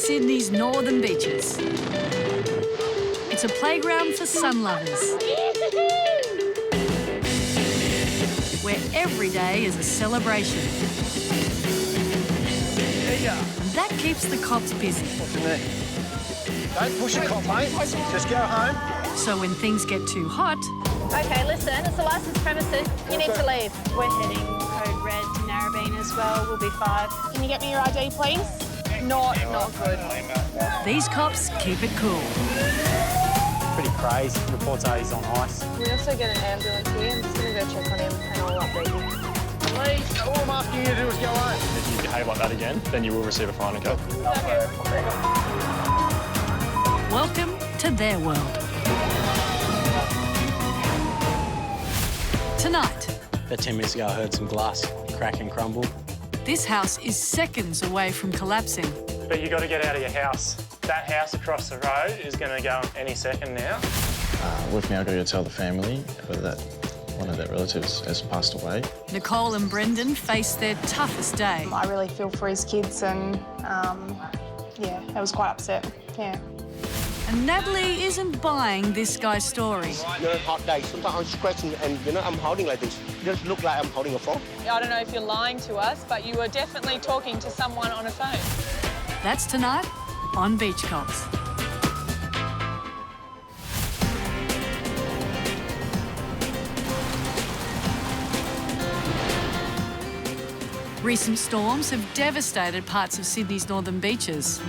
Sydney's northern beaches. It's a playground for sun lovers, where every day is a celebration. And that keeps the cops busy. What's in there? Don't push a cop, mate. Just go home. So when things get too hot... OK, listen, it's a licensed premises. You need to leave. We're heading code red to Narrabeen as well. We'll be 5. Can you get me your ID, please? Not good. These cops keep it cool. Pretty crazy. Reports are he's on ice. We also get an ambulance here. I'm just going to go check on him and I'll update you. Please, all I'm asking you to do is go home. If you behave like that again, then you will receive a fine, okay? Welcome to their world. Tonight, About 10 minutes ago, I heard some glass crack and crumble. this house is seconds away from collapsing. But you got to get out of your house. That house across the road is going to go any second now. We've now got to go tell the family that one of their relatives has passed away. Nicole and Brendan face their toughest day. I really feel for his kids and, yeah, I was quite upset, yeah. And Natalie isn't buying this guy's story. Hot day. Sometimes I'm scratching and, I'm holding like this. It doesn't look like I'm holding a phone. I don't know if you're lying to us, but you were definitely talking to someone on a phone. That's tonight on Beach Cops. Recent storms have devastated parts of Sydney's northern beaches.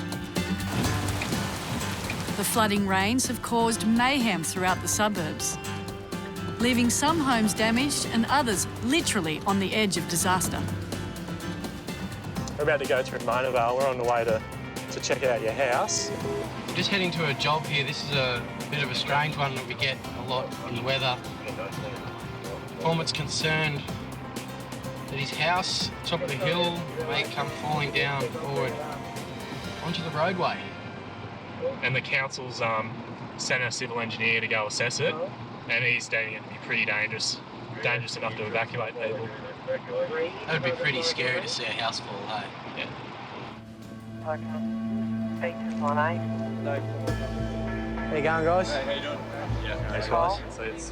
The flooding rains have caused mayhem throughout the suburbs, leaving some homes damaged and others literally on the edge of disaster. We're about to go through Monavale. We're on the way to check out your house. We're just heading to a job here. This is a bit of a strange one that we get a lot in the weather. Forman's concerned that his house, top of the hill, may come falling down forward onto the roadway. And the council's sent a civil engineer to go assess it, and he's deeming it to be pretty dangerous enough to evacuate people. That would be pretty scary to see a house fall, hey? Yeah. How you going, guys? How you doing? Yeah, thanks, guys. So it's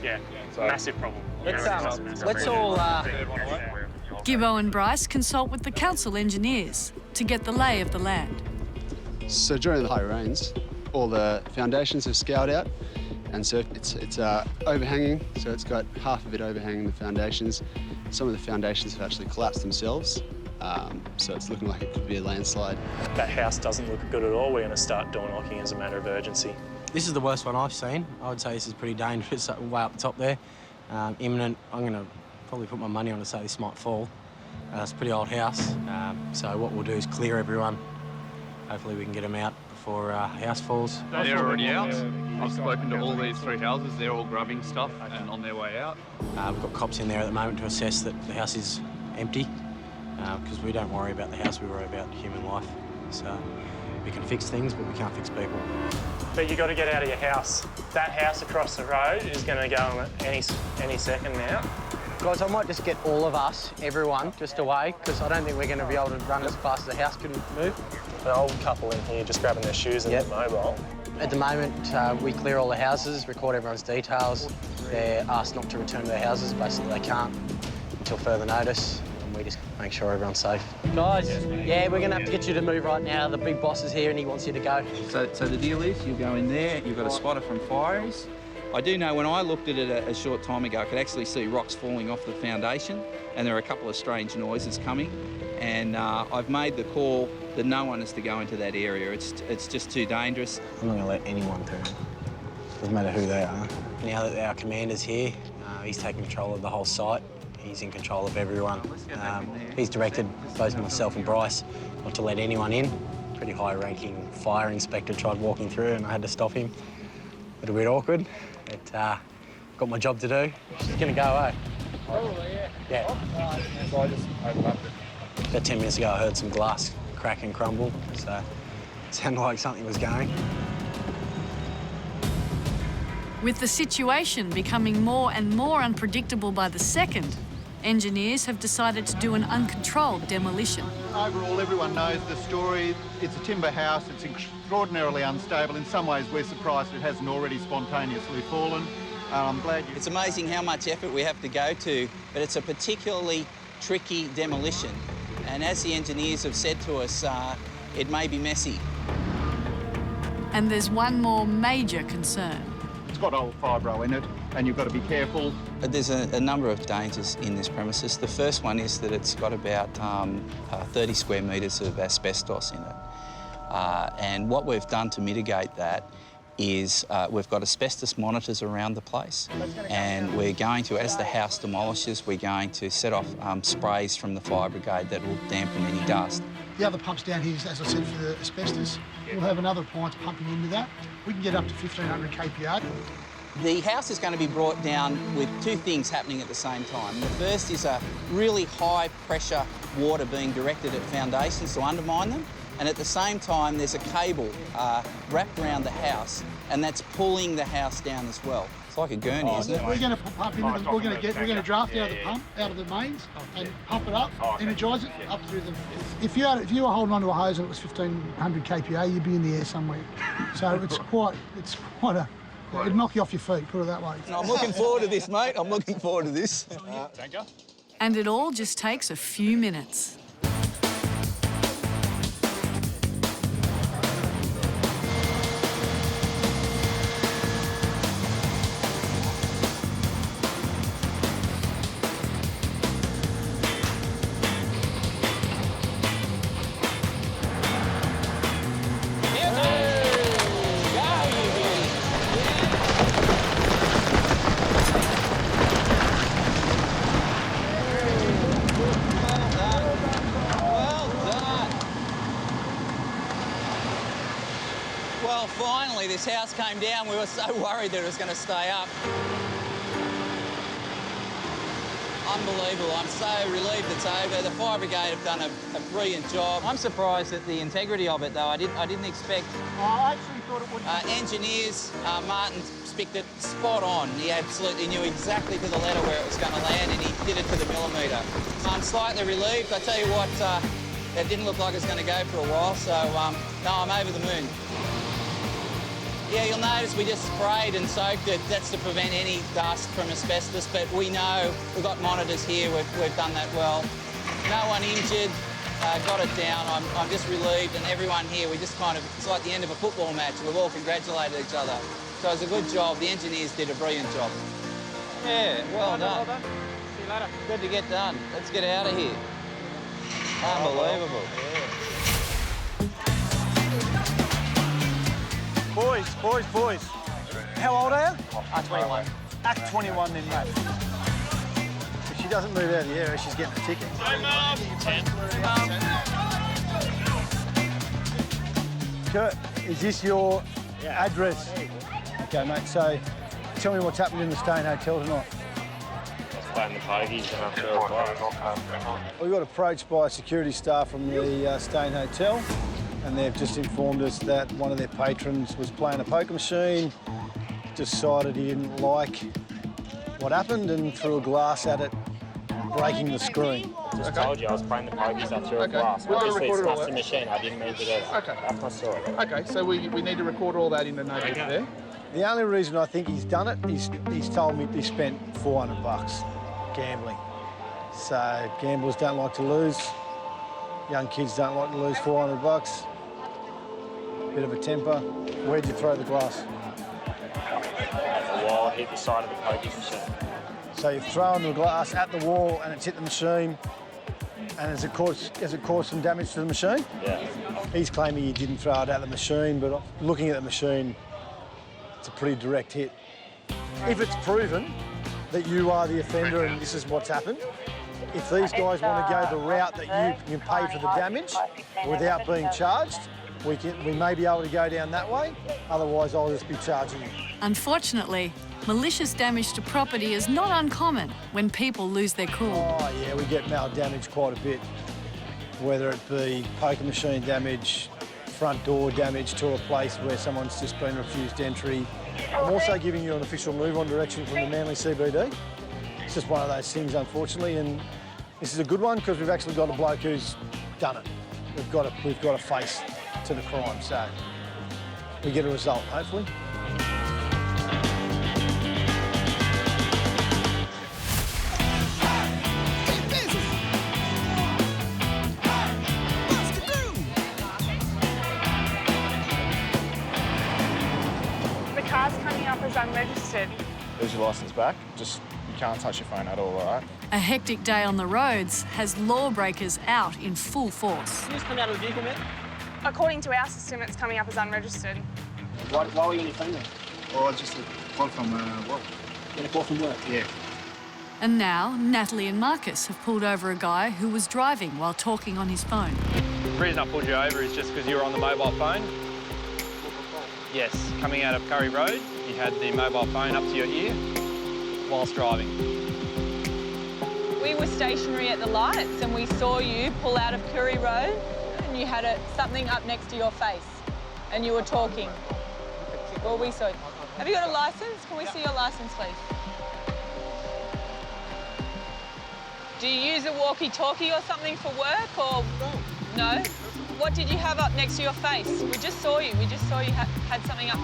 a massive problem. Let's all... Gibbo and Bryce consult with the council engineers to get the lay of the land. So during the high rains, all the foundations have scoured out, and so it's overhanging, so it's got half of it overhanging the foundations. Some of the foundations have actually collapsed themselves, so it's looking like it could be a landslide. That house doesn't look good at all. We're going to start door knocking as a matter of urgency. This is the worst one I've seen. I would say this is pretty dangerous, way up the top there. Imminent. I'm going to probably put my money on to say this might fall. It's a pretty old house, so what we'll do is clear everyone. Hopefully we can get them out before a house falls. They're already out. I've spoken to all these 3 houses. They're all grubbing stuff and on their way out. We've got cops in there at the moment to assess that the house is empty, because we don't worry about the house, we worry about human life. So we can fix things, but we can't fix people. But you got to get out of your house. That house across the road is going to go any second now. Guys, I might just get all of us, everyone, just away, because I don't think we're going to be able to run as fast as the house can move. An old couple in here just grabbing their shoes and their mobile. At the moment, we clear all the houses, record everyone's details. They're asked not to return to their houses. Basically, they can't until further notice, and we just make sure everyone's safe. Guys, yeah, we're going to have to get you to move right now. The big boss is here and he wants you to go. So the deal is you go in there, you've got a spotter from Fires. I do know when I looked at it a short time ago, I could actually see rocks falling off the foundation, and there are a couple of strange noises coming. And I've made the call that no one is to go into that area. It's just too dangerous. I'm not going to let anyone through. Doesn't matter who they are. Now that our commander's here, he's taking control of the whole site. He's in control of everyone. He's directed both myself and Bryce not to let anyone in. Pretty high-ranking fire inspector tried walking through and I had to stop him. A little bit awkward, but got my job to do. Just going to go away. Yeah. So I just overlapped it. About 10 minutes ago, I heard some glass crack and crumble, so it sounded like something was going. With the situation becoming more and more unpredictable by the second, engineers have decided to do an uncontrolled demolition. Overall, everyone knows the story. It's a timber house. It's extraordinarily unstable. In some ways, we're surprised it hasn't already spontaneously fallen. I'm glad you... It's amazing how much effort we have to go to, but it's a particularly tricky demolition. And as the engineers have said to us, it may be messy. And there's one more major concern. It's got old fibro in it, and you've got to be careful. There's a number of dangers in this premises. The first one is that it's got about 30 square metres of asbestos in it. And what we've done to mitigate that is we've got asbestos monitors around the place, and we're going to, as the house demolishes, we're going to set off sprays from the fire brigade that will dampen any dust. The other pumps down here, as I said, for the asbestos. We'll have another appliance pumping into that. We can get up to 1,500 kPa. The house is going to be brought down with two things happening at the same time. The first is a really high pressure water being directed at foundations to undermine them. And at the same time, there's a cable wrapped around the house, and that's pulling the house down as well. It's like a gurney, isn't it? We're going to pump into the, we're going to draft out of the pump, out of the mains, and pump it up, energise it up through the. If you were holding onto a hose and it was 1,500 kPa, you'd be in the air somewhere. So it's quite a. It'd knock you off your feet, put it that way. I'm looking forward to this, mate. I'm looking forward to this. And it all just takes a few minutes. Well, finally, this house came down. We were so worried that it was going to stay up. Unbelievable. I'm so relieved it's over. The fire brigade have done a brilliant job. I'm surprised at the integrity of it, though. I didn't expect... I actually thought it would... engineers, Martin picked it spot on. He absolutely knew exactly to the letter where it was going to land, and he did it to the millimetre. I'm slightly relieved. I tell you what, it didn't look like it was going to go for a while, so, no, I'm over the moon. Yeah, you'll notice we just sprayed and soaked it. That's to prevent any dust from asbestos, but we know we've got monitors here. We've done that well. No one injured, got it down. I'm just relieved, and everyone here, we just kind of, it's like the end of a football match. We've all congratulated each other. So it was a good job. The engineers did a brilliant job. Yeah, well done. See you later. Good to get done. Let's get out of here. Unbelievable. Boys. How old are you? 21. Act 21 then, mate. If she doesn't move out of the area, she's getting a ticket. 10. Kurt, is this your address? Okay, mate, so tell me what's happening in the Stone Hotel tonight. Playing the pokies and after a We got approached by security staff from the Stone Hotel, and they've just informed us that one of their patrons was playing a poker machine, decided he didn't like what happened and threw a glass at it, breaking the screen. Just told you I was playing the pokies, I threw a glass. Obviously it's past the machine, I didn't mean to do. That's my story. Okay, so we need to record all that in the note there. The only reason I think he's done it, he's told me he spent $400 gambling. So gamblers don't like to lose. Young kids don't like to lose $400. Bit of a temper. Where'd you throw the glass? At the wall, hit the side of the pokies machine. So you've thrown the glass at the wall and it's hit the machine, and has it caused some damage to the machine? Yeah. He's claiming he didn't throw it at the machine, but looking at the machine, it's a pretty direct hit. If it's proven that you are the offender and this is what's happened, if these guys want to go the route that you can pay for the damage without being charged, we may be able to go down that way. Otherwise, I'll just be charging you. Unfortunately, malicious damage to property is not uncommon when people lose their cool. Oh, yeah, we get mal damage quite a bit, whether it be poker machine damage, front door damage to a place where someone's just been refused entry. I'm also giving you an official move-on direction from the Manly CBD. It's just one of those things, unfortunately, and this is a good one because we've actually got a bloke who's done it. We've got a face to the crime, so we get a result, hopefully. The car's coming up as unregistered. There's your licence back. Just, you can't touch your phone at all, all right? A hectic day on the roads has lawbreakers out in full force. You just come out of the vehicle, man? According to our system, it's coming up as unregistered. Why were you on your phone then? Oh, just a call from work. Get a call from work? Yeah. And now, Natalie and Marcus have pulled over a guy who was driving while talking on his phone. The reason I pulled you over is just because you were on the mobile phone. Yes, coming out of Curry Road, you had the mobile phone up to your ear whilst driving. We were stationary at the lights and we saw you pull out of Curry Road and you had something up next to your face and you were talking. Well, we saw you. Have you got a licence? Can we see your licence, please? Do you use a walkie-talkie or something for work or no? What did you have up next to your face? We just saw you. We just saw you had something up.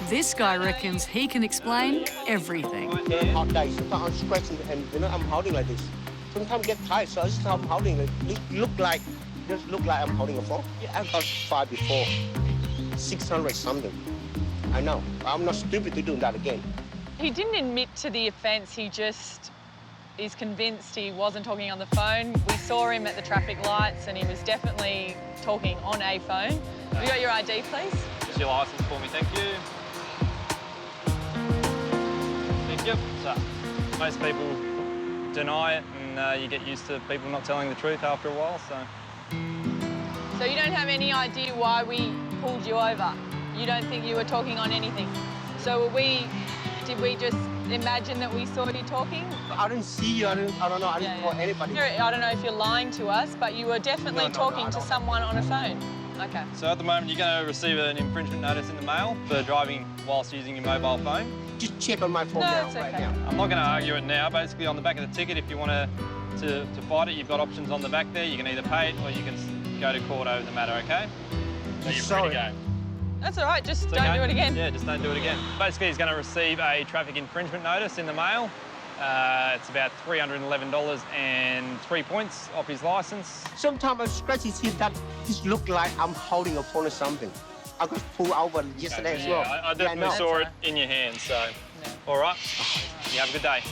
This guy reckons he can explain everything. Hot days, sometimes I'm scratching and I'm holding like this. Sometimes I get tired, so I'm holding it. Just look like I'm holding a phone. Yeah, I got fired before, 600 something. I know. I'm not stupid to do that again. He didn't admit to the offence. He just is convinced he wasn't talking on the phone. We saw him at the traffic lights and he was definitely talking on a phone. Have you got your ID, please? Just your licence for me, thank you. Thank you. So, most people deny it and you get used to people not telling the truth after a while, so. So you don't have any idea why we pulled you over? You don't think you were talking on anything? So did we just imagine that we saw you talking? I didn't see you, I don't know, I didn't call anybody. I don't know if you're lying to us, but you were definitely talking to someone on a phone. Okay. So at the moment you're going to receive an infringement notice in the mail for driving whilst using your mobile phone. Just check on my phone right now. I'm not going to argue it now. Basically on the back of the ticket, if you want to fight it, you've got options on the back there. You can either pay it or you can go to court over the matter, okay? So you're free to go. That's all right, just don't do it again. Yeah, just don't do it again. Basically, he's going to receive a traffic infringement notice in the mail. It's about $311 and 3 points off his licence. Sometimes I scratch his head that just look like I'm holding a phone or something. I got pulled over yesterday as well. I definitely saw it in your hand, so. All right, you have a good day.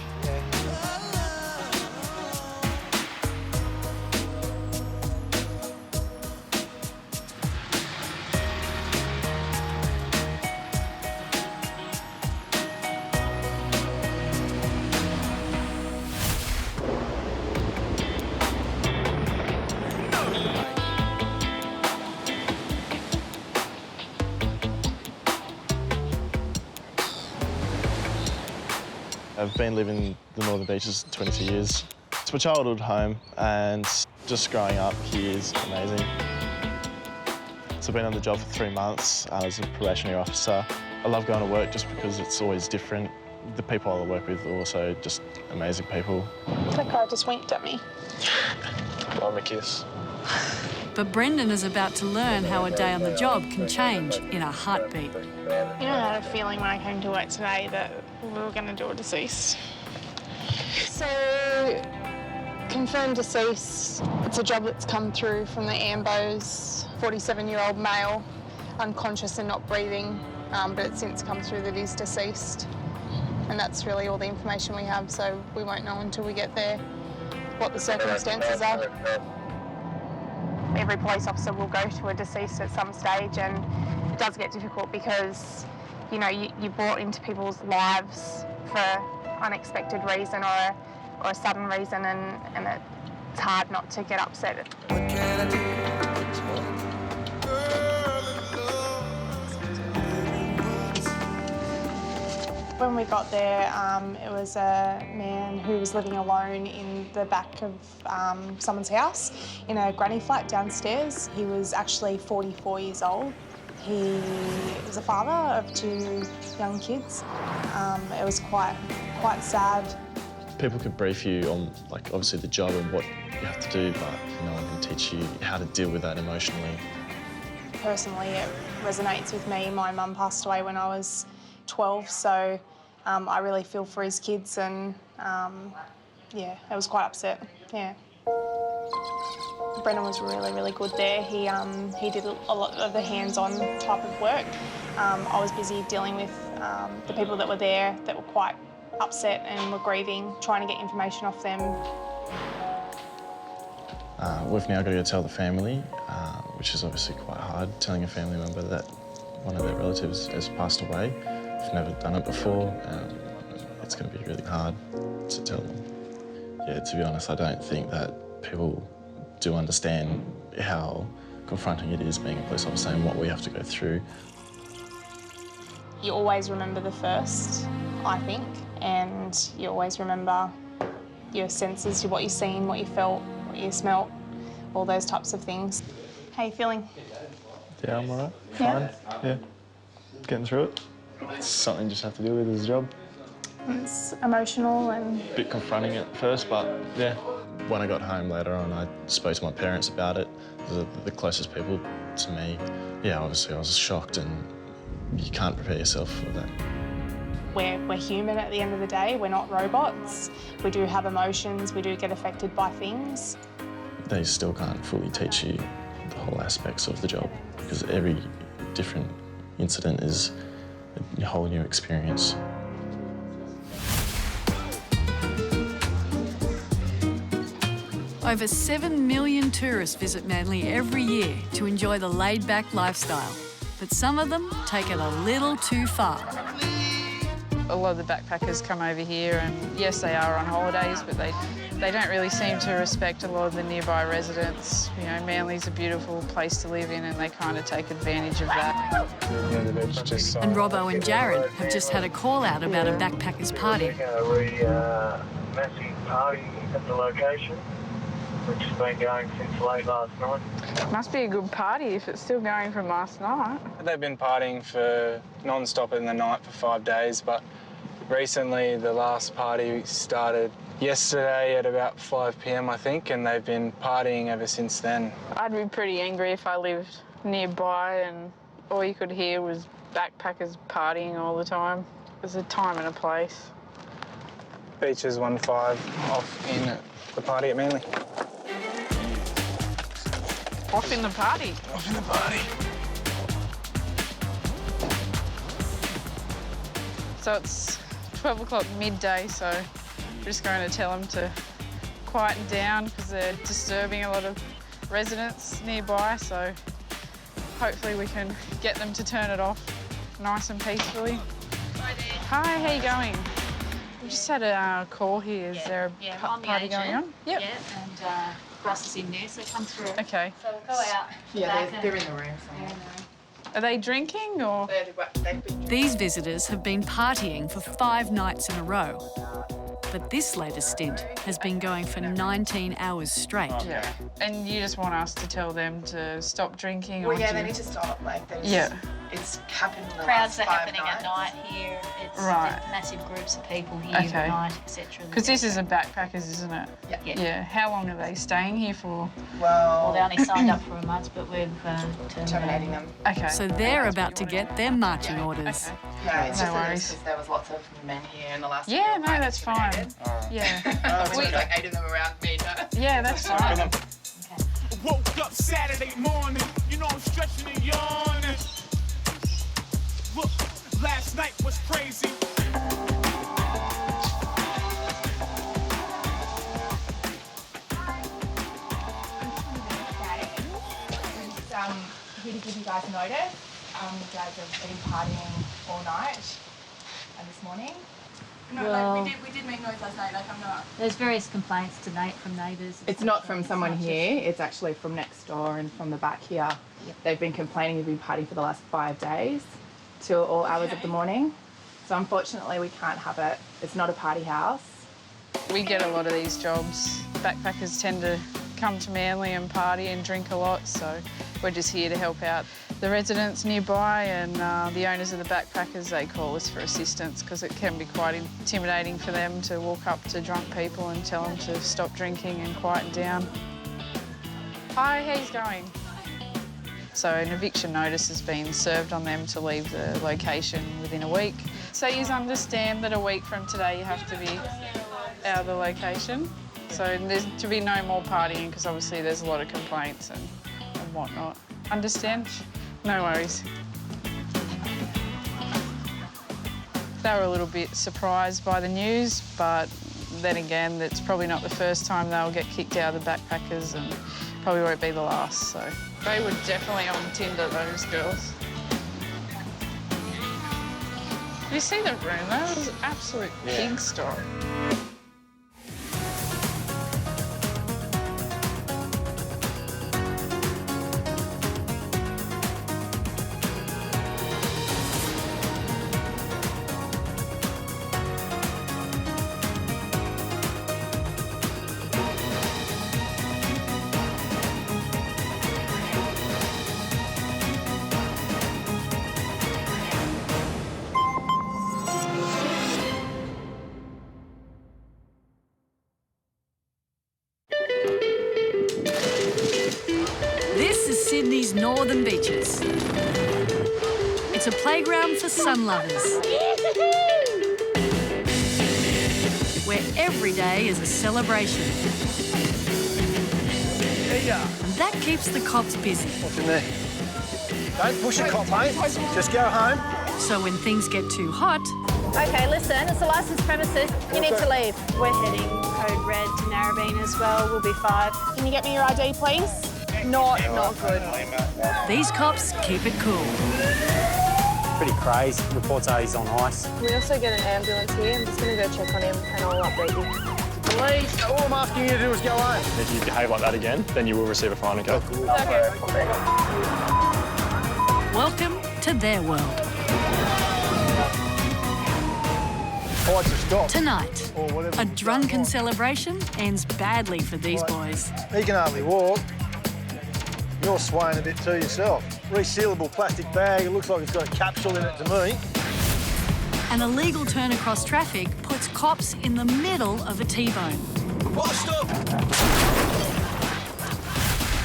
I've been living in the Northern Beaches 22 years. It's my childhood home and just growing up here is amazing. So I've been on the job for 3 months as a probationary officer. I love going to work just because it's always different. The people I work with are also just amazing people. That guy just winked at me. Give him a kiss. But Brendan is about to learn how a day on the job can change in a heartbeat. You know, I had a feeling when I came to work today that we were going to do a deceased. So, confirmed deceased. It's a job that's come through from the AMBOs. 47-year-old male, unconscious and not breathing, but it's since come through that he's deceased. And that's really all the information we have, so we won't know until we get there what the circumstances are. Every police officer will go to a deceased at some stage, and it does get difficult because, you know, you're brought into people's lives for unexpected reason or a sudden reason, and it's hard not to get upset. When we got there, it was a man who was living alone in the back of someone's house in a granny flat downstairs. He was actually 44 years old. He was a father of 2 young kids. It was quite sad. People could brief you on, like, obviously the job and what you have to do, but no one can teach you how to deal with that emotionally. Personally, it resonates with me. My mum passed away when I was 12, so I really feel for his kids, and yeah, I was quite upset, yeah. Brendan was really good there. He did a lot of the hands-on type of work. I was busy dealing with the people that were there that were quite upset and were grieving, trying to get information off them. We've now got to go tell the family, which is obviously quite hard, telling a family member that one of their relatives has passed away. We've never done it before. It's going to be really hard to tell them. Yeah, to be honest, I don't think that people do understand how confronting it is being a police officer and what we have to go through. You always remember the first, I think, and you always remember your senses, what you've seen, what you felt, what you smelt, all those types of things. How are you feeling? Yeah, I'm all right. Yeah? Fine. Yeah. Getting through it. It's something you just have to deal with as a job. It's emotional and... A bit confronting at first, but yeah. When I got home later on, I spoke to my parents about it, the closest people to me. Yeah, obviously I was shocked, and you can't prepare yourself for that. We're human at the end of the day. We're not robots. We do have emotions. We do get affected by things. They still can't fully teach you the whole aspects of the job, because every different incident is a whole new experience. Over 7 million tourists visit Manly every year to enjoy the laid-back lifestyle. But some of them take it a little too far. A lot of the backpackers come over here, and yes, they are on holidays, but they don't really seem to respect a lot of the nearby residents. You know, Manly's a beautiful place to live in, and they kind of take advantage of that. And Robbo and Jared have just had a call out about a backpackers party. Massive party at the location, which has been going since late last night. Must be a good party if it's still going from last night. They've been partying for non-stop in the night for 5 days, but recently the last party started yesterday at about 5 p.m, I think, and they've been partying ever since then. I'd be pretty angry if I lived nearby and all you could hear was backpackers partying all the time. There's a time and a place. Beaches 1-5 off in at the party at Manly. Off in the party? Off in the party. So it's 12 o'clock midday, so we're just going to tell them to quieten down because they're disturbing a lot of residents nearby, so hopefully we can get them to turn it off nice and peacefully. Hi, how you going? We just had a call here. Is there a party going on? Yep. Yeah, and Ross is in there, so come through. Okay. So we'll go out. Yeah, they're in the room somewhere. Are they drinking or? These visitors have been partying for 5 nights in a row. But this latest stint has been going for 19 hours straight. Yeah. And you just want us to tell them to stop drinking? Well, or yeah, they need to stop. Like, it's happened in the Crowds last are 5 happening nights. at night here. It's Right. massive groups of people here Okay. at night, etc. Because this is a backpackers, isn't it? Yeah. Yeah. How long are they staying here for? Well, they only signed up for a month, but we've terminating them. Okay. So they're about to get their marching orders. Yeah, it's No just worries. because there was lots of men here in the last. Yeah, no, that's fine. Yeah. Which was like 8 of them around me. Yeah, that's fine. Woke up Saturday morning, you know I'm stretching and yawning. Look, last night was crazy. Here to give you guys notice. You guys have been partying all night and this morning. No, Well- like we did make noise last night. Like I'm not. There's various complaints tonight from neighbours. It's not from someone here. It's actually from next door and from the back here. They've been complaining you've been partying for the last 5 days, till all hours of the morning. So unfortunately, we can't have it. It's not a party house. We get a lot of these jobs. Backpackers tend to come to Manly and party and drink a lot, so we're just here to help out the residents nearby and the owners of the backpackers. They call us for assistance because it can be quite intimidating for them to walk up to drunk people and tell them to stop drinking and quieten down. Hi, how's going? So an eviction notice has been served on them to leave the location within a week. So you understand that a week from today you have to be out of the location. So there's to be no more partying because obviously there's a lot of complaints and whatnot. Understand? No worries. They were a little bit surprised by the news, but then again, it's probably not the first time they'll get kicked out of the backpackers and probably won't be the last, so. They were definitely on Tinder, those girls. Did you see the room? That was an absolute pigsty. Sydney's northern beaches. It's a playground for sun lovers, where every day is a celebration. And that keeps the cops busy. What's in there? Don't push a cop, mate. Just go home. So when things get too hot... OK, listen, it's a licensed premises. You need to leave. We're heading code red to Narrabeen as well. We'll be 5. Can you get me your ID, please? Not good. These cops keep it cool. Pretty crazy. Reports are he's on ice. We also get an ambulance here. I'm just going to go check on him and I'll update you. Police, all I'm asking you to do is go home. If you behave like that again, then you will receive a fine, OK? Okay. Welcome to their world. Fights have stopped. Tonight, a drunken celebration ends badly for these boys. He can hardly walk. You're swaying a bit too yourself. Resealable plastic bag, it looks like it's got a capsule in it to me. An illegal turn across traffic puts cops in the middle of a T-bone. Stop!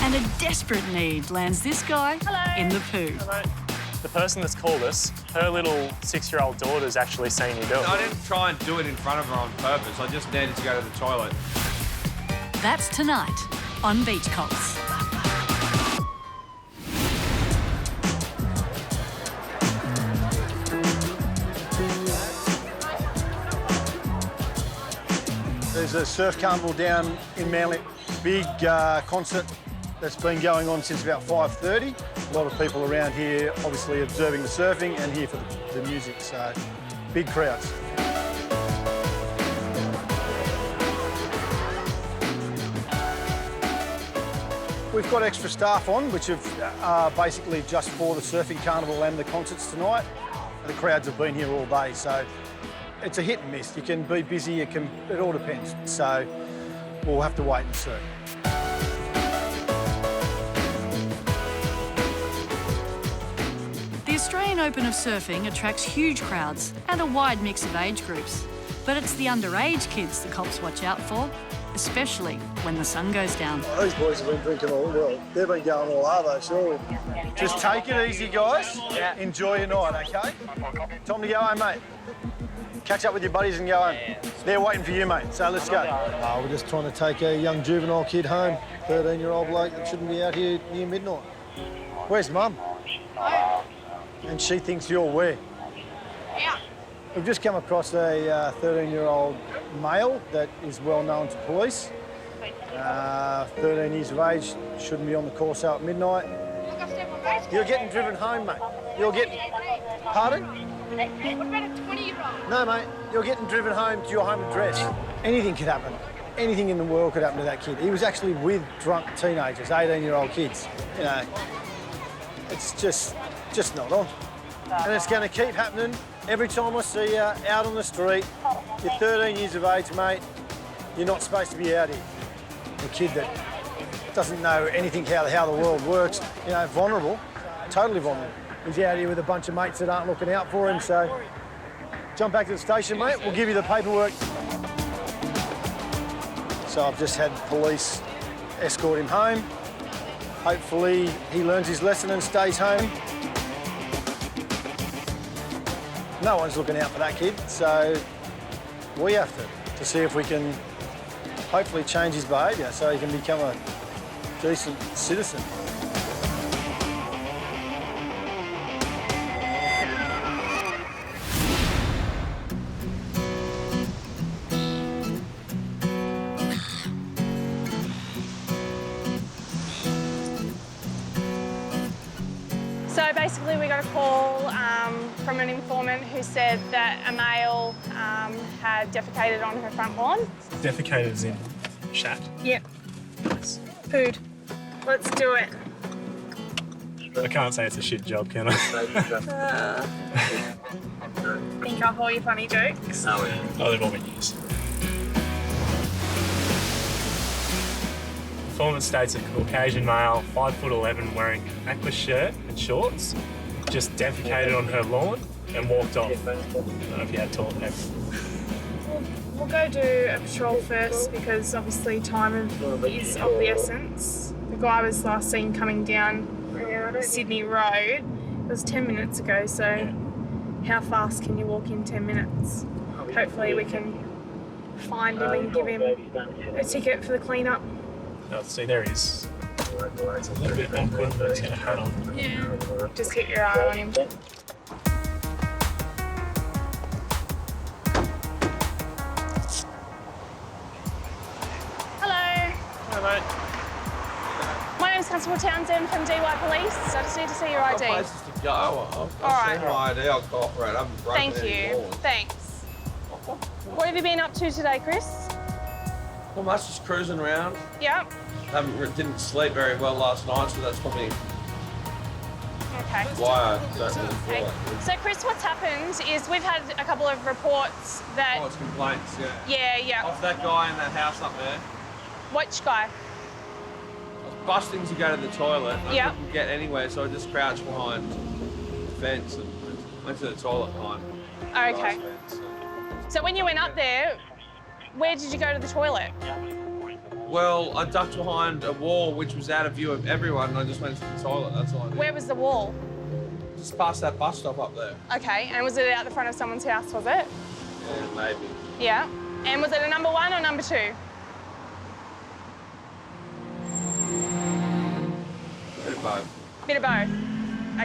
And a desperate need lands this guy in the poo. Hello. The person that's called us, her little 6-year-old daughter's actually seen you do it. I didn't try and do it in front of her on purpose. I just needed to go to the toilet. That's tonight on Beach Cops. There's a surf carnival down in Manly. Big concert that's been going on since about 5:30. A lot of people around here obviously observing the surfing and here for the music, so big crowds. We've got extra staff on, which are basically just for the surfing carnival and the concerts tonight. The crowds have been here all day, so it's a hit and miss. You can be busy, it all depends. So we'll have to wait and see. The Australian Open of Surfing attracts huge crowds and a wide mix of age groups. But it's the underage kids the cops watch out for, especially when the sun goes down. These boys have been drinking all well. They've been going all over, surely. Just take it easy, guys. Yeah. Enjoy your night, OK? Time to go home, mate. Catch up with your buddies and go home. They're waiting for you, mate, so let's go. We're just trying to take a young juvenile kid home, 13-year-old bloke that shouldn't be out here near midnight. Where's Mum? And she thinks you're where? Yeah. We've just come across a 13-year-old male that is well known to police. 13 years of age, shouldn't be on the Corso at midnight. You're getting driven home, mate. You're getting... Pardon? What about a 20-year-old? No, mate. You're getting driven home to your home address. Anything could happen. Anything in the world could happen to that kid. He was actually with drunk teenagers, 18-year-old kids. You know, it's just not on. And it's going to keep happening. Every time I see you out on the street, you're 13 years of age, mate, you're not supposed to be out here. The kid that doesn't know anything how the world works, you know, vulnerable, totally vulnerable. He's out here with a bunch of mates that aren't looking out for him, so jump back to the station, mate. We'll give you the paperwork. So I've just had police escort him home. Hopefully he learns his lesson and stays home. No one's looking out for that kid, so we have to see if we can hopefully change his behaviour so he can become a decent citizen. So basically we got a call from an informant who said that a male had defecated on her front lawn. Defecated as in shat? Yep. Food. Let's do it. I can't say it's a shit job, can I? Think I'll call you funny jokes? Oh, they've all been used. Informant states a Caucasian male, 5'11", wearing an aqua shirt and shorts, just defecated on her lawn and walked off. I don't know if you had toilet paper. We'll go do a patrol first because obviously time is of the essence. The guy was last seen coming down Sydney Road. It was 10 minutes ago, so how fast can you walk in 10 minutes? Hopefully we can find him and give him a ticket for the clean-up. Oh, see, there he is. It's a little bit awkward, but he's got a hat on. Yeah. Just keep your eye on him. Hello. Hello, mate. My name's Constable Townsend from DY Police. I just need to see your ID. I've got places to go. I've seen my ID. I'll cooperate. I haven't broken Thank any you. laws. Thanks. What have you been up to today, Chris? Well, much just cruising around. Yeah. Didn't sleep very well last night, so that's probably Okay. why I don't really feel Okay. like it. So, Chris, what's happened is we've had a couple of reports that... Oh, it's complaints, yeah. Yeah, yeah. Off that guy in that house up there. Which guy? I was busting to go to the toilet. And I couldn't get anywhere, so I just crouched behind the fence and went to the toilet behind. Okay. So when you went up there, where did you go to the toilet? Well, I ducked behind a wall which was out of view of everyone, and I just went to the toilet. That's all I did. Where was the wall? Just past that bus stop up there. Okay, and was it out the front of someone's house, was it? Yeah, maybe. Yeah. And was it a number 1 or number 2? Bit of both. Bit of both.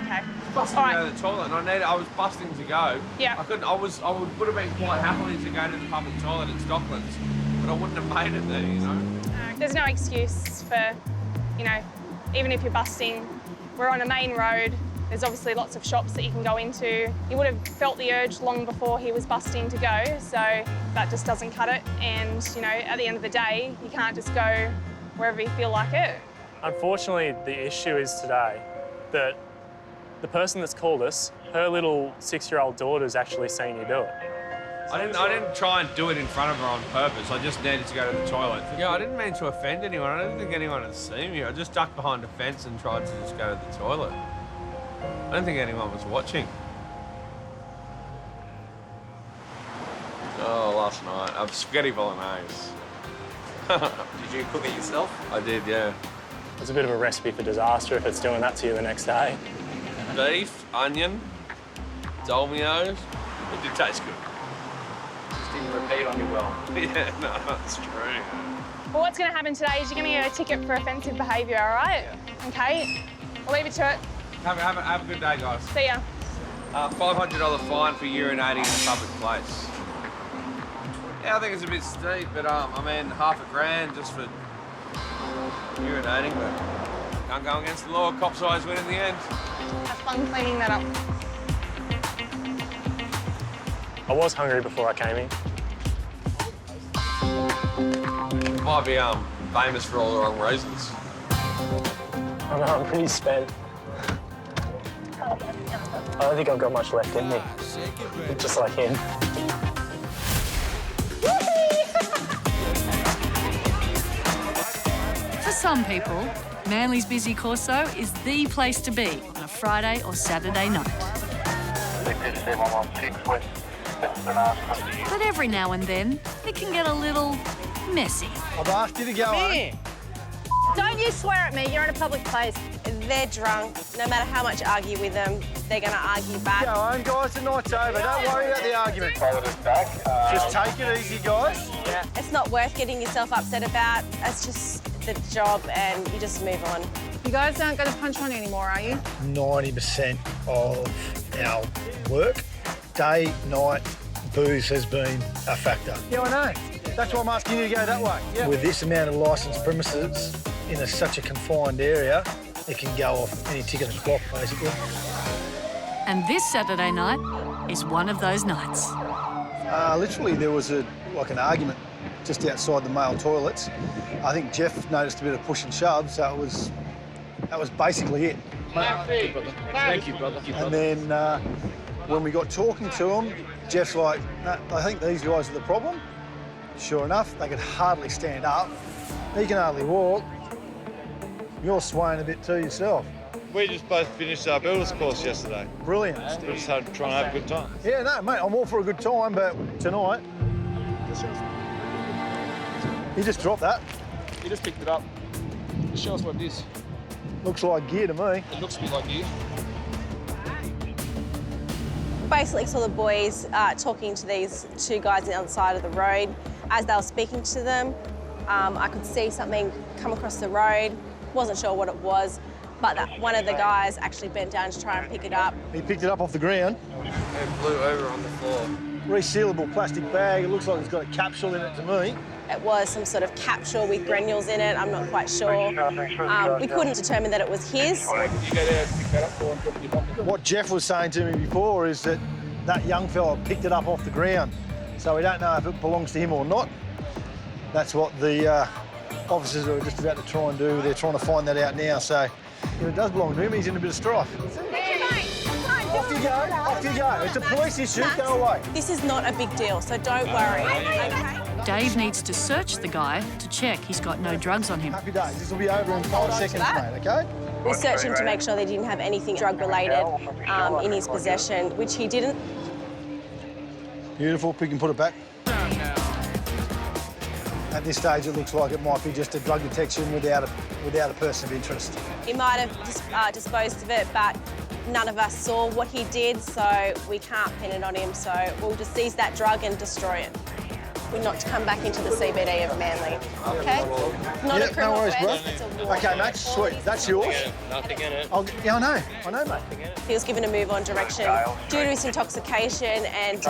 Okay. Busting to go to the toilet, and I was busting to go. Yeah. Would have been quite happily to go to the public toilet at Stocklands, but I wouldn't have made it there, you know. There's no excuse for, you know, even if you're busting, we're on a main road. There's obviously lots of shops that you can go into. He would have felt the urge long before he was busting to go, so that just doesn't cut it. And, you know, at the end of the day, you can't just go wherever you feel like it. Unfortunately, the issue is today that the person that's called us, her little 6-year-old daughter's actually seen you do it. I didn't try and do it in front of her on purpose. I just needed to go to the toilet. Yeah, I didn't mean to offend anyone. I didn't think anyone had seen me. I just ducked behind a fence and tried to just go to the toilet. I don't think anyone was watching. Oh, last night. Spaghetti bolognese. Did you cook it yourself? I did, yeah. It's a bit of a recipe for disaster if it's doing that to you the next day. Beef, onion, dolmios. It did taste good. Just didn't repeat on you well. Yeah, no, that's true. Well, what's going to happen today is you're going to get a ticket for offensive behaviour, all right? Yeah. Okay? I'll leave it to it. Have a good day, guys. See ya. $500 fine for urinating in a public place. Yeah, I think it's a bit steep, but I mean, $500 just for urinating, but can't go against the law. Cops always win in the end. Have fun cleaning that up. I was hungry before I came in. Might be famous for all the wrong reasons. I know, I'm pretty spent. I don't think I've got much left in me. Just like him. For some people, Manly's busy Corso is the place to be on a Friday or Saturday night. But every now and then, it can get a little messy. I've asked you to go home. Don't you swear at me, you're in a public place. They're drunk. No matter how much I argue with them, they're going to argue back. Go home, guys, the night's over. Don't worry about the argument. Just take it easy, guys. Yeah. It's not worth getting yourself upset about. It's just the job and you just move on. You guys aren't going to punch one anymore, are you? 90% of our work, day, night, booze has been a factor. Yeah, I know. That's why I'm asking you to go that way. Yeah. With this amount of licensed premises in such a confined area, it can go off any tick of the clock, basically. And this Saturday night is one of those nights. Literally, there was an argument just outside the male toilets. I think Jeff noticed a bit of push and shove, so that was basically it. Thank you, brother. And then when we got talking to him, Jeff's like, "No, I think these guys are the problem." Sure enough, they could hardly stand up. He can hardly walk. You're swaying a bit too yourself. We just both finished our builder's course yesterday. Brilliant. We're just trying to have a good time. Yeah, no, mate, I'm all for a good time, but tonight... You just dropped that. You just picked it up. Show us what it is. Looks like gear to me. It looks a bit like gear. Basically saw the boys talking to these two guys on the other side of the road. As they were speaking to them, I could see something come across the road. Wasn't sure what it was, but one of the guys actually bent down to try and pick it up. He picked it up off the ground. It flew over on the floor. Resealable plastic bag. It looks like it's got a capsule in it to me. It was some sort of capsule with granules in it. I'm not quite sure. We couldn't determine that it was his. What Jeff was saying to me before is that young fella picked it up off the ground. So we don't know if it belongs to him or not. That's what the officers are just about to try and do. They're trying to find that out now. So if it does belong to him, he's in a bit of strife. Off you go, off you go. It's a police issue, go away. This is not a big deal, so don't worry, okay? Dave needs to search the guy to check he's got no drugs on him. Happy days. This will be over in 5 seconds, mate, OK? We're searching to make sure they didn't have anything drug-related in his possession, which he didn't. Beautiful. We can put it back. At this stage, it looks like it might be just a drug detection without a person of interest. He might have disposed of it, but none of us saw what he did, so we can't pin it on him. So we'll just seize that drug and destroy it. We're not to come back into the CBD of Manly, OK? Not a criminal offence, it's a warning. OK, mate, sweet. That's yours. Nothing in it. Yeah, I know, mate. He was given a move-on direction due to his intoxication and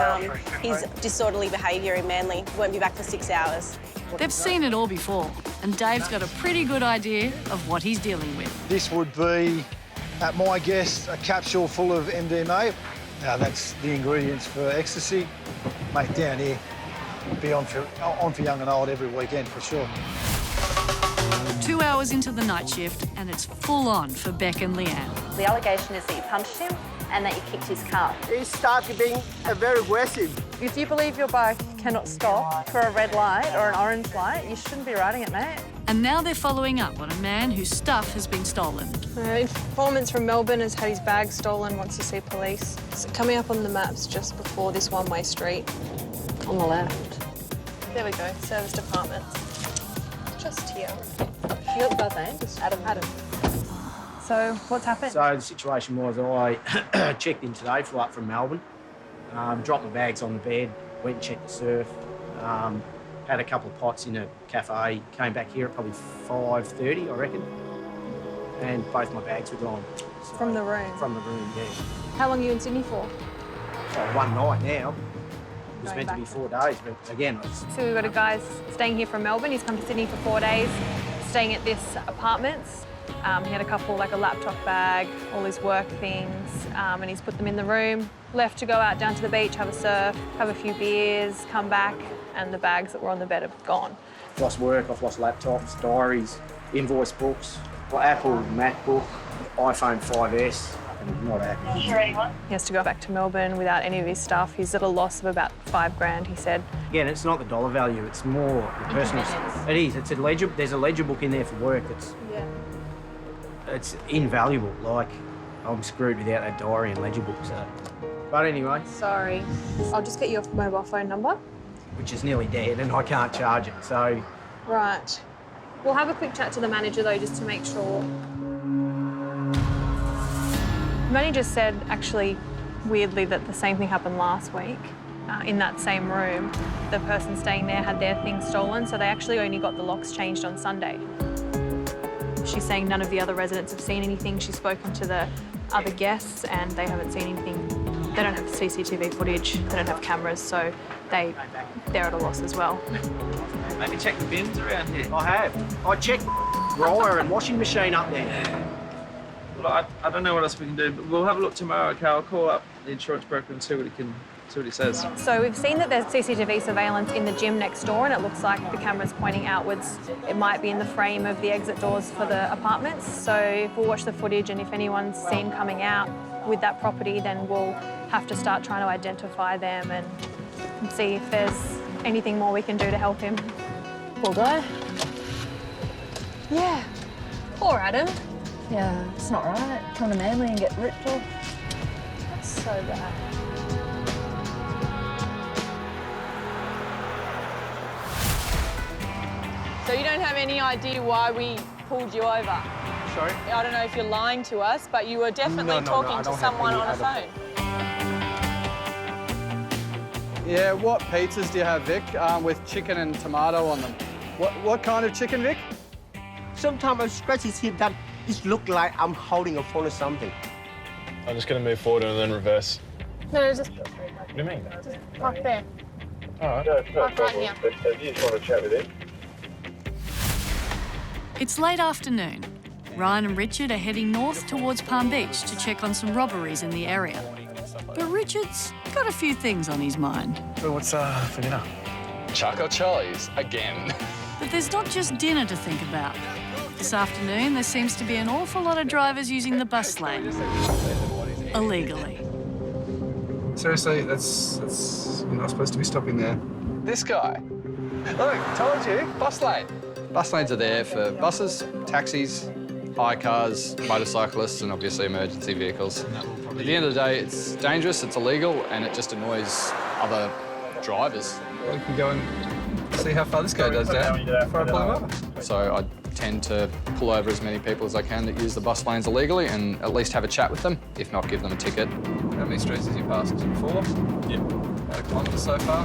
his disorderly behaviour in Manly. He won't be back for 6 hours. They've seen it all before, and Dave's got a pretty good idea of what he's dealing with. This would be, at my guess, a capsule full of MDMA. Now, that's the ingredients for ecstasy. Mate, down here, be on for young and old every weekend, for sure. 2 hours into the night shift, and it's full on for Beck and Leanne. The allegation is that you punched him and that you kicked his car. He started being very aggressive. If you believe your bike cannot stop for a red light or an orange light, you shouldn't be riding it, mate. And now they're following up on a man whose stuff has been stolen. Informants from Melbourne has had his bag stolen, wants to see police. It's coming up on the maps just before this one-way street. On the left. There we go, service department. Just here. You got the guy's name? Just Adam. So, what's happened? So the situation was I checked in today, flew up from Melbourne, dropped my bags on the bed, went and checked the surf, had a couple of pots in a cafe, came back here at probably 5:30, I reckon, and both my bags were gone. So, from the room? From the room, yeah. How long are you in Sydney for? Oh, one night now. It was meant to be 4 days, but again, So we've got a guy staying here from Melbourne. He's come to Sydney for 4 days, staying at this apartments. He had a couple, like a laptop bag, all his work things, and he's put them in the room. Left to go out down to the beach, have a surf, have a few beers, come back, and the bags that were on the bed are gone. I've lost work, I've lost laptops, diaries, invoice books, Apple MacBook, iPhone 5S, and he's not happy. He has to go back to Melbourne without any of his stuff. He's at a loss of about $5,000, he said. Again, it's not the dollar value, it's more the personal stuff. It is, it's a ledger, there's a ledger book in there for work it's invaluable. Like, I'm screwed without that diary and ledger book, so. But anyway. Sorry. I'll just get your mobile phone number. Which is nearly dead and I can't charge it, so. Right. We'll have a quick chat to the manager though, just to make sure. The manager said, actually, weirdly, that the same thing happened last week. In that same room, the person staying there had their things stolen, so they actually only got the locks changed on Sunday. She's saying none of the other residents have seen anything. She's spoken to the other guests and they haven't seen anything. They don't have CCTV footage, they don't have cameras, so they're at a loss as well. Maybe check the bins around here. I have. I checked the dryer and washing machine up there. Well, I don't know what else we can do, but we'll have a look tomorrow, okay? I'll call up the insurance broker and see what he says. So we've seen that there's CCTV surveillance in the gym next door and it looks like the camera's pointing outwards. It might be in the frame of the exit doors for the apartments. So we'll watch the footage and if anyone's seen coming out with that property, then we'll have to start trying to identify them and see if there's anything more we can do to help him. Poor guy. Yeah. Poor Adam. Yeah, it's not right. Come to Manly and get ripped off. That's so bad. So you don't have any idea why we pulled you over? Sorry? I don't know if you're lying to us, but you were definitely talking to someone on a phone. Yeah, what pizzas do you have, Vic, with chicken and tomato on them? What kind of chicken, Vic? Sometimes I scratch his head that it look like I'm holding a phone or something. I'm just going to move forward and then reverse. No, just What do you mean? Just park there. All right. Park right here. You just want to chat with him? It's late afternoon. Ryan and Richard are heading north towards Palm Beach to check on some robberies in the area. But Richard's got a few things on his mind. Well, what's for dinner? Choco Charlie's again. But there's not just dinner to think about. This afternoon, there seems to be an awful lot of drivers using the bus lane illegally. Seriously, that's you're not supposed to be stopping there. This guy. Look, told you, bus lane. Bus lanes are there for buses, taxis, hire cars, motorcyclists, and obviously emergency vehicles. At the end of the day, it's dangerous, it's illegal, and it just annoys other drivers. We can go and see how far this guy does down before I pull him over. So I tend to pull over as many people as I can that use the bus lanes illegally and at least have a chat with them, if not give them a ticket. How many streets has you passed? 4? Yep. About a kilometre so far.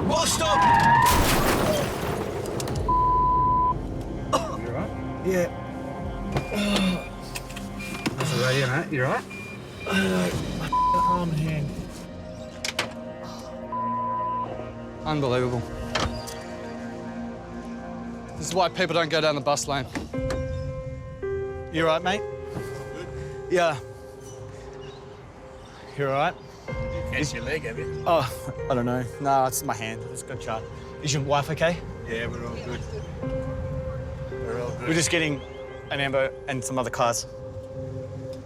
Whoa, stop! You all right? Yeah. That's all right, yeah, mate. You all right? Arm and hand. Unbelievable. This is why people don't go down the bus lane. You all right, mate? Yeah. You all right? Catch your leg, have you? Oh, I don't know. No, it's my hand. I just got shot. Is your wife okay? Yeah, we're all good. We're all good. We're just getting an ambo and some other cars.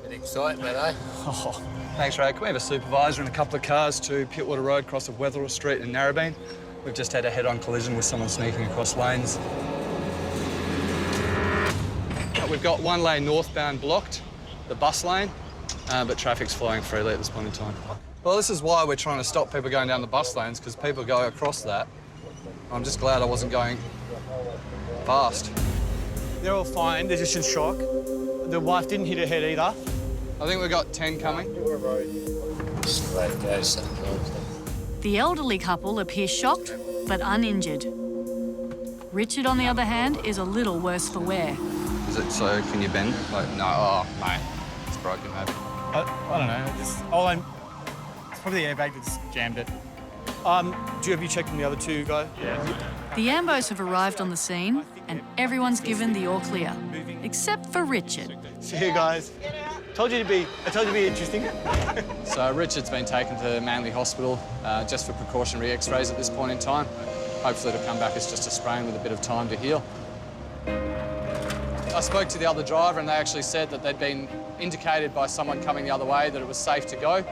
Bit excitement, eh? Oh. Thanks, Ray. Can we have a supervisor and a couple of cars to Pittwater Road, cross of Wetherill Street in Narrabeen? We've just had a head-on collision with someone sneaking across lanes. We've got one lane northbound blocked, the bus lane, but traffic's flowing freely at this point in time. Well, this is why we're trying to stop people going down the bus lanes, because people go across that. I'm just glad I wasn't going fast. They're all fine. They're just in shock. The wife didn't hit her head either. I think we've got 10 coming. The elderly couple appear shocked but uninjured. Richard, on the other hand, is a little worse for wear. Is it so? Can you bend? Like, no, oh, mate, it's broken, mate. I don't know. It's probably the airbag that just jammed it. Have you checked on the other two guys? Yeah. The Ambos have arrived on the scene and everyone's given the all clear, except for Richard. See you guys. I told you to be interesting. So Richard's been taken to Manly Hospital just for precautionary x-rays at this point in time. Hopefully it'll come back as just a sprain with a bit of time to heal. I spoke to the other driver and they actually said that they'd been indicated by someone coming the other way that it was safe to go,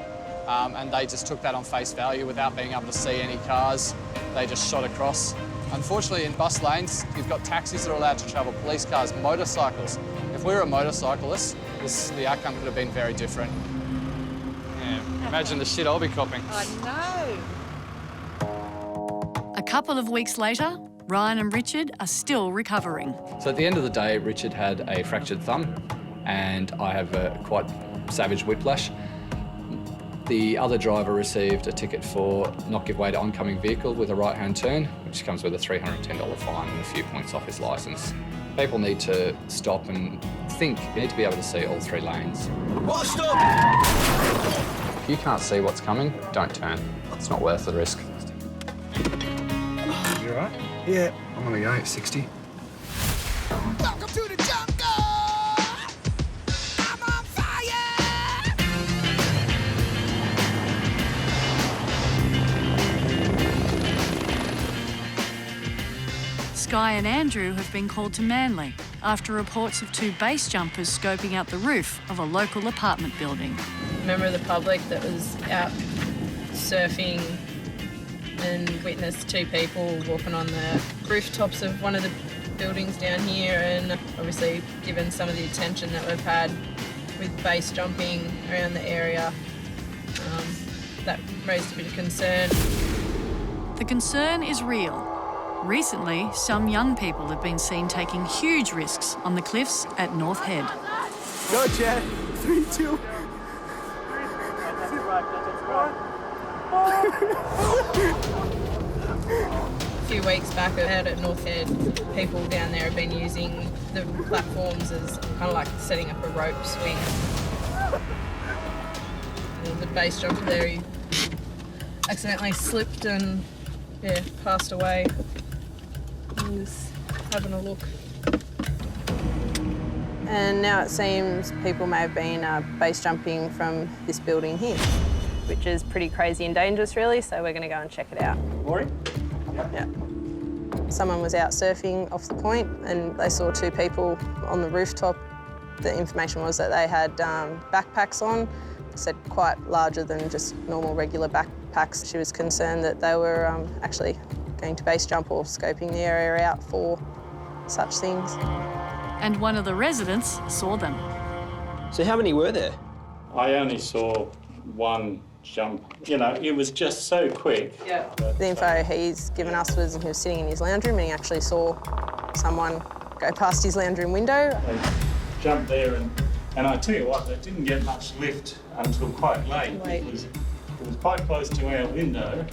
and they just took that on face value without being able to see any cars. They just shot across. Unfortunately, in bus lanes, you've got taxis that are allowed to travel, police cars, motorcycles. If we were a motorcyclist, the outcome could have been very different. Yeah, imagine the shit I'll be copping. I know. A couple of weeks later, Ryan and Richard are still recovering. So at the end of the day, Richard had a fractured thumb and I have a quite savage whiplash. The other driver received a ticket for not give way to oncoming vehicle with a right-hand turn, which comes with a $310 fine and a few points off his licence. People need to stop and think. You need to be able to see all 3 lanes. What? Stop! If you can't see what's coming, don't turn. It's not worth the risk. You all right? Yeah. I'm gonna go at 60. Welcome to the jungle! I'm on fire! Sky and Andrew have been called to Manly after reports of 2 base jumpers scoping out the roof of a local apartment building. Member of the public that was out surfing and witnessed 2 people walking on the rooftops of one of the buildings down here, and obviously given some of the attention that we've had with base jumping around the area, that raised a bit of concern. The concern is real. Recently, some young people have been seen taking huge risks on the cliffs at North Head. Go, Chad. 3, 2. A few weeks back out at North Head, people down there have been using the platforms as kind of like setting up a rope swing. The base jumper there, he accidentally slipped and passed away. He was having a look. And now it seems people may have been base jumping from this building here, which is pretty crazy and dangerous, really, so we're going to go and check it out. Maureen? Yeah. Someone was out surfing off the point and they saw 2 people on the rooftop. The information was that they had backpacks on, said quite larger than just normal regular backpacks. She was concerned that they were actually going to base jump or scoping the area out for such things. And one of the residents saw them. So how many were there? I only saw 1 jump. You know, it was just so quick. Yeah. The info he's given us was he was sitting in his lounge room and he actually saw someone go past his lounge room window. They jumped there and I tell you what, they didn't get much lift until quite late. It was quite close to our window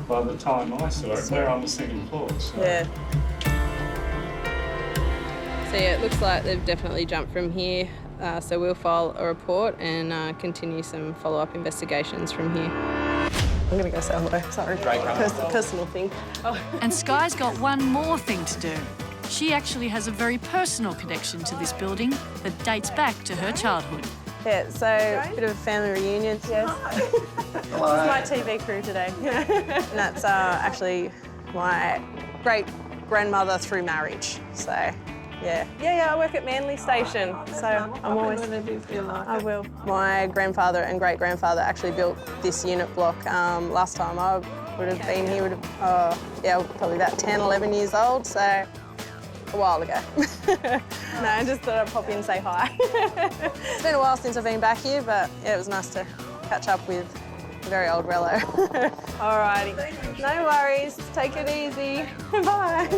by the time I saw it. We're on the 2nd floor. So. Yeah. So yeah, it looks like they've definitely jumped from here. So we'll file a report and continue some follow-up investigations from here. I'm going to go say hello. Sorry. Personal thing. Oh. And Sky's got one more thing to do. She actually has a very personal connection to this building that dates back to her childhood. Yeah, so a bit of a family reunion. Yes. This is my TV crew today. And that's actually my great-grandmother through marriage. So, yeah. Yeah, I work at Manly Station. So I'm always... Whenever you feel like I will. My grandfather and great-grandfather actually built this unit block. Last time I would have been here, probably about 10, 11 years old, so a while ago. No, I just thought I'd pop in and say hi. It's been a while since I've been back here, but yeah, it was nice to catch up with a very old Rello. All righty. No worries. Take it easy. Bye.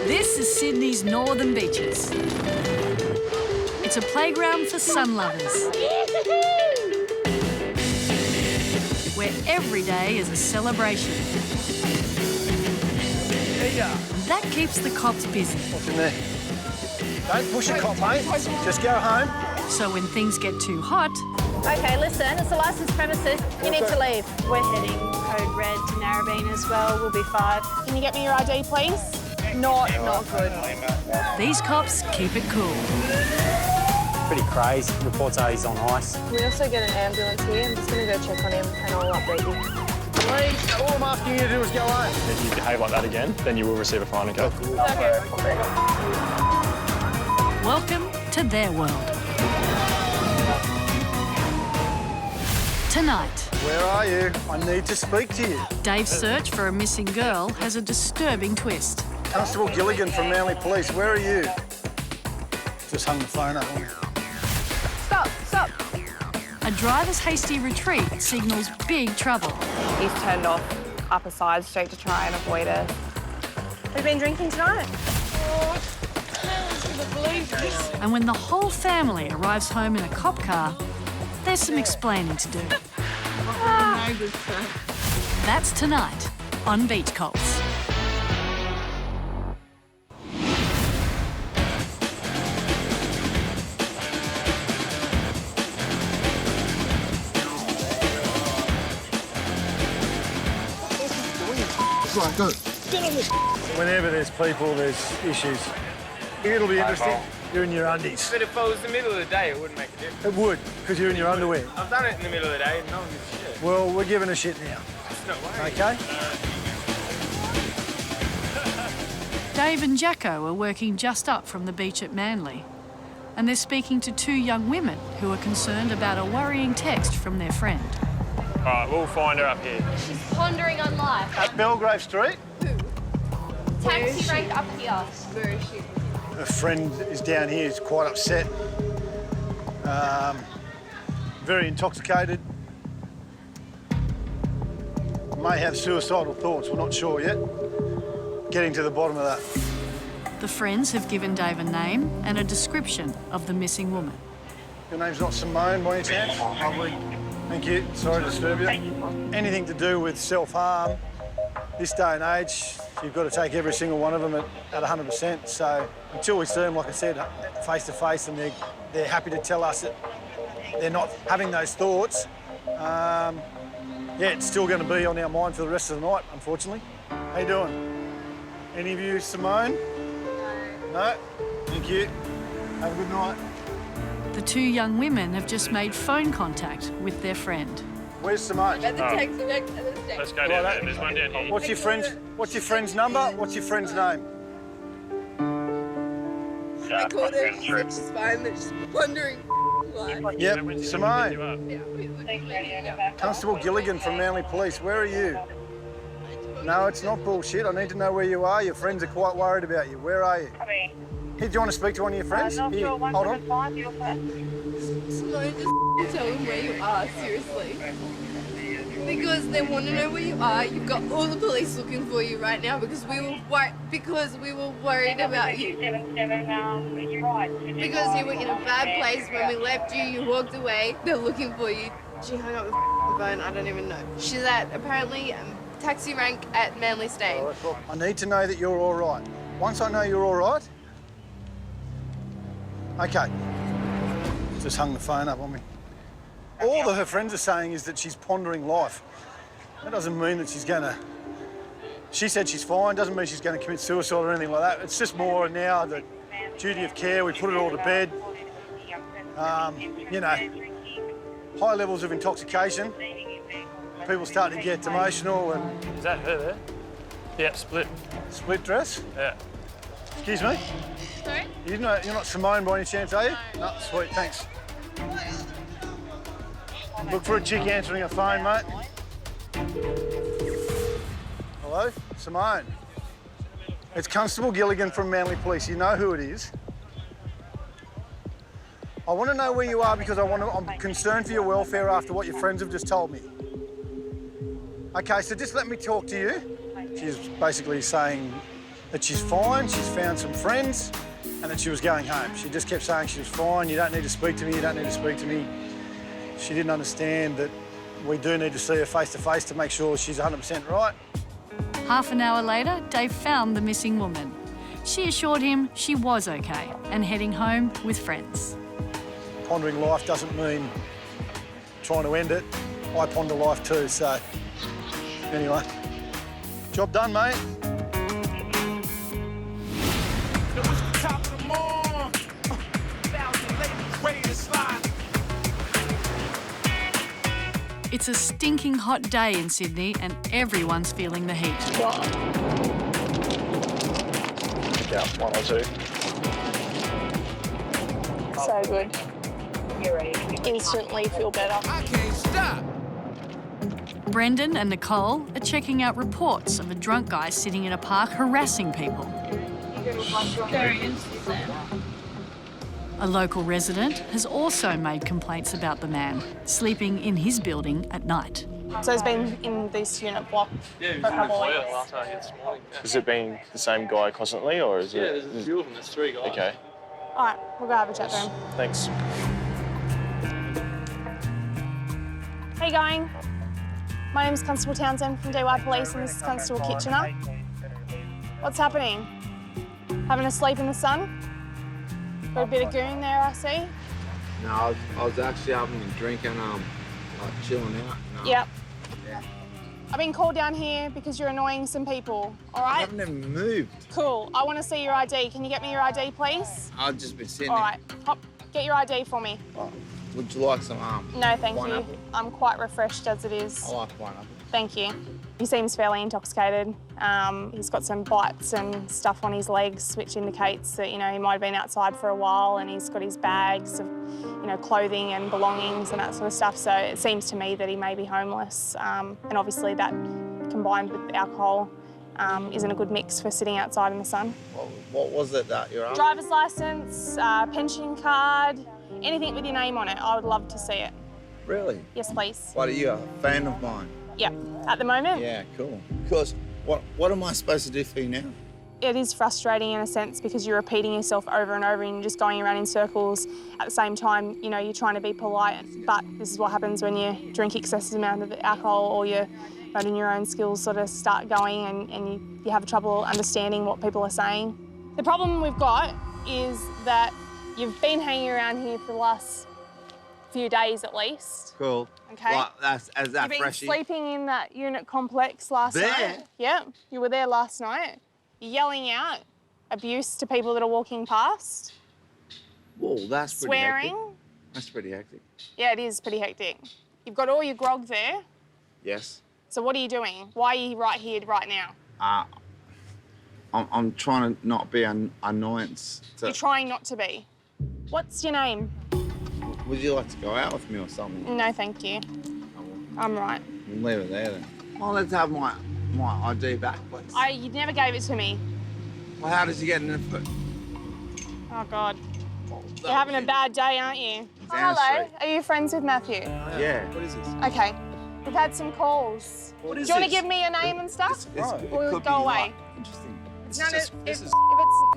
This is Sydney's northern beaches. It's a playground for sun lovers. every day is a celebration. That keeps the cops busy. What's in there? Don't push a cop, mate. Just go home. So when things get too hot, Okay, listen, it's a licensed premises. You need to leave. We're heading code red to Narrabeen as well. We'll be 5. Can you get me your ID, please? Not good. these cops keep it cool. Pretty crazy. Reports are he's on ice. We also get an ambulance here. I'm just going to go check on him and I'll update you. Please, all I'm asking you to do is go home. If you behave like that again, then you will receive a fine, okay? Welcome to their world. Tonight, Where are you? I need to speak to you. Dave's search for a missing girl has a disturbing twist. Constable Gilligan from Manly Police, where are you? Just hung the phone up on me. Stop. A driver's hasty retreat signals big trouble. He's turned off up a side street to try and avoid us. Have you been drinking tonight? And when the whole family arrives home in a cop car, there's some explaining to do. That's tonight on Beach Cops. Right, go. Whenever there's people, there's issues. It'll be interesting. You're in your undies. But if I was the middle of the day, it wouldn't make a difference. It would, because you're in your underwear. I've done it in the middle of the day and no one gives a shit. Well, we're giving a shit now. No way. Okay? Dave and Jacko are working just up from the beach at Manly, and they're speaking to 2 young women who are concerned about a worrying text from their friend. All right, we'll find her up here. She's pondering on life. At Belgrave Street, Taxi rank up here. Where is she? a friend is down here. He's quite upset. Very intoxicated. May have suicidal thoughts. We're not sure yet. Getting to the bottom of that. The friends have given Dave a name and a description of the missing woman. Your name's not Simone, by any chance? Lovely. Thank you. Sorry to disturb you. Anything to do with self-harm, this day and age, you've got to take every single one of them at 100%. So until we see them, like I said, face to face, and they're happy to tell us that they're not having those thoughts, yeah, it's still going to be on our mind for the rest of the night, unfortunately. How you doing? Any of you, Simone? No? Thank you. Have a good night. The 2 young women have just made phone contact with their friend. Where's Simone? At the taxi rank. Let's go down there. There's one down here. What's your friend's number? What's your friend's name? I called her. She said she's fine, but she's wondering why. Yep, Simone. Constable Gilligan from Manly Police, where are you? No, it's not bullshit. I need to know where you are. Your friends are quite worried about you. Where are you? Here, do you want to speak to one of your friends? Here, hold on. Simone, just tell them where you are, seriously. Because they want to know where you are. You've got all the police looking for you right now because we were worried about you. Because you were in a bad place when we left you. You walked away. They're looking for you. She hung up the phone. I don't even know. She's at apparently taxi rank at Manly State. I need to know that you're all right. Once I know you're all right. Okay. Just hung the phone up on me. All that her friends are saying is that she's pondering life. That doesn't mean that she's gonna... She said she's fine, doesn't mean she's gonna commit suicide or anything like that. It's just more now the duty of care, we put it all to bed. You know, high levels of intoxication. People starting to get emotional and... Is that her there? Yeah, split. Split dress? Yeah. Excuse me? Sorry? You're not Simone by any chance, are you? No, sweet, thanks. Look for a chick answering a phone, mate. Hello? Simone. It's Constable Gilligan from Manly Police. You know who it is. I want to know where you are because I'm concerned for your welfare after what your friends have just told me. Okay, so just let me talk to you. She's basically saying that she's fine, she's found some friends, and that she was going home. She just kept saying she was fine, you don't need to speak to me, you don't need to speak to me. She didn't understand that We do need to see her face to face to make sure she's 100% right. Half an hour later, Dave found the missing woman. She assured him she was okay and heading home with friends. Pondering life doesn't mean trying to end it. I ponder life too, so anyway, job done, mate. It's a stinking hot day in Sydney and everyone's feeling the heat. Yeah, 1 or 2. So good. Instantly feel better. I can't stop. Brendan and Nicole are checking out reports of a drunk guy sitting in a park harassing people. A local resident has also made complaints about the man sleeping in his building at night. So he's been in this unit block for a couple of weeks. After I hit this morning. Has it been the same guy constantly, or is it? Yeah, there's a few of them. There's 3 guys. Okay, All right, we'll go have a chat to him. thanks. How you going? My name's Constable Townsend from DY Police and this is Constable Kitchener. What's happening? Having a sleep in the sun? Got a bit of goon there, I see. No, I was actually having a drink and like chilling out. No. Yep. Yeah. I've been called down here because you're annoying some people, all right? I haven't even moved. Cool. I want to see your ID. Can you get me your ID, please? I've just been sitting All right. Hop, get your ID for me. there. Would you like some No, thank you. pineapple? I'm quite refreshed as it is. I like pineapple. Thank you. He seems fairly intoxicated. He's got some bites and stuff on his legs, which indicates that, you know, he might have been outside for a while, and he's got his bags of, you know, clothing and belongings and that sort of stuff. So it seems to me that he may be homeless. And obviously that, combined with alcohol, isn't a good mix for sitting outside in the sun. What was it that you're after? Driver's licence, pension card, anything with your name on it. I would love to see it. Really? Yes, please. What are you, a fan of mine? Yeah, at the moment. Yeah, cool. Because what am I supposed to do for you now? It is frustrating in a sense because you're repeating yourself over and over and you're just going around in circles. At the same time, you know, you're trying to be polite, but this is what happens when you drink excessive amount of alcohol or your motor neurone skills sort of start going and you have trouble understanding what people are saying. The problem we've got is that you've been hanging around here for the last few days at least. Cool. Okay. Like, as that You've been freshie? sleeping in that unit complex last night. Yeah, you were there last night. You're yelling out abuse to people that are walking past. Whoa, that's pretty Swearing. hectic. That's pretty hectic. Yeah, it is pretty hectic. You've got all your grog there. Yes. So what are you doing? Why are you right here right now? I'm trying to not be an annoyance. You're trying not to be. What's your name? Would you like to go out with me or something? No, thank you. I'm right. We'll leave it there then. Well, let's have my ID back, please. You never gave it to me. Well, how did you get in the foot? Oh, God. You're having a bad day, aren't you? Oh, hello. Are you friends with Matthew? Yeah. What is this? Okay. We've had some calls. What is Do you want to this? give me your name and stuff? It Or could go be away? like- Interesting. It's none of, if it's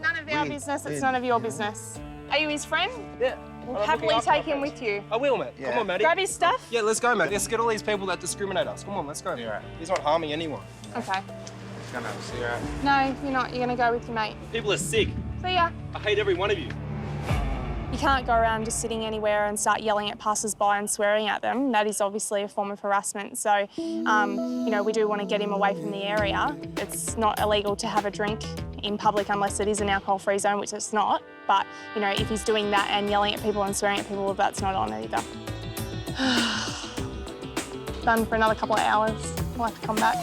none of our business, it's none of your business. Are you his friend? Yeah. We'll happily take him with you. I will, mate. Yeah. Come on, Matty. Grab his stuff? Yeah, let's go, mate. Let's get all these people that discriminate us. Come on, let's go. Yeah. He's not harming anyone. Okay. Gonna have a cigarette. No, you're not. You're going to go with your mate. People are sick. See ya. I hate every one of you. You can't go around just sitting anywhere and start yelling at passers-by and swearing at them. That is obviously a form of harassment. So, you know, we do want to get him away from the area. It's not illegal to have a drink in public unless it is an alcohol-free zone, which it's not. But, you know, if he's doing that and yelling at people and swearing at people, that's not on either. Done for another couple of hours. We'll have to come back.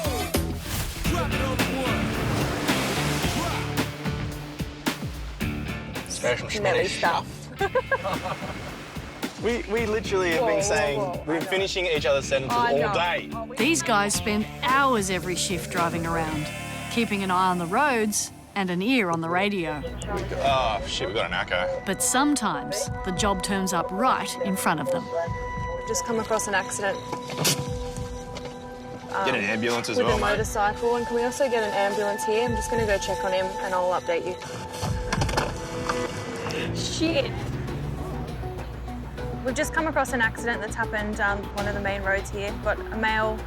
Smelly stuff. We literally have been saying, we've been finishing each other's sentences all day. These guys spend hours every shift driving around, keeping an eye on the roads and an ear on the radio. Oh, shit, we got an echo. But sometimes the job turns up right in front of them. Just come across an accident. Get an ambulance as with well, a mate. motorcycle, and can we also get an ambulance here? I'm just going to go check on him and I'll update you. Shit. We've just come across an accident that's happened on one of the main roads here. We've got a male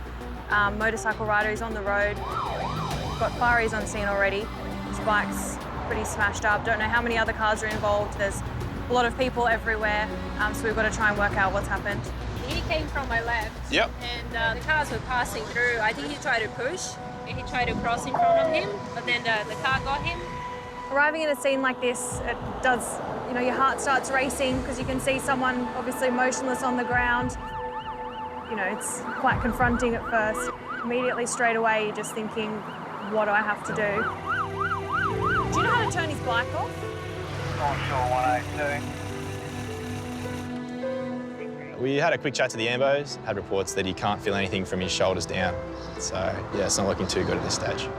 motorcycle rider who's on the road. We've got fireys on scene already. His bike's pretty smashed up. Don't know how many other cars are involved. There's a lot of people everywhere, so we've got to try and work out what's happened. He came from my left. Yep. And the cars were passing through. I think he tried to push and he tried to cross in front of him, but then the car got him. Arriving at a scene like this, it does, you know, your heart starts racing because you can see someone obviously motionless on the ground. You know, it's quite confronting at first. Immediately, straight away, you're just thinking, what do I have to do? Do you know how to turn his bike off? Not sure, 182. We had a quick chat to the ambos, had reports that he can't feel anything from his shoulders down. So, yeah, it's not looking too good at this stage.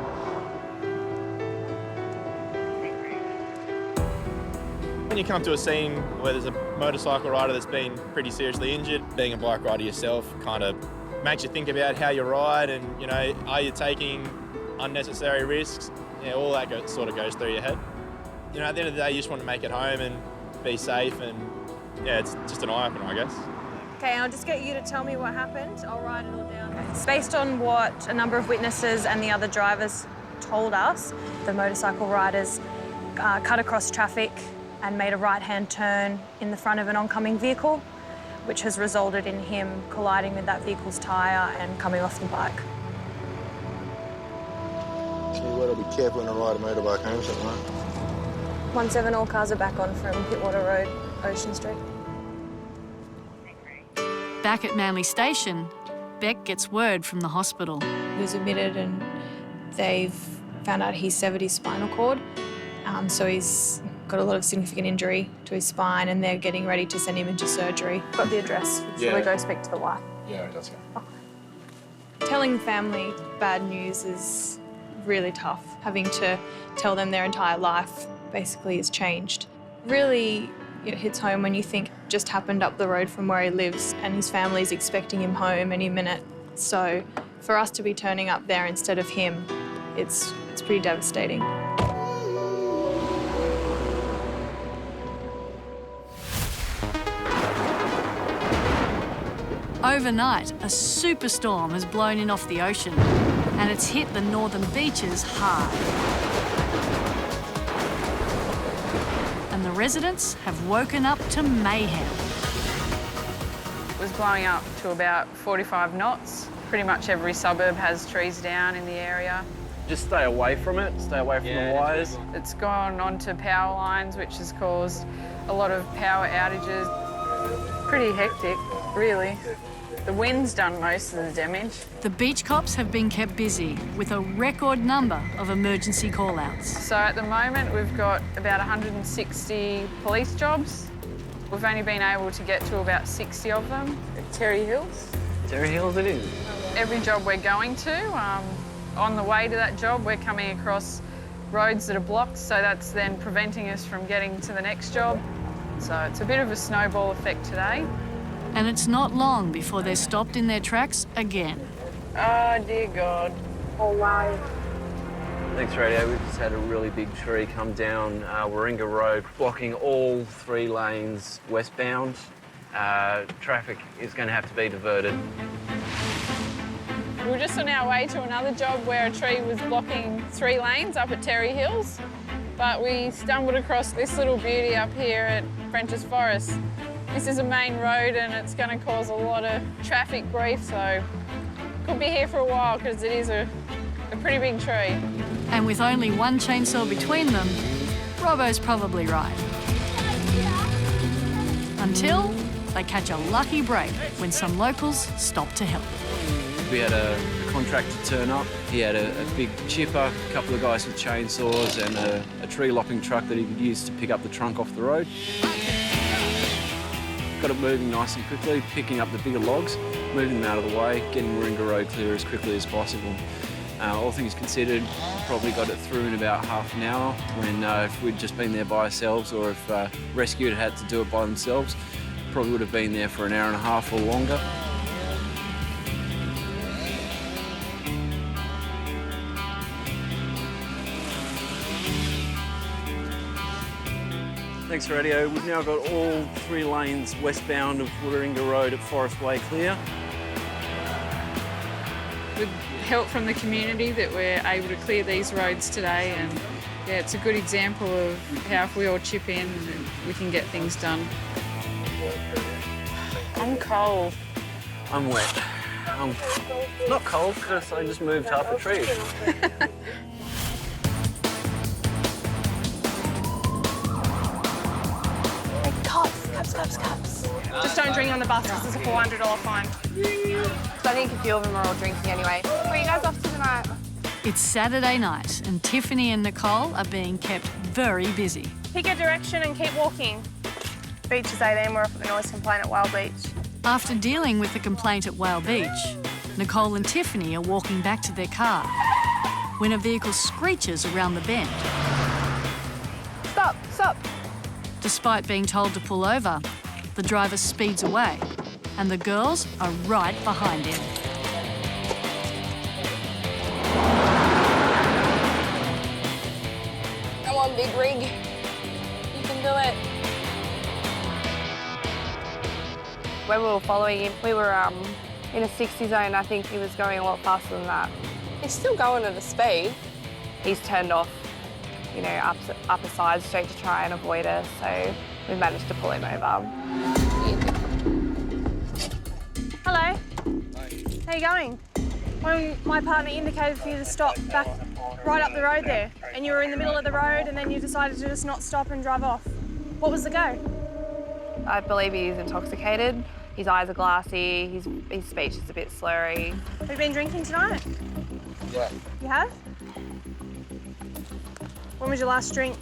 When you come to a scene where there's a motorcycle rider that's been pretty seriously injured, being a bike rider yourself kind of makes you think about how you ride and, you know, are you taking unnecessary risks? Yeah, all that sort of goes through your head. You know, at the end of the day, you just want to make it home and be safe and, yeah, it's just an eye-opener, I guess. Okay, I'll just get you to tell me what happened. I'll write it all down. It's based on what a number of witnesses and the other drivers told us. The motorcycle riders cut across traffic and made a right-hand turn in the front of an oncoming vehicle, which has resulted in him colliding with that vehicle's tyre and coming off the bike. So you've got to be careful when you ride a motorbike home, something like 17, all cars are back on from Pittwater Road, Ocean Street. Back at Manly Station, Beck gets word from the hospital. He was admitted and they've found out he severed his spinal cord, so he's got a lot of significant injury to his spine and they're getting ready to send him into surgery. Got the address. Shall we go speak to the wife? Yeah, it does. Telling the family bad news is really tough. Having to tell them their entire life basically has changed. Really, it hits home when you think it just happened up the road from where he lives and his family's expecting him home any minute. So for us to be turning up there instead of him, it's pretty devastating. Overnight, a superstorm has blown in off the ocean and it's hit the northern beaches hard. And the residents have woken up to mayhem. It was blowing up to about 45 knots. Pretty much every suburb has trees down in the area. Just stay away from it, stay away from the wires. It's gone onto power lines, which has caused a lot of power outages. Pretty hectic, really. The wind's done most of the damage. The beach cops have been kept busy with a record number of emergency call-outs. So at the moment, we've got about 160 police jobs. We've only been able to get to about 60 of them at Terry Hills. Terry Hills it is. Every job we're going to, on the way to that job, we're coming across roads that are blocked, so that's then preventing us from getting to the next job. So it's a bit of a snowball effect today. And it's not long before they're stopped in their tracks again. Oh, dear God. Oh, wow. Thanks, Radio. We've just had a really big tree come down Warringah Road, blocking all 3 lanes westbound. Traffic is going to have to be diverted. We were just on our way to another job where a tree was blocking 3 lanes up at Terry Hills, but we stumbled across this little beauty up here at French's Forest. This is a main road and it's going to cause a lot of traffic grief, so could be here for a while because it is a pretty big tree. And with only one chainsaw between them, Robbo's probably right. Until they catch a lucky break when some locals stop to help. We had a contractor turn up. He had a big chipper, a couple of guys with chainsaws and a tree lopping truck that he could use to pick up the trunk off the road. Got it moving nice and quickly, picking up the bigger logs, moving them out of the way, getting Warringah Road clear as quickly as possible. All things considered, probably got it through in about half an hour when if we'd just been there by ourselves or if rescue had to do it by themselves, probably would have been there for an hour and a half or longer. Thanks, Radio. We've now got all 3 lanes westbound of Warringah Road at Forest Way clear. With help from the community that we're able to clear these roads today, and yeah, it's a good example of how if we all chip in, we can get things done. I'm cold. I'm wet. I'm not cold because I just moved half a tree. Cups. Just don't drink on the bus because it's a $400 fine. So I think a few of them are all drinking anyway. Where are you guys off to tonight? It's Saturday night and Tiffany and Nicole are being kept very busy. Pick a direction and keep walking. Beach is 18, we're off at the noise complaint at Whale Beach. After dealing with the complaint at Whale Beach, Nicole and Tiffany are walking back to their car when a vehicle screeches around the bend. Stop. Despite being told to pull over, the driver speeds away and the girls are right behind him. Come on, big rig. You can do it. When we were following him, we were in a 60 zone. I think he was going a lot faster than that. He's still going at a speed. He's turned off, you know, up a side street to try and avoid us, so we managed to pull him over. Hello. How you going? When my partner indicated for you to stop back right up the road there, and you were in the middle of the road and then you decided to just not stop and drive off. What was the go? I believe he's intoxicated. His eyes are glassy, his speech is a bit slurry. Have you been drinking tonight? Yeah. You have? When was your last drink?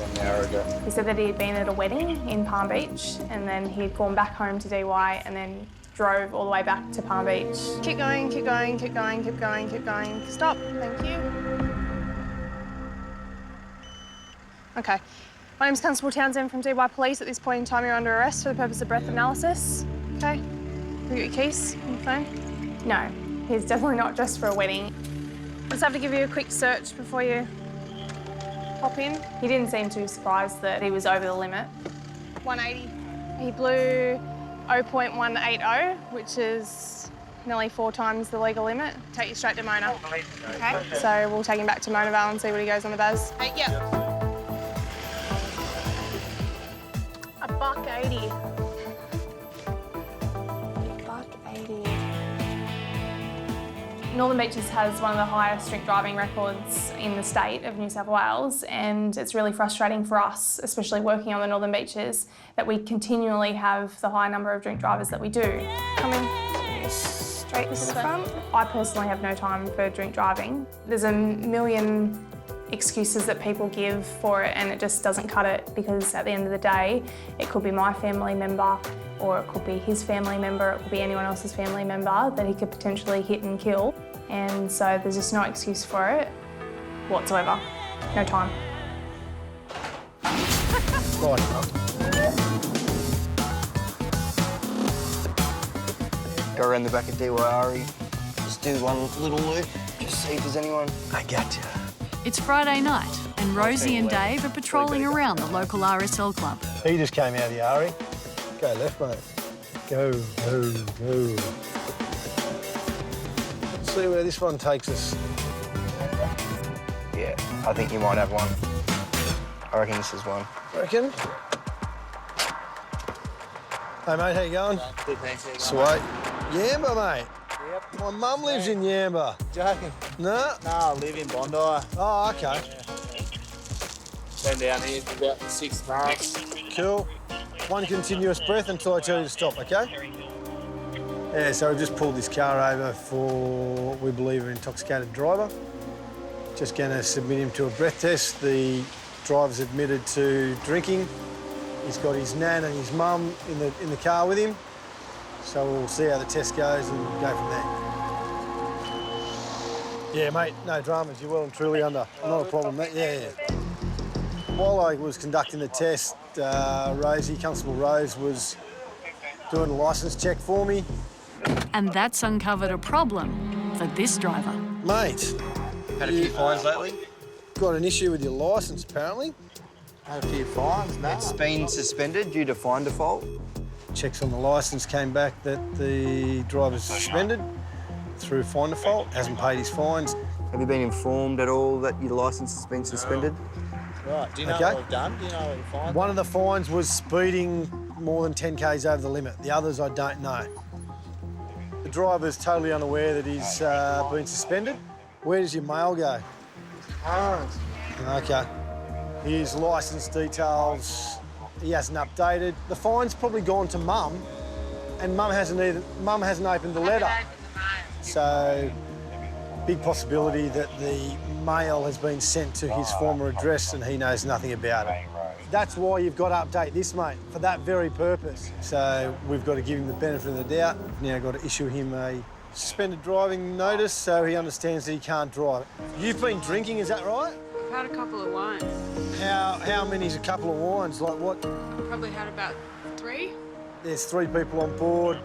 An hour ago. He said that he had been at a wedding in Palm Beach and then he'd gone back home to DY and then drove all the way back to Palm Beach. Keep going, keep going, keep going, keep going, keep going. Stop, thank you. Okay. My name's Constable Townsend from DY Police. At this point in time, you're under arrest for the purpose of breath analysis. Okay? Have you got your keys on your phone? No, he's definitely not dressed for a wedding. Just have to give you a quick search before you hop in. He didn't seem too surprised that he was over the limit. 180. He blew 0.180, which is nearly 4 times the legal limit. Take you straight to Mona. Okay? So we'll take him back to Mona Vale and see what he goes on the buzz. Hey, yep. $1.80. $1.80. Northern Beaches has one of the highest drink driving records in the state of New South Wales, and it's really frustrating for us, especially working on the Northern Beaches, that we continually have the high number of drink drivers that we do. Coming straight to the front. I personally have no time for drink driving. There's a million excuses that people give for it and it just doesn't cut it, because at the end of the day, it could be my family member or it could be his family member, it could be anyone else's family member that he could potentially hit and kill. And so there's just no excuse for it whatsoever. No time. Right. Go around the back of DYRE, just do one little loop, just see if there's anyone. I gotcha. It's Friday night and Rosie and Dave are patrolling around the local RSL club. He just came out of the RE. Go left, mate. Go. Let's see where this one takes us. Yeah, I think you might have one. I reckon this is one. Reckon? Hey, mate, how you going? Good, thanks. Sweet. Yamba, mate. Yep. My mum lives in Yamba. Joking? No? No, I live in Bondi. Oh, okay. Been down here for about 6 months. Cool. One continuous breath until I tell you to stop, okay? Yeah, so we've just pulled this car over for, we believe, an intoxicated driver. Just going to submit him to a breath test. The driver's admitted to drinking. He's got his nan and his mum in the car with him. So we'll see how the test goes and go from there. Yeah, mate, no dramas. You're well and truly under. Not a problem, mate. Yeah. While I was conducting the test, Rosie, Constable Rose, was doing a licence check for me. And that's uncovered a problem for this driver. Mate. Had a few fines lately? Got an issue with your licence, apparently. Had a few fines, no. It's been suspended due to fine default. Checks on the licence came back that the driver's suspended through fine default, hasn't paid his fines. Have you been informed at all that your licence has been suspended? Right, Do you know what we've done? Do you know what the fine? One of the fines was speeding more than 10 k's over the limit. The others I don't know. The driver's totally unaware that he's been suspended. Where does your mail go? Okay. His licence details, he hasn't updated. The fine's probably gone to Mum, and Mum hasn't opened the letter. So, big possibility that the mail has been sent to his former address and he knows nothing about it. That's why you've got to update this, mate, for that very purpose. So we've got to give him the benefit of the doubt. Now got to issue him a suspended driving notice so he understands that he can't drive. You've been drinking, is that right? I've had a couple of wines. How many's a couple of wines? Like what? I've probably had about 3. There's 3 people on board.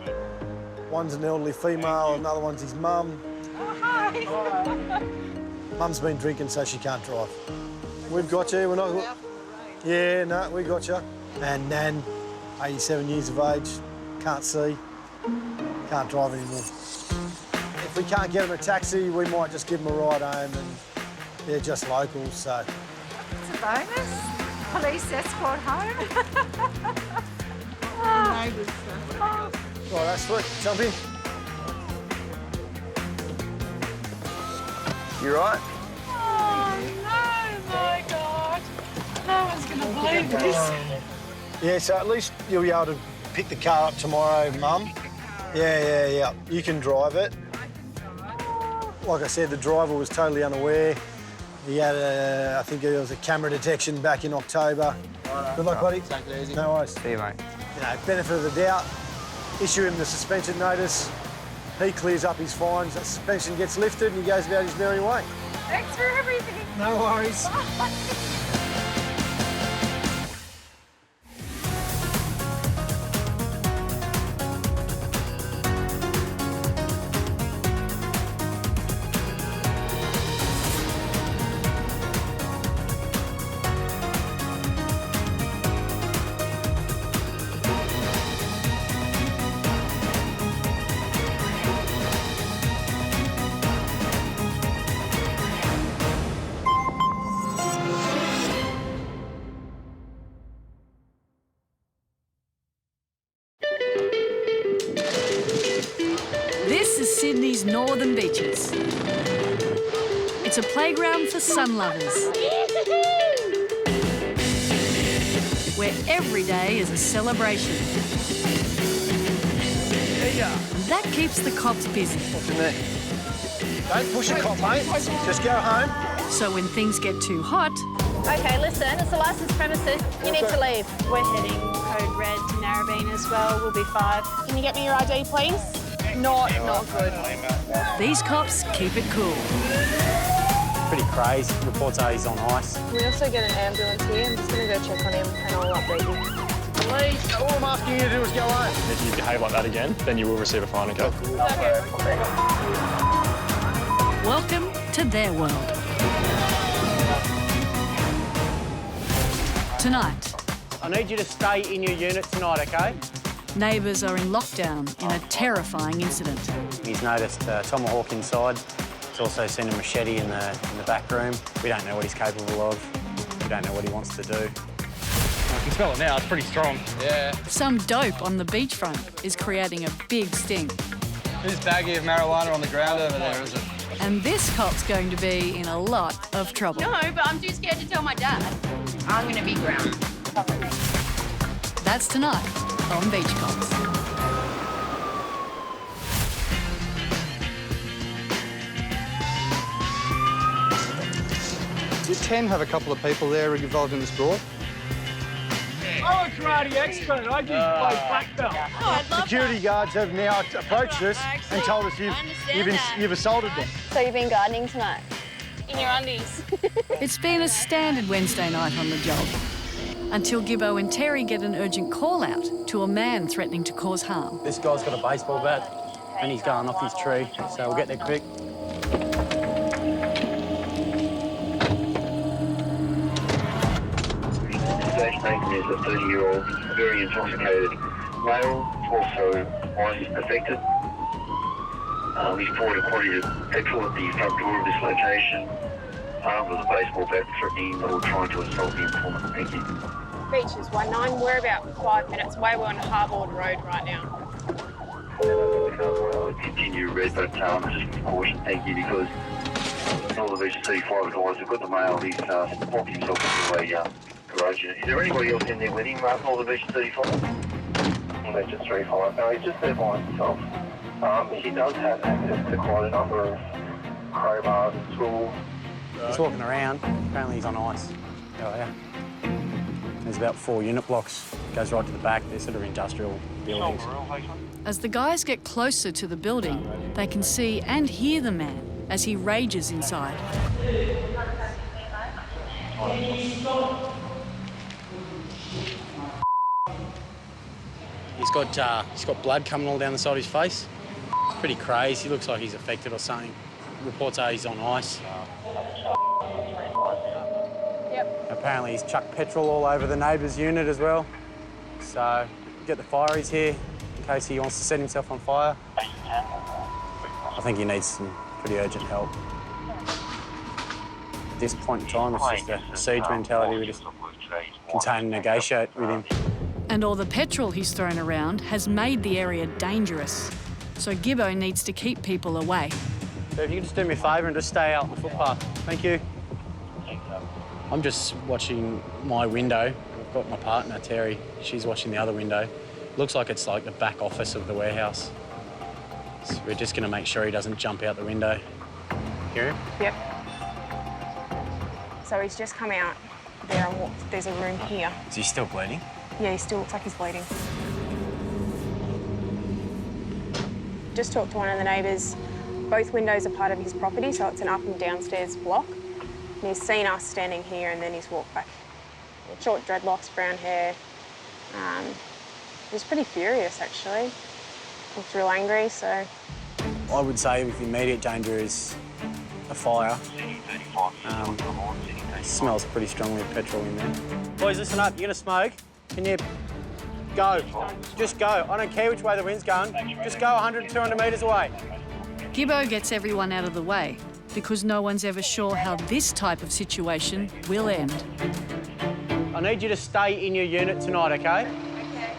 One's an elderly female, another one's his mum. Oh, hi. Mum's been drinking, so she can't drive. We've got you, we're not... Yeah, no, we got you. And Nan, 87 years of age, can't see, can't drive anymore. If we can't get him a taxi, we might just give him a ride home, and they're just locals, so... It's a bonus. Police escort home. Right, that's sweet. Jump in. You right? Oh, no, my God. No one's going to believe this. Yeah, so at least you'll be able to pick the car up tomorrow, Mum. Yeah. You can drive it. Like I said, the driver was totally unaware. He had I think there was a camera detection back in October. Good luck, buddy. Take it easy. No worries. See you, mate. You know, benefit of the doubt, issue him the suspension notice. He clears up his fines, that suspension gets lifted and he goes about his merry way. Thanks for everything. No worries. This is Sydney's northern beaches. It's a playground for sun lovers, where every day is a celebration. That keeps the cops busy. Don't push it, cop, mate. Just go home. So when things get too hot, Okay, listen, it's a licensed premises. You need to leave. We're heading code red to Narrabeen as well. We'll be 5. Can you get me your ID, please? Not good. these cops keep it cool. Pretty crazy. Reports are he's on ice. We also get an ambulance here. I'm just going to go check on him and I'll update you. Please, all I'm asking you to do is go home. If you behave like that again, then you will receive a fine, okay? Welcome to their world. Tonight, I need you to stay in your unit tonight, okay? neighbours are in lockdown in a terrifying incident. He's noticed a tomahawk inside. He's also seen a machete in the back room. We don't know what he's capable of. We don't know what he wants to do. I can smell it now, it's pretty strong. Yeah. Some dope on the beachfront is creating a big stink. Whose baggie of marijuana on the ground over there, is it? And this cop's going to be in a lot of trouble. No, but I'm too scared to tell my dad. I'm going to be grounded. That's tonight on Beach Cops. Did Ken have a couple of people there involved in this brawl? I'm a karate expert. I just play black belt. Security guards have now approached us and told us you've assaulted them. So you've been gardening tonight? In your undies. It's been a standard Wednesday night on the job until Gibbo and Terry get an urgent call out to a man threatening to cause harm. This guy's got a baseball bat and he's going off his tree, so we'll get there quick. Nathan is a 30-year-old, very intoxicated male, also ice affected. He's poured a quantity of petrol at the front door of this location, armed with a baseball bat, threatening or trying to assault the informant. Thank you. Beach is 19. We're about 5 minutes away. We're on Harbord Road right now. Continue red, but just with caution, thank you, because Northern Beach 35 advised have got the mail. He's locked himself into a garage unit. Is there anybody else in there with him, Northern Beach 35? Northern Beach 35. No, he's just there by himself. He does have access to quite a number of crowbars and tools. He's walking around. Apparently he's on ice. Oh, yeah. There's about 4 unit blocks. Goes right to the back. They're sort of industrial buildings. As the guys get closer to the building, they can see and hear the man as he rages inside. He's got blood coming all down the side of his face. It's pretty crazy. He looks like he's affected or something. Reports are he's on ice. Yep. Apparently he's chucked petrol all over the neighbour's unit as well. So get the fireys here in case he wants to set himself on fire. I think he needs some pretty urgent help. At this point in time, it's just a siege mentality. We just contain and negotiate with him. And all the petrol he's thrown around has made the area dangerous. So Gibbo needs to keep people away. So if you could just do me a favour and just stay out on the footpath. Thank you. I'm just watching my window. I've got my partner, Terry. She's watching the other window. Looks like it's like the back office of the warehouse. So we're just going to make sure he doesn't jump out the window. Hear him? Yep. So he's just come out there and walked. There's a room here. Is he still bleeding? Yeah, he still looks like he's bleeding. Just talked to one of the neighbours. Both windows are part of his property, so it's an up and downstairs block. And he's seen us standing here and then he's walked back. Short dreadlocks, brown hair. He was pretty furious, actually. Looked real angry, so... I would say the immediate danger is a fire. Smells pretty strongly of petrol in there. Boys, listen up. You're going to smoke. Can you go? Just go. I don't care which way the wind's going. Just go 100, 200 metres away. Gibbo gets everyone out of the way because no one's ever sure how this type of situation will end. I need you to stay in your unit tonight, OK? Okay.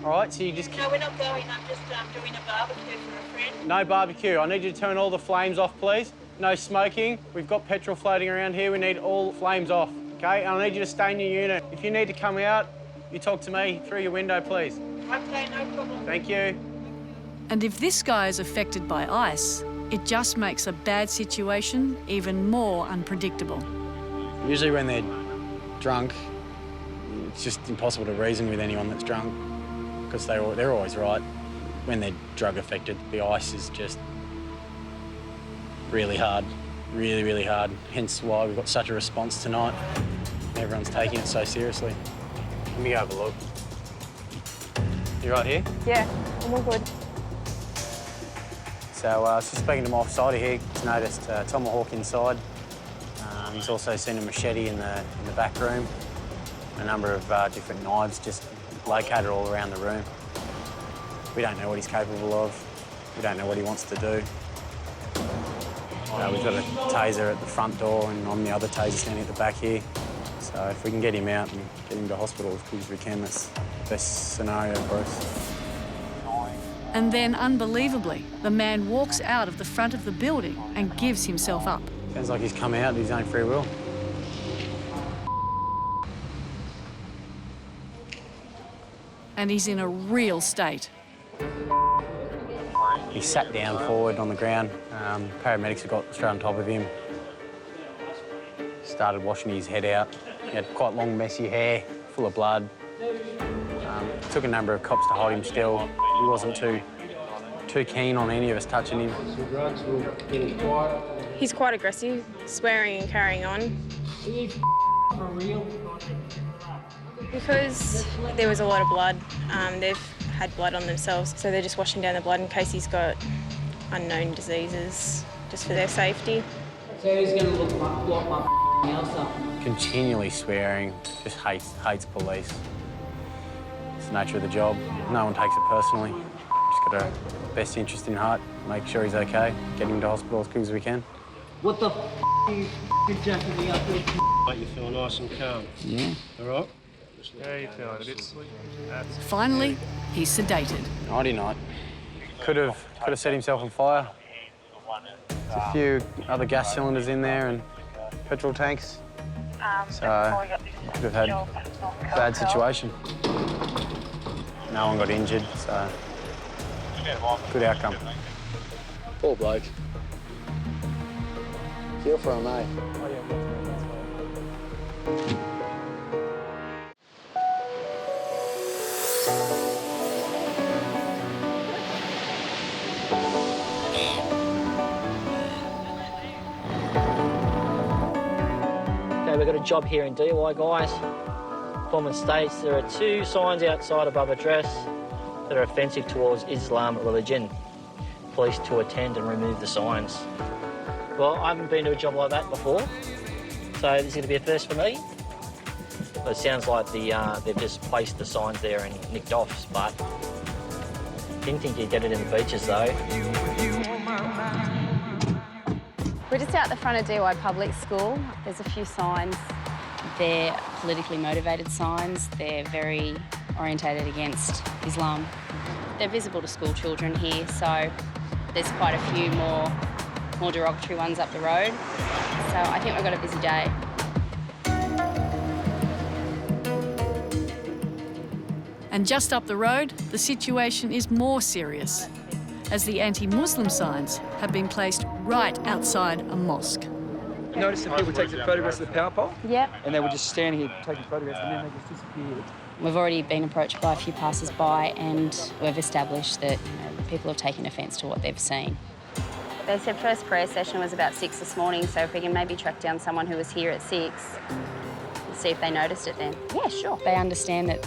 All right, so you just... No, we're not going. I'm just doing a barbecue for a friend. No barbecue. I need you to turn all the flames off, please. No smoking. We've got petrol floating around here. We need all flames off, OK? And I need you to stay in your unit. If you need to come out, you talk to me through your window, please. Okay, no problem. Thank you. And if this guy is affected by ice, it just makes a bad situation even more unpredictable. Usually when they're drunk, it's just impossible to reason with anyone that's drunk because they're always right. When they're drug affected, the ice is just really hard, really, really hard. Hence why we've got such a response tonight. Everyone's taking it so seriously. Let me go have a look. You right here? Yeah, I'm all good. So I was just speaking to my offsider here. He's noticed a tomahawk inside. He's also seen a machete in the back room. A number of different knives just located all around the room. We don't know what he's capable of. We don't know what he wants to do. We've got a taser at the front door and I'm the other taser standing at the back here. So if we can get him out and get him to hospital as quick as we can, that's the best scenario for us. And then, unbelievably, the man walks out of the front of the building and gives himself up. Sounds like he's come out of his own free will. And he's in a real state. He sat down forward on the ground. Paramedics have got straight on top of him. Started washing his head out. He had quite long, messy hair, full of blood. Took a number of cops to hold him still. He wasn't too keen on any of us touching him. He's quite aggressive, swearing and carrying on. For real? Because there was a lot of blood, they've had blood on themselves, so they're just washing down the blood in case he's got unknown diseases, just for their safety. So he's going to look like my Continually swearing, just hates police. It's the nature of the job. No one takes it personally. Just got a best interest in heart, make sure he's okay, get him to hospital as quick as we can. What the are you jacking me up with? Make you feel nice and calm. Yeah. All right? Yeah, you feeling a bit sleepy? Finally, he's sedated. Nighty night. Could have set himself on fire. There's a few other gas cylinders in there and petrol tanks. So could have had a bad situation. No one got injured, so good outcome. Poor bloke. Feel for him, eh? Okay, we've got a job here in DY, guys. Performance states there are 2 signs outside above address that are offensive towards Islam religion. Police to attend and remove the signs. Well, I haven't been to a job like that before, so this is going to be a first for me. But it sounds like they've just placed the signs there and nicked off, but didn't think you'd get it in the beaches, though. We're just out the front of DY Public School. There's a few signs. They're politically motivated signs. They're very orientated against Islam. They're visible to school children here, so there's quite a few more derogatory ones up the road. So I think we've got a busy day. And just up the road, the situation is more serious, as the anti-Muslim signs have been placed right outside a mosque. Noticed that people take the photographs of the power pole? Yep. And they were just standing here taking photographs and then they just disappeared. We've already been approached by a few passers-by and we've established that people have taken offence to what they've seen. They said first prayer session was about 6 this morning, so if we can maybe track down someone who was here at 6 and see if they noticed it then. Yeah, sure. They understand that,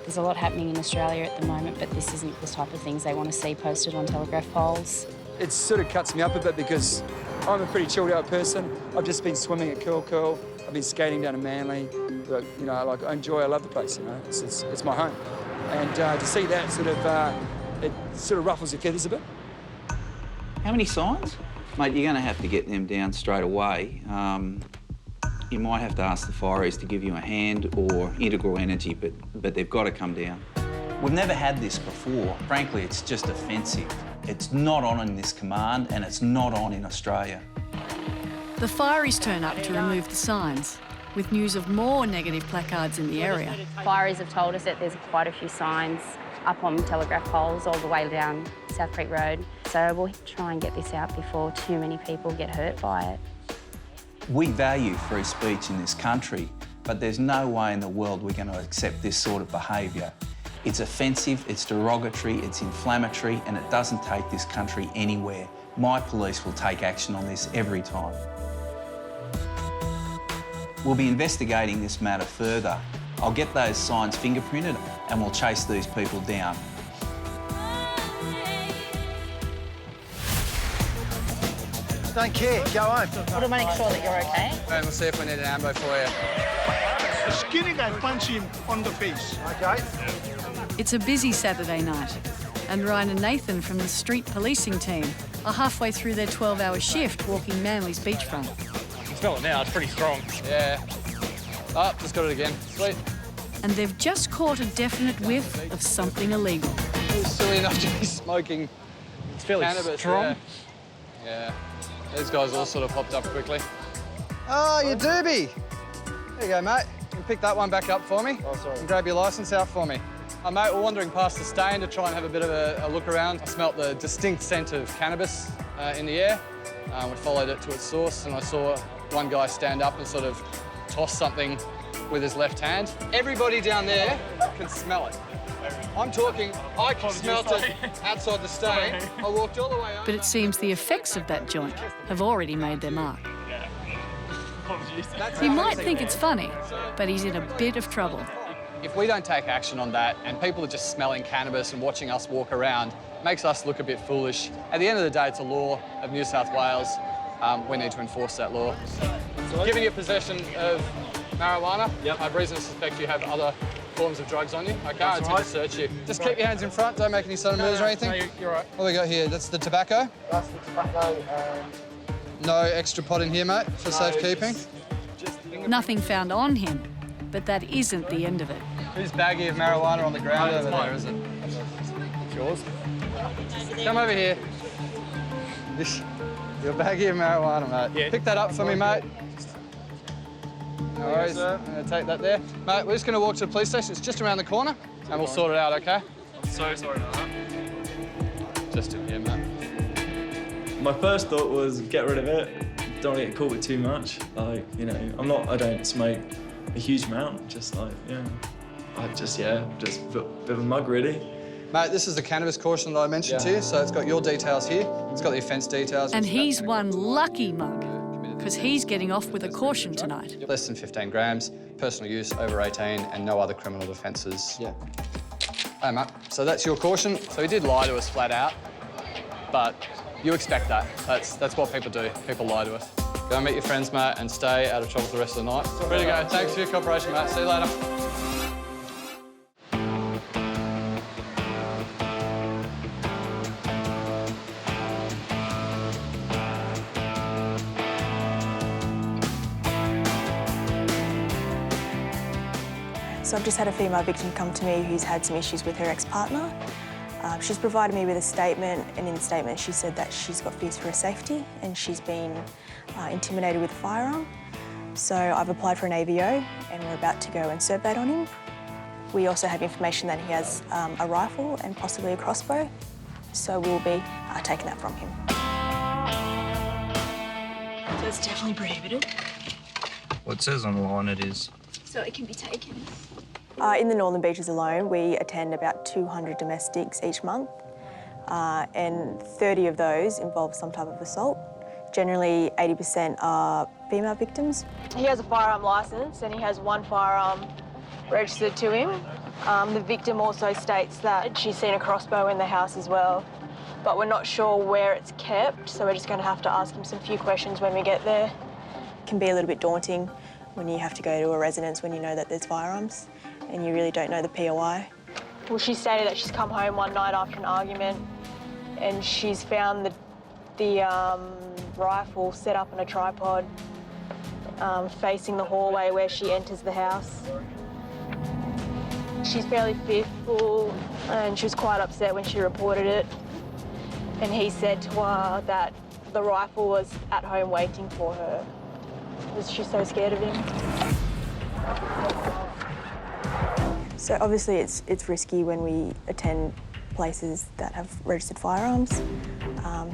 there's a lot happening in Australia at the moment, but this isn't the type of things they want to see posted on telegraph poles. It sort of cuts me up a bit because I'm a pretty chilled out person. I've just been swimming at Curl. I've been skating down to Manly. But, I love the place, It's my home. And to see that it sort of ruffles your feathers a bit. How many signs? Mate, you're going to have to get them down straight away. You might have to ask the fireys to give you a hand or Integral Energy, but they've got to come down. We've never had this before. Frankly, it's just offensive. It's not on in this command and it's not on in Australia. The fireys turn up to remove the signs, with news of more negative placards in the area. Fireys have told us that there's quite a few signs up on telegraph poles all the way down South Creek Road. So we'll try and get this out before too many people get hurt by it. We value free speech in this country, but there's no way in the world we're going to accept this sort of behaviour. It's offensive, it's derogatory, it's inflammatory, and it doesn't take this country anywhere. My police will take action on this every time. We'll be investigating this matter further. I'll get those signs fingerprinted and we'll chase these people down. Don't care, go home. Want to make sure that you're okay? And we'll see if we need an ambo for you. The skinny guy punched him on the face. Okay. It's a busy Saturday night, and Ryan and Nathan from the street policing team are halfway through their 12-hour shift walking Manly's beachfront. You can smell it now, it's pretty strong. Yeah. Oh, just got it again. Sweet. And they've just caught a definite whiff of something illegal. It was silly enough to be smoking it's fairly cannabis. Strong. Yeah. These guys all sort of popped up quickly. Oh, you doobie. There you go, mate. You can pick that one back up for me. Oh, sorry. And grab your licence out for me. Mate, we're wandering past the stand to try and have a bit of a look around. I smelt the distinct scent of cannabis in the air. We followed it to its source and I saw one guy stand up and sort of toss something with his left hand. Everybody down there can smell it. I'm talking, I smelt it outside the stand. I walked all the way up. But it seems the effects of that joint have already made their mark. He might think it's funny, but he's in a bit of trouble. If we don't take action on that and people are just smelling cannabis and watching us walk around, it makes us look a bit foolish. At the end of the day, it's a law of New South Wales. We need to enforce that law. Given your possession of marijuana, I have reason to suspect you have other forms of drugs on you. Okay, I intend to search you. Just keep your hands in front, don't make any sudden moves or anything. No, you're right. What do we got here? That's the tobacco? That's the tobacco. No extra pot in here, mate, for safekeeping? Nothing found on him, but that isn't the end of it. Whose baggie of marijuana on the ground over there, is it? It's yours. Come over here. Your baggie of marijuana, mate. Yeah. Pick that up for me, mate. No worries. I'm going to take that there. Mate, we're just going to walk to the police station. It's just around the corner, and we'll sort it out, OK? I'm so sorry about that. Just in here, mate. My first thought was get rid of it. Don't want to get caught with too much. Like, you know, I don't smoke a huge amount. Just like, just a bit of a mug, really. Mate, this is the cannabis caution that I mentioned to you, so it's got your details here. It's got the offence details. And he's one lucky mug, because he's getting off with a caution tonight. Less than 15 grams, personal use, over 18, and no other criminal offences. Yeah. Hey, mate, so that's your caution. So he did lie to us flat out, but you expect that. That's what people do. People lie to us. Go and meet your friends, mate, and stay out of trouble for the rest of the night. Ready to go. Thanks for your cooperation, mate. See you later. So I've just had a female victim come to me who's had some issues with her ex-partner. She's provided me with a statement, and in the statement she said that she's got fears for her safety and she's been intimidated with a firearm. So I've applied for an AVO and we're about to go and serve that on him. We also have information that he has a rifle and possibly a crossbow, so we'll be taking that from him. So it's definitely prohibited. Well, it says on the line it is. So it can be taken. In the Northern Beaches alone, we attend about 200 domestics each month, and 30 of those involve some type of assault. Generally, 80% are female victims. He has a firearm licence and he has one firearm registered to him. The victim also states that she's seen a crossbow in the house as well, but we're not sure where it's kept, so we're just going to have to ask him some few questions when we get there. It can be a little bit daunting when you have to go to a residence when you know that there's firearms and you really don't know the POI. Well, she stated that she's come home one night after an argument and she's found the rifle set up on a tripod facing the hallway where she enters the house. She's fairly fearful and she was quite upset when she reported it. And he said to her that the rifle was at home waiting for her. She's so scared of him. So obviously it's risky when we attend places that have registered firearms.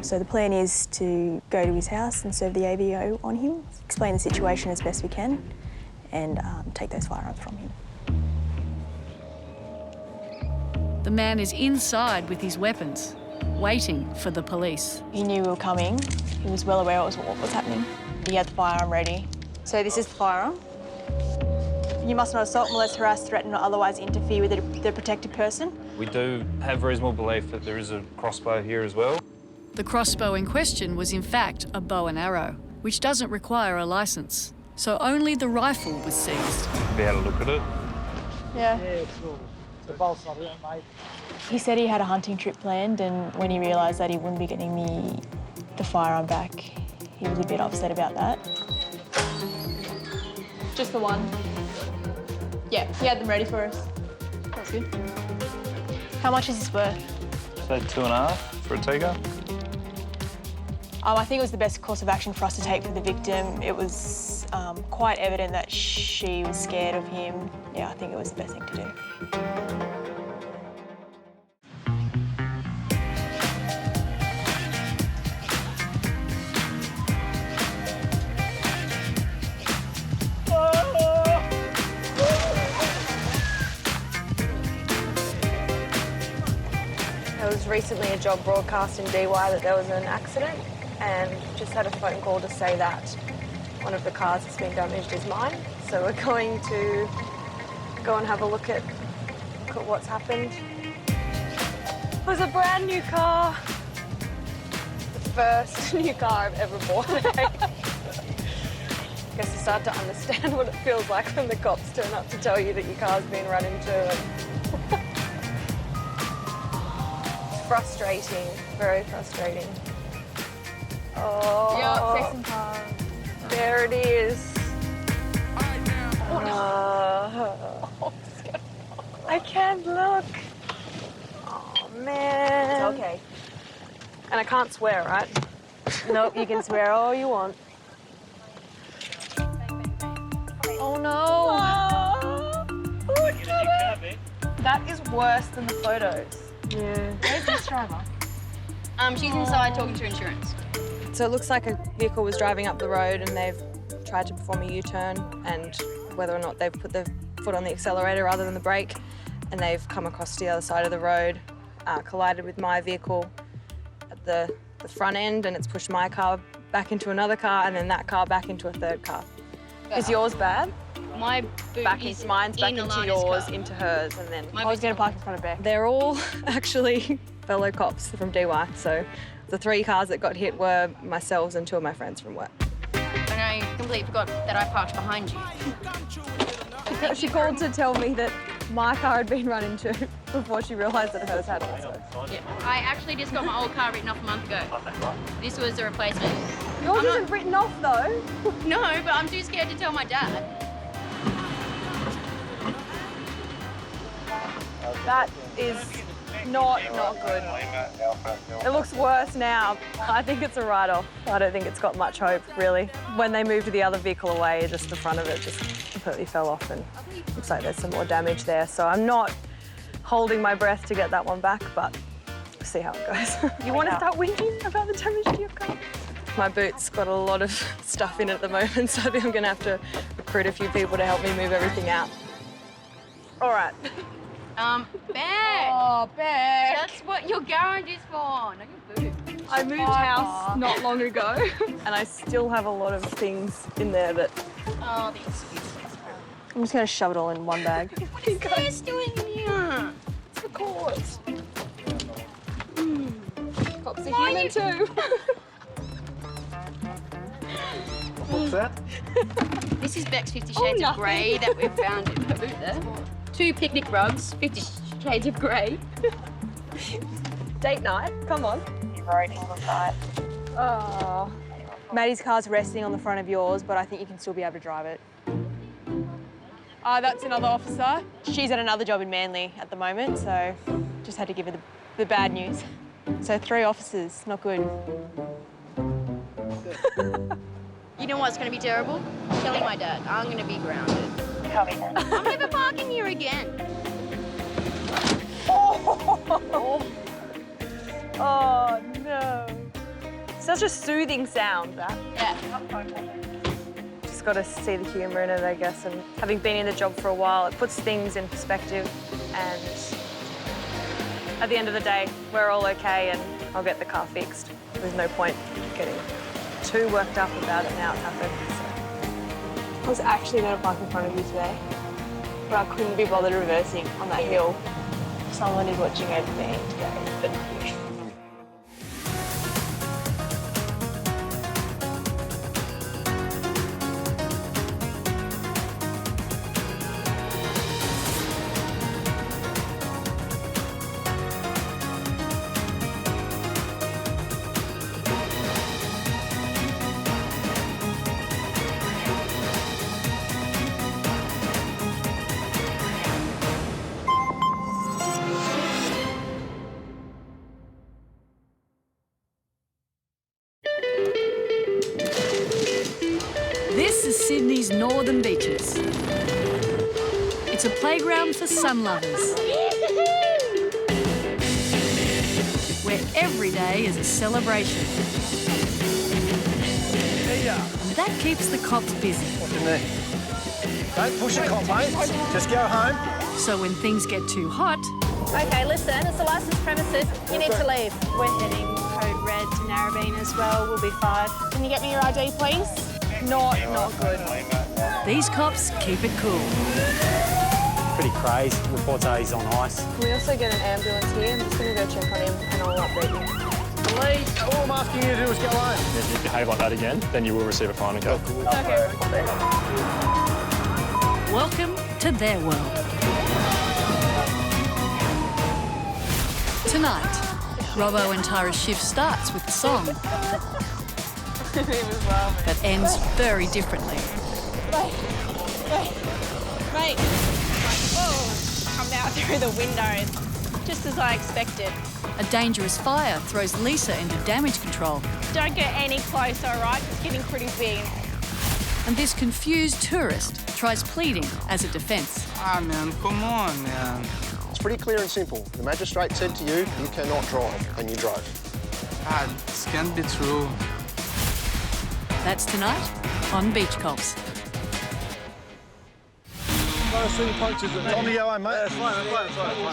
So the plan is to go to his house and serve the AVO on him, explain the situation as best we can, and take those firearms from him. The man is inside with his weapons, waiting for the police. He knew we were coming. He was well aware of what was happening. He had the firearm ready. So this is the firearm. You must not assault, molest, harass, threaten, or otherwise interfere with the protected person. We do have reasonable belief that there is a crossbow here as well. The crossbow in question was in fact a bow and arrow, which doesn't require a licence. So only the rifle was seized. We had a look at it. Yeah. It's a bolt not it, mate. He said he had a hunting trip planned, and when he realised that he wouldn't be getting the firearm back, he was a bit upset about that. Just the one. Yeah, he had them ready for us. That's good. How much is this worth? Say 2.5 for a Tiger. I think it was the best course of action for us to take for the victim. It was quite evident that she was scared of him. Yeah, I think it was the best thing to do. There was recently a job broadcast in DY that there was an accident, and just had a phone call to say that one of the cars that's been damaged is mine. So we're going to go and have a look at what's happened. It was a brand new car. The first new car I've ever bought. guess you start to understand what it feels like when the cops turn up to tell you that your car's been run into. It's frustrating, very frustrating. Oh, Yeah, second car. There it is. I can't look. Oh, man. It's okay. And I can't swear, right? Nope, you can swear all you want. Oh, no. That is worse than the photos. Yeah. Where's this driver? She's inside talking to insurance. So it looks like a vehicle was driving up the road and they've tried to perform a U-turn, and whether or not they've put their foot on the accelerator rather than the brake, and they've come across to the other side of the road, collided with my vehicle at the front end, and it's pushed my car back into another car, and then that car back into a third car. Is yours bad? My boot Mine's back into yours, into hers, and then... I was going to park in front of Beck. They're all actually fellow cops from DY, so the 3 cars that got hit were myself and 2 of my friends from work. And I completely forgot that I parked behind you. She called to tell me that my car had been run into before she realised that hers had also. Yeah. I actually just got my old car written off a month ago. This was the replacement. Yours isn't written off, though. No, but I'm too scared to tell my dad. That is not good. It looks worse now. I think it's a write-off. I don't think it's got much hope, really. When they moved the other vehicle away, just the front of it just completely fell off, and looks like there's some more damage there. So I'm not holding my breath to get that one back, but we'll see how it goes. You want to start whinging about the damage to your car? My boot's got a lot of stuff in it at the moment, so I think I'm going to have to recruit a few people to help me move everything out. All right. Beck! Oh, Beck! That's what your garage is for, not your boot. I moved house not long ago, and I still have a lot of things in there that... Oh, the excuses. I'm just going to shove it all in one bag. What is this doing in here? It's the cause. Cops are human too. What's that? This is Beck's 50 Shades of Grey that we've found in her boot there. 2 picnic rugs, 50 Shades of Grey. Date night, come on. You've already on the side. Oh. Maddie's car's resting on the front of yours, but I think you can still be able to drive it. That's another officer. She's at another job in Manly at the moment, so just had to give her the bad news. So 3 officers, not good. You know what's going to be terrible? Telling my dad I'm going to be grounded. I'm never parking here again. Oh no. Such a soothing sound, that. Yeah. Just got to see the humour in it, I guess, and having been in the job for a while, it puts things in perspective, and at the end of the day, we're all okay and I'll get the car fixed. There's no point getting too worked up about it now it's happened. So. I was actually going to park in front of you today, but I couldn't be bothered reversing on that hill. Someone is watching over me today, but This is Sydney's northern beaches. It's a playground for sun lovers, where every day is a celebration. And that keeps the cops busy. What do you need? Don't push a cop, mate. Just go home. So when things get too hot, Okay, listen, it's a licensed premises. You need to leave. We're heading code red to Narrabeen as well. We'll be 5. Can you get me your ID, please? Not good. these cops keep it cool. Pretty crazy. Reports are he's on ice. Can we also get an ambulance here? I'm just going to go check on him and I'll update you. Police, all I'm asking you to do is go home. If you behave like that again, then you will receive a fine, okay? Welcome to their world. Tonight, Robbo and Tara's shift starts with the song that ends very differently. Mate. Oh, come out through the window, just as I expected. A dangerous fire throws Lisa into damage control. Don't get any closer, all right? It's getting pretty big. And this confused tourist tries pleading as a defence. Ah, man, come on, man. It's pretty clear and simple. The magistrate said to you, you cannot drive, and you drove. Ah, this can't be true. That's tonight on Beach Cops. Time to go home, mate. That's fine.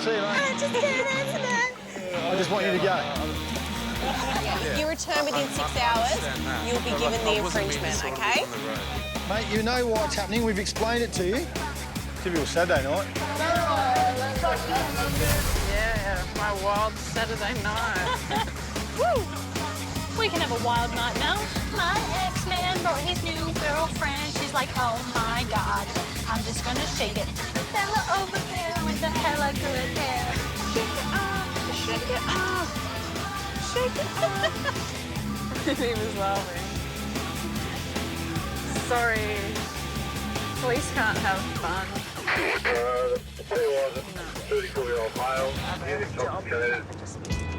See you, mate. I just want you to go. If you return within 6 hours, you'll be given the infringement, okay? Mate, you know what's happening. We've explained it to you. Typical Saturday night. Yeah, my wild Saturday night. Woo! We can have a wild night now. My ex-man brought his new girlfriend. She's like, oh my God, I'm just gonna shake it. The fella over there with the hella good hair. Shake it off, shake it off, shake it off. He was laughing. Sorry, police can't have fun.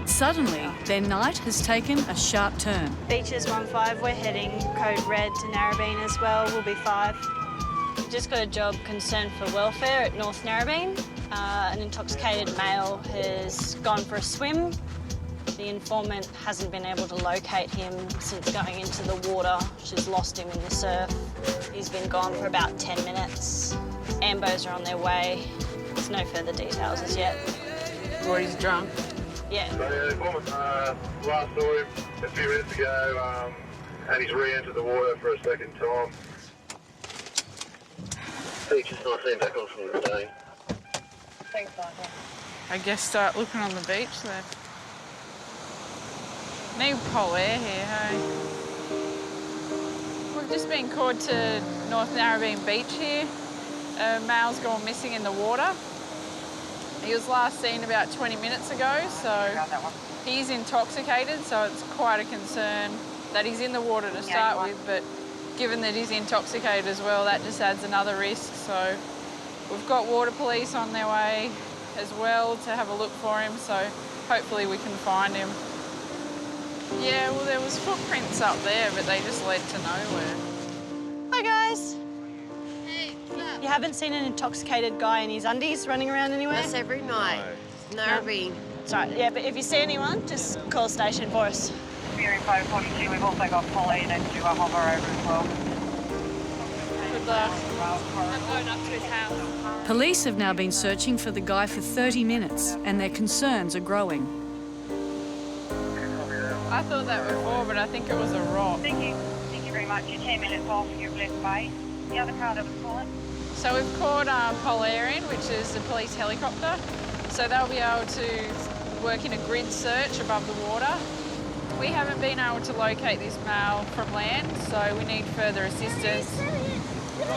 Suddenly, their night has taken a sharp turn. Beaches 1-5, we're heading code red to Narrabeen as well, we'll be 5. We've just got a job concern for welfare at North Narrabeen. An intoxicated male has gone for a swim. The informant hasn't been able to locate him since going into the water. She's lost him in the surf. He's been gone for about 10 minutes. Ambos are on their way. There's no further details as yet. Or he's drunk. Yeah. So, last saw him a few minutes ago, and he's re-entered the water for a second time. Beach is nice and back on from the day. Thanks, Michael. I guess start looking on the beach then. Need pole air here, hey? We've just been called to North Narrabeen Beach here. A male's gone missing in the water. He was last seen about 20 minutes ago, so he's intoxicated, so it's quite a concern that he's in the water to start with, but given that he's intoxicated as well, that just adds another risk. So we've got water police on their way as well to have a look for him, so hopefully we can find him. Yeah, well, there was footprints up there, but they just led to nowhere. Hi, guys. You haven't seen an intoxicated guy in his undies running around anywhere? That's every night. Narrabeen. Sorry, yeah, but if you see anyone, just call station for us. We've also got Polly next to hover over as well. Good luck. I'm going up to his house. Police have now been searching for the guy for 30 minutes, and their concerns are growing. I thought that before, but I think it was a rock. Thank you very much. You're 10 minutes off your left base. The other car that was calling? So we've called Polair in, which is a police helicopter. So they'll be able to work in a grid search above the water. We haven't been able to locate this male from land, so we need further assistance.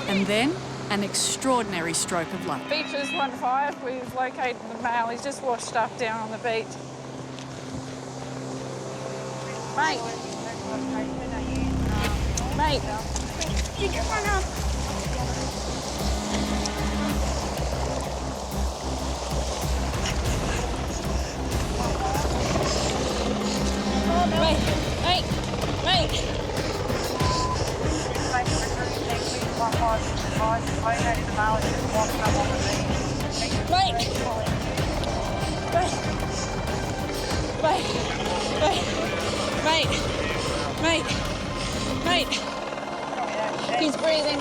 And then, an extraordinary stroke of luck. Beaches 1-5, we've located the male. He's just washed up down on the beach. Mate. Mate. You can run up. Mate. Mate. Mate. Mate. He's breathing.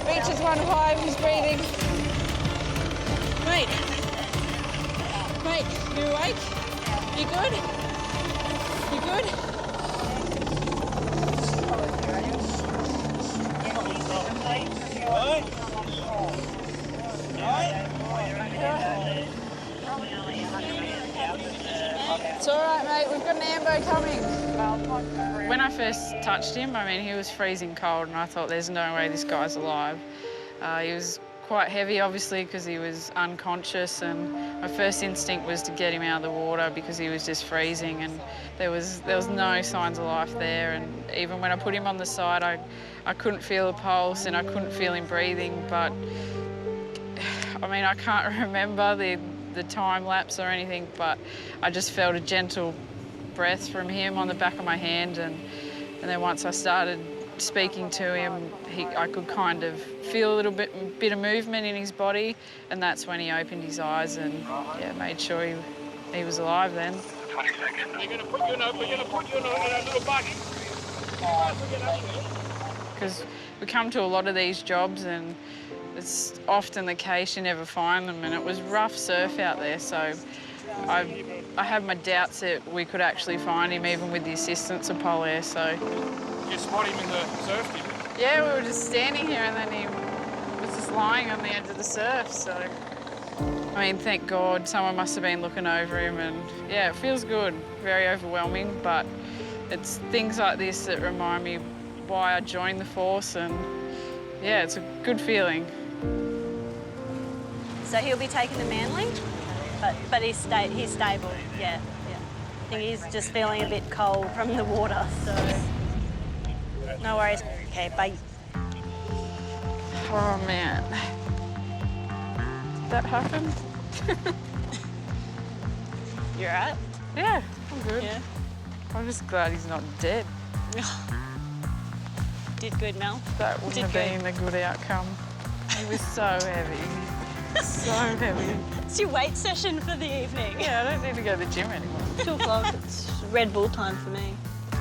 Beaches 1-5, he's breathing. Mate. You awake? You good? You good? It's all right, mate. We've got an When I first touched him, I mean, he was freezing cold and I thought there's no way this guy's alive. He was quite heavy, obviously, because he was unconscious, and my first instinct was to get him out of the water because he was just freezing, and there was no signs of life there. And even when I put him on the side, I couldn't feel a pulse and I couldn't feel him breathing, but I mean, I can't remember the time lapse or anything, but I just felt a gentle breath from him on the back of my hand, and then once I started speaking to him, I could kind of feel a little bit of movement in his body, and that's when he opened his eyes and yeah, made sure he was alive then. 20 seconds. We're gonna put you in a little buggy. Because we come to a lot of these jobs and it's often the case you never find them, and it was rough surf out there, so I have my doubts that we could actually find him even with the assistance of Polair, so. You spot him in the surf, did you? Yeah, we were just standing here and then he was just lying on the edge of the surf, so. I mean, thank God someone must have been looking over him, and yeah, it feels good. Very overwhelming, but it's things like this that remind me why I joined the force, and yeah, it's a good feeling. So he'll be taken to Manly, but he's stable, yeah. I think he's just feeling a bit cold from the water, so no worries. Okay, bye. Oh, man. Did that happen? You all right? Yeah, I'm good. Yeah. I'm just glad he's not dead. Did good, Mel. That wouldn't have been a good outcome. He was so heavy. So heavy. It's your weight session for the evening. Yeah, I don't need to go to the gym anymore. 2 o'clock, it's Red Bull time for me.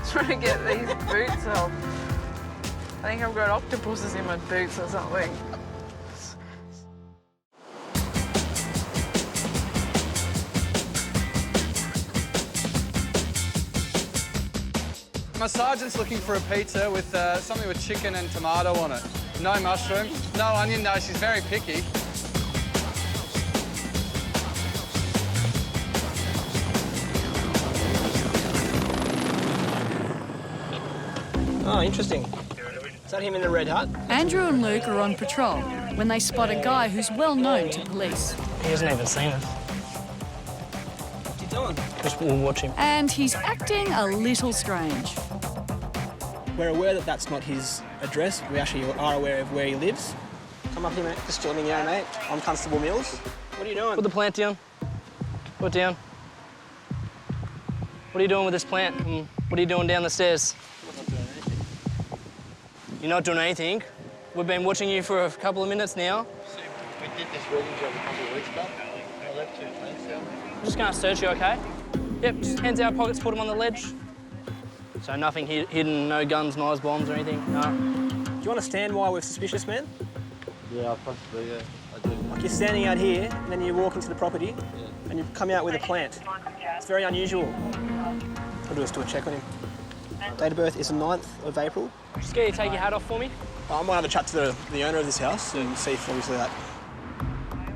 Trying to get these boots off. I think I've got octopuses in my boots or something. My sergeant's looking for a pizza with something with chicken and tomato on it. No mushroom, no onion, no, she's very picky. Oh, interesting. Is that him in the red hut? Andrew and Luke are on patrol when they spot a guy who's well known to police. He hasn't even seen us. What's he doing? Just we'll watch him. And he's acting a little strange. We're aware that that's not his address. We actually are aware of where he lives. Come up here, mate. Just join me here, mate. I'm Constable Mills. What are you doing? Put the plant down. Put it down. What are you doing with this plant? What are you doing down the stairs? You're not doing anything. We've been watching you for a couple of minutes now. See, we did this reading job a couple of weeks back. I left 2 plants out. I'm just going to search you, OK? Yep, just hands out pockets, put them on the ledge. So nothing hidden, no guns, knives, bombs or anything? No. Do you understand why we're suspicious, man? Yeah, possibly, yeah. I do. Like you're standing out here and then you walk into the property and you come out with a plant. It's very unusual. We'll do a check on him. Date of birth is the 9th of April. Just get you to take your hat off for me. I might have a chat to the owner of this house and see if obviously that.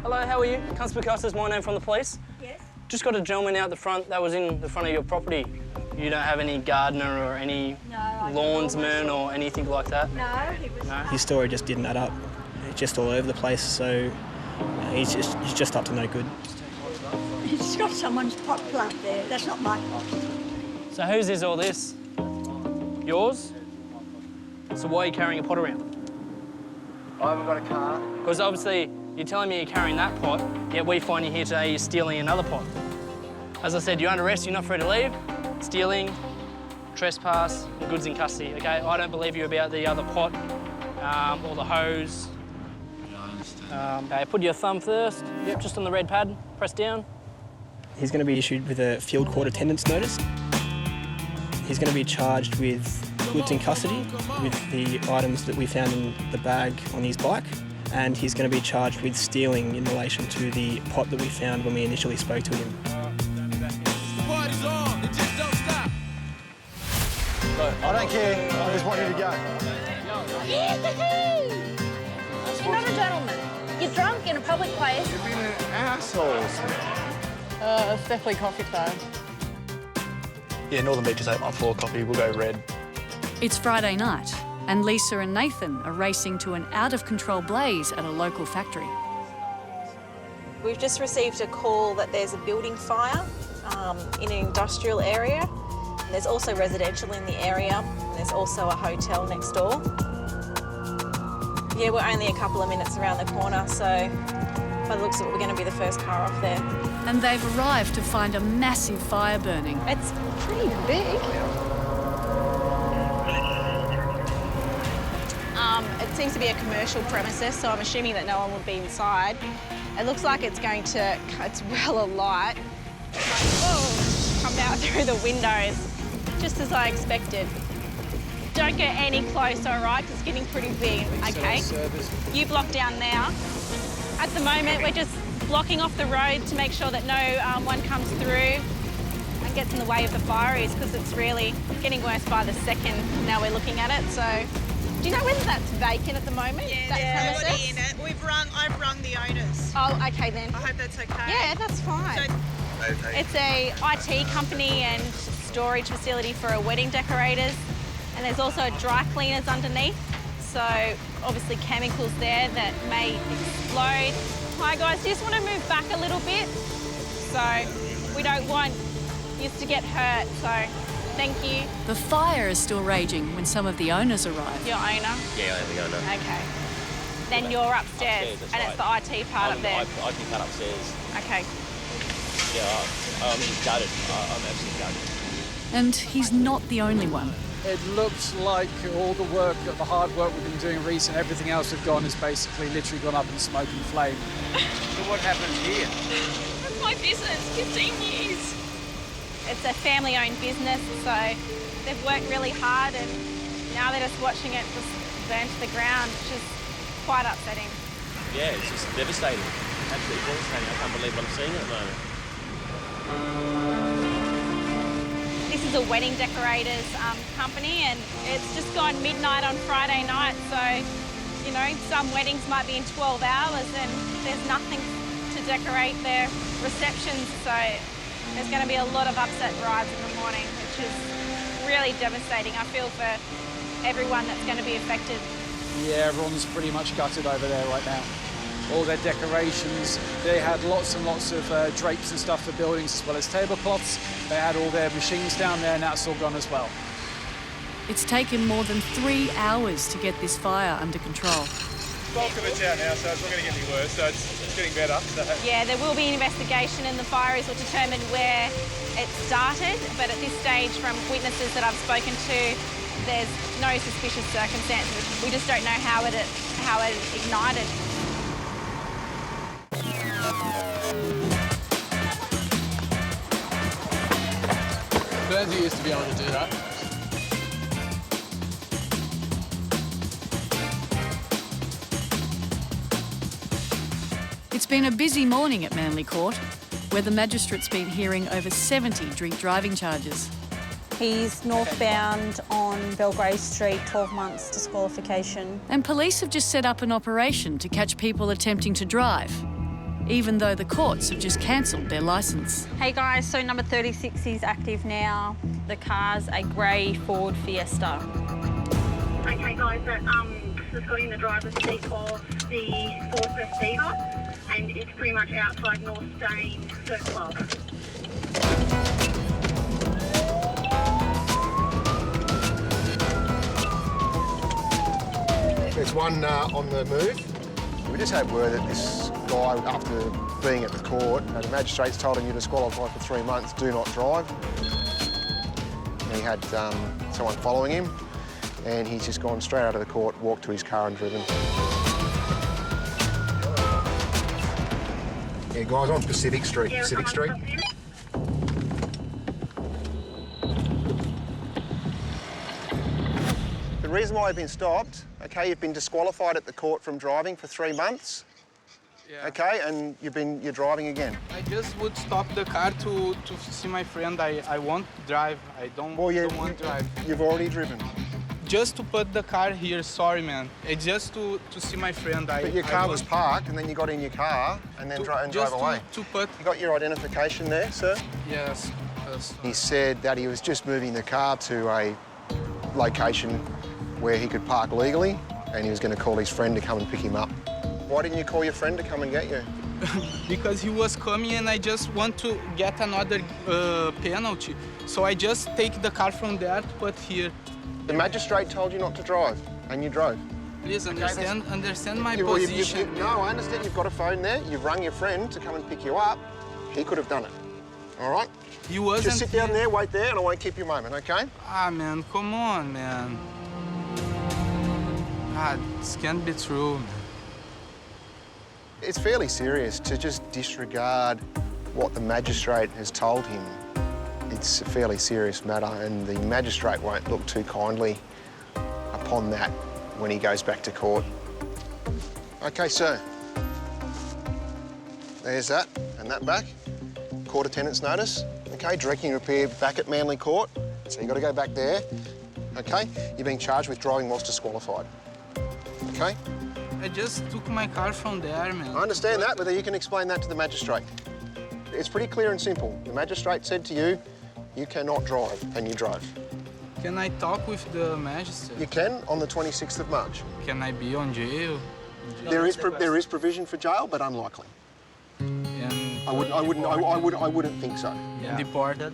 Hello, how are you? Constable Custer's my name from the police. Yes. Just got a gentleman out the front that was in the front of your property. You don't have any gardener or any lawnsman or anything like that? No, he was not. His story just didn't add up. It's just all over the place, so he's just up to no good. He's got someone's pot plant there. That's not my pot. So whose is all this? Yours? So why are you carrying a pot around? I haven't got a car. Because obviously you're telling me you're carrying that pot, yet we find you here today, you're stealing another pot. As I said, you're under arrest, you're not free to leave. Stealing, trespass, and goods in custody, OK? I don't believe you about the other pot or the hose. Yeah, I understand. OK, put your thumb first. Yep, just on the red pad, press down. He's going to be issued with a field court attendance notice. He's going to be charged with goods in custody with the items that we found in the bag on his bike, and he's going to be charged with stealing in relation to the pot that we found when we initially spoke to him. I don't care, I just want you to go. You're not a gentleman. You're drunk in a public place. You've been an asshole. It's definitely coffee time. Yeah, Northern Beach is 814 copy. We'll go red. It's Friday night, and Lisa and Nathan are racing to an out-of-control blaze at a local factory. We've just received a call that there's a building fire in an industrial area. And there's also residential in the area, and there's also a hotel next door. Yeah, we're only a couple of minutes around the corner, so by the looks of it, we're going to be the first car off there. And they've arrived to find a massive fire burning. It's pretty big. It seems to be a commercial premises, so I'm assuming that no one would be inside. It looks like it's well alight. Come out through the windows, just as I expected. Don't get any closer, all right, because it's getting pretty big. Okay, you block down now. At the moment, we're just blocking off the road to make sure that no one comes through and gets in the way of the fire, because it's really getting worse by the second now we're looking at it. So, do you know whether that's vacant at the moment? Yeah, nobody in it. I've rung the owners. Oh, okay then. I hope that's okay. Yeah, that's fine. It's a IT company and storage facility for our wedding decorators, and there's also dry cleaners underneath. So obviously chemicals there that may explode. Hi guys, just want to move back a little bit. So we don't want you to get hurt, so thank you. The fire is still raging when some of the owners arrive. Your owner? Yeah, I'm the owner. Okay. Then you're upstairs that's and right. it's the IT part up there. I think that upstairs. Okay. Yeah, I'm just gutted. I'm absolutely gutted. And he's not the only one. It looks like all the work, the hard work we've been doing recently, everything else we've gone has basically literally gone up in smoke and flame. So what happens here? That's my business, 15 years. It's a family-owned business, so they've worked really hard, and now they're just watching it just burn to the ground, which is quite upsetting. Yeah, it's just devastating. Absolutely devastating. I can't believe what I'm seeing at the moment. This is a wedding decorators company, and it's just gone midnight on Friday night, so, you know, some weddings might be in 12 hours and there's nothing to decorate their receptions, so there's going to be a lot of upset brides in the morning, which is really devastating. I feel for everyone that's going to be affected. Yeah, everyone's pretty much gutted over there right now. All their decorations, they had lots and lots of drapes and stuff for buildings as well as tablecloths. They had all their machines down there, and that's all gone as well. It's taken more than 3 hours to get this fire under control. Bulk of it's out now, so it's not going to get any worse, so it's getting better. So. Yeah, there will be an investigation, and the fires will determine where it started, but at this stage, from witnesses that I've spoken to, there's no suspicious circumstances. We just don't know how it ignited. Burns used to be able to do that. It's been a busy morning at Manly Court, where the magistrate's been hearing over 70 drink driving charges. He's northbound on Belgrave Street, 12 months disqualification. And police have just set up an operation to catch people attempting to drive, even though the courts have just cancelled their licence. Hey guys, so number 36 is active now. The car's a grey Ford Fiesta. Okay guys, just got in the driver's seat of the Ford Festiva, and it's pretty much outside North Stain Surf Club. There's one on the move. We just had word that this guy, after being at the court, the magistrates told him you're disqualified for 3 months, do not drive. And he had someone following him, and he's just gone straight out of the court, walked to his car and driven. Yeah, guys, on Pacific Street. Yeah, Pacific Street. The reason why you've been stopped, okay, you've been disqualified at the court from driving for 3 months. Yeah. Okay, and you're driving again. I just would stop the car to see my friend. I want to drive. I don't want to drive. You've already driven. Just to put the car here, sorry, man. It's just to see my friend. But your car was parked, and then you got in your car and then drove away. To put. You got your identification there, sir? Yes. He said that he was just moving the car to a location where he could park legally, and he was going to call his friend to come and pick him up. Why didn't you call your friend to come and get you? Because he was coming and I just want to get another penalty. So I just take the car from there to put here. The magistrate told you not to drive, and you drove. Please understand my Well, position. no, I understand you've got a phone there. You've rung your friend to come and pick you up. He could have done it. All right? He wasn't. Just sit down there, wait there, and I won't keep you a moment, okay? Ah, man, come on, man. Ah, this can't be true, man. It's fairly serious to just disregard what the magistrate has told him. It's a fairly serious matter, and the magistrate won't look too kindly upon that when he goes back to court. OK, sir. There's that, and that back. Court attendance notice. OK, directing repair back at Manly Court. So you've got to go back there. OK, you're being charged with driving whilst disqualified. OK? I just took my car from there, man. I understand that, but you can explain that to the magistrate. It's pretty clear and simple. The magistrate said to you, you cannot drive, and you drove. Can I talk with the magistrate? You can on the 26th of March. Can I be on jail? There is provision for jail, but unlikely. And I wouldn't think so. Yeah. Deported?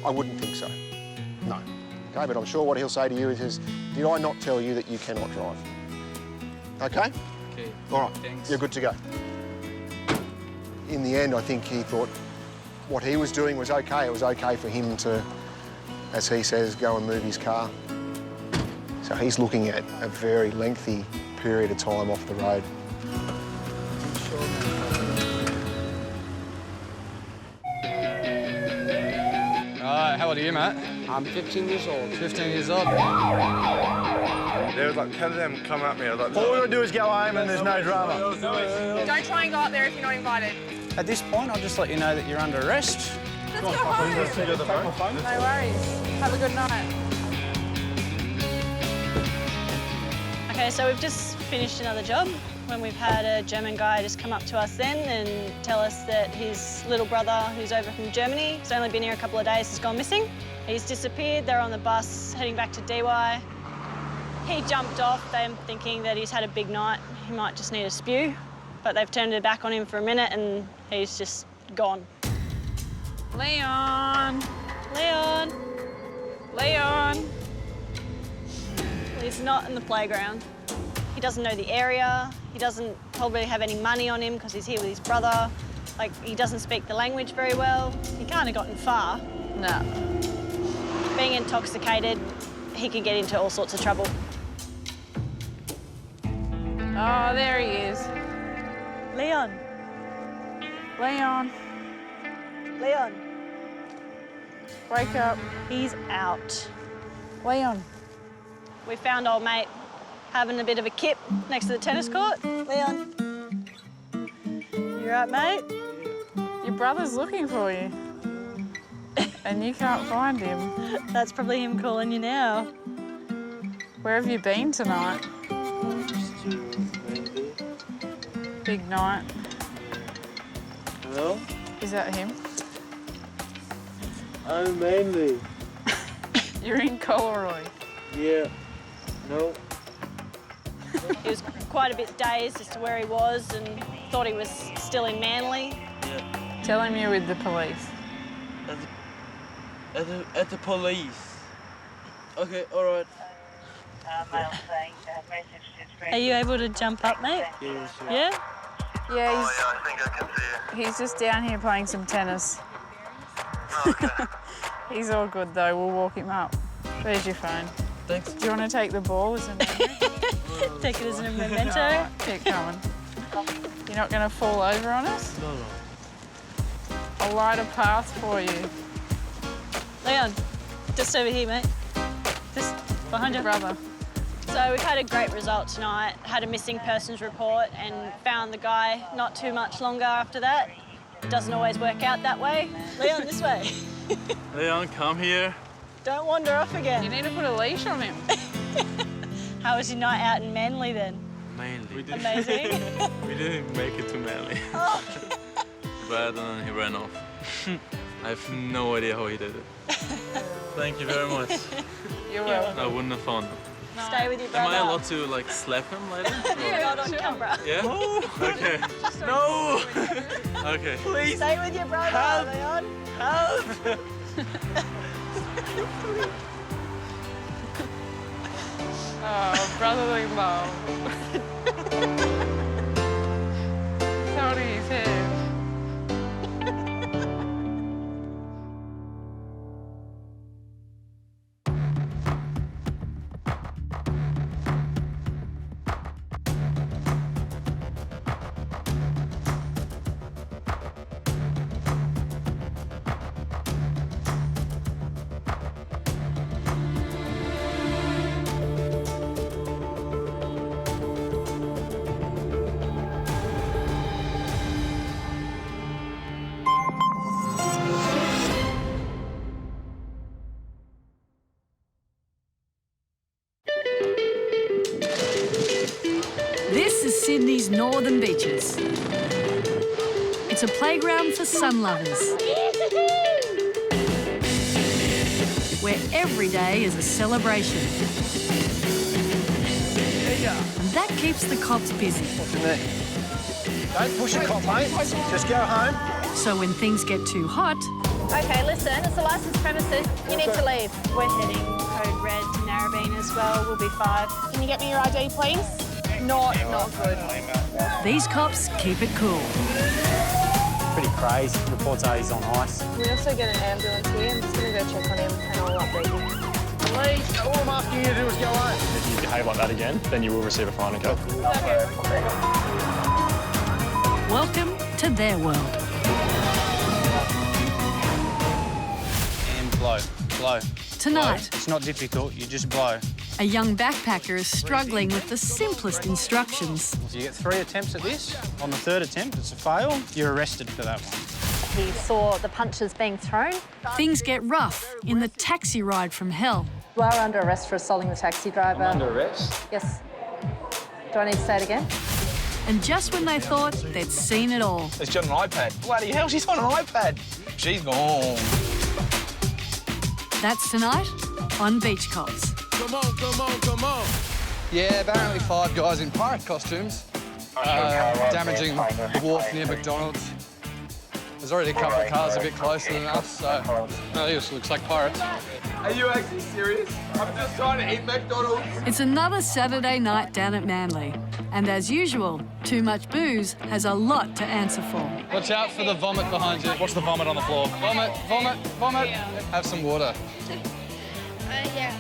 I wouldn't think so. No. Okay, but I'm sure what he'll say to you is, did I not tell you that you cannot drive? Okay? Okay. All right. Thanks. You're good to go. In the end, I think he thought what he was doing was okay. It was okay for him to, as he says, go and move his car. So he's looking at a very lengthy period of time off the road. How old are you, Matt? I'm 15 years old. 15 years old. There was like 10 of them come at me. I was like, All we gotta do is go home and there's no drama. Don't try and go up there if you're not invited. At this point, I'll just let you know that you're under arrest. Let's go home. No worries. Have a good night. Okay, so we've just finished another job when we've had a German guy just come up to us then and tell us that his little brother, who's over from Germany, he's only been here a couple of days, has gone missing. He's disappeared. They're on the bus heading back to DY. He jumped off, them thinking that he's had a big night. He might just need a spew, but they've turned it back on him for a minute and he's just gone. Leon! Leon! Leon! He's not in the playground. He doesn't know the area. He doesn't probably have any money on him because he's here with his brother. Like, he doesn't speak the language very well. He can't have gotten far. No. Being intoxicated, he can get into all sorts of trouble. Oh, there he is. Leon. Leon. Leon. Wake up. He's out. Leon. We found old mate having a bit of a kip next to the tennis court. Leon. You right, mate? Your brother's looking for you. And you can't find him. That's probably him calling you now. Where have you been tonight? Big night. Hello? Is that him? I'm Manly. You're in Coleroy. Yeah. No. He was quite a bit dazed as to where he was and thought he was still in Manly. Yeah. Tell him you're with the police. At the police. Okay, all right. Are you able to jump up, mate? Yeah, sure. Yeah? Yeah, I think I can see he's just down here playing some tennis. Okay. He's all good though, we'll walk him up. There's your phone. Thanks. Do you want to take the ball as a memory? Take it as a memento. No, keep coming. You're not going to fall over on us? No. I'll light a path for you. Leon, just over here, mate. Just behind your brother. So we've had a great result tonight, had a missing persons report and found the guy not too much longer after that. It doesn't always work out that way. Leon, this way. Leon, come here. Don't wander off again. You need to put a leash on him. How was your night out in Manly then? Manly. Amazing. We didn't make it to Manly. Oh. But he ran off. I have no idea how he did it. Thank you very much. You're welcome. I wouldn't have found him. Stay with your brother. Am I allowed to like slap him later? Not on camera. Yeah? Okay. No! Okay. Please. Stay with your brother, Leon. Help! Oh, brotherly love. He's holding his head. This is Sydney's northern beaches. It's a playground for sun lovers, where every day is a celebration. And that keeps the cops busy. What do you mean? Don't push a cop, mate. Just go home. So when things get too hot, Okay, listen, it's a licensed premises. You need to leave. We're heading code red to Narrabeen as well. We'll be 5. Can you get me your ID, please? Not good. these cops keep it cool. Pretty crazy. Reports are he's on ice. We also get an ambulance here. I'm just going to go check on him and I'll update you. Please, all I'm asking you to do is go home. If you behave like that again, then you will receive a fine, okay? Welcome to their world. And blow. Tonight, It's not difficult, you just blow. a young backpacker is struggling with the simplest instructions. So you get 3 attempts at this. On the 3rd attempt, it's a fail. You're arrested for that one. He saw the punches being thrown. Things get rough in the taxi ride from hell. You are under arrest for assaulting the taxi driver. Under arrest? Yes. Do I need to say it again? And just when they thought they'd seen it all, She's got an iPad. Bloody hell, she's on an iPad. She's gone. that's tonight on Beach Cops. Come on. Yeah, apparently 5 guys in pirate costumes damaging the wharf near McDonald's. There's already a couple of cars a bit closer than us, so this looks like pirates. Are you actually serious? I'm just trying to eat McDonald's. It's another Saturday night down at Manly. And as usual, too much booze has a lot to answer for. Watch out for the vomit behind you. Watch the vomit on the floor. Vomit. Have some water. Yeah.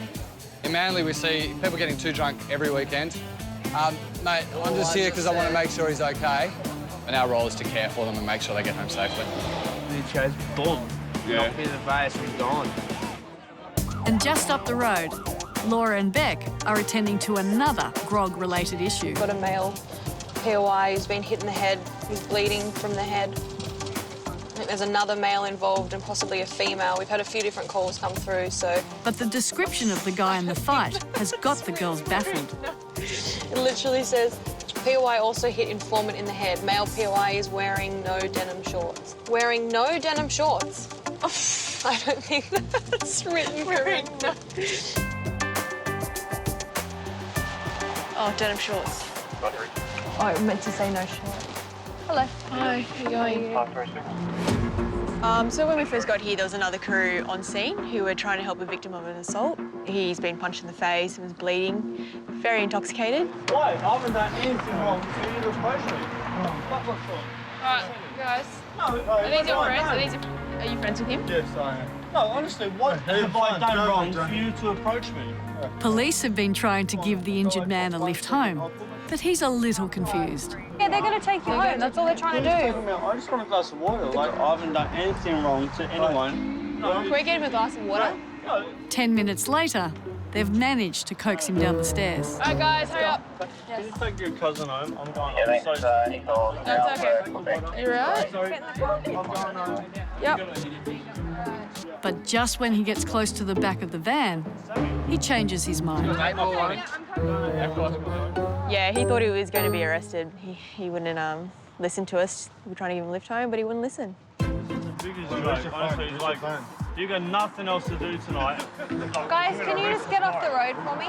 In Manly, we see people getting too drunk every weekend. Mate, I'm just here because I want to make sure he's okay. And our role is to care for them and make sure they get home safely. He chose bomb. Yeah. Knocked me in the face and gone. And just up the road, Laura and Beck are attending to another grog-related issue. Got a male POI who's been hit in the head. He's bleeding from the head. I think there's another male involved and possibly a female. We've had a few different calls come through, so... But the description of the guy in the fight has got the girls baffled. It literally says, POI also hit informant in the head. Male POI is wearing no denim shorts. Wearing no denim shorts? I don't think that's written correct. Oh, denim shorts. Oh, I meant to say no shorts. Hello. Hi, how are you going? So when we first got here, there was another crew on scene who were trying to help a victim of an assault. He's been punched in the face and was bleeding, very intoxicated. Why? I haven't done anything wrong, so you just approach me. What for? Right, guys. No, Are these your friends? Are you friends with him? Yes, I am. No, honestly, what have I done wrong for you to approach me? Police have been trying to give the injured man a lift home, but he's a little confused. Yeah, they're going to take you home. That's all they're trying to do. I just want a glass of water. Like, I haven't done anything wrong to anyone. Can we get him a glass of water? 10 minutes later, they've managed to coax him down the stairs. All right, guys, hurry up. Can you take your cousin home? I'm going. I'm so sorry. That's okay. You right? Sorry. I'm going home. Yep. But just when he gets close to the back of the van, he changes his mind. Yeah, he thought he was going to be arrested. He wouldn't listen to us. We were trying to give him a lift home, but he wouldn't listen. Honestly, it's like, you got nothing else to do tonight. Guys, can you just get off the road for me?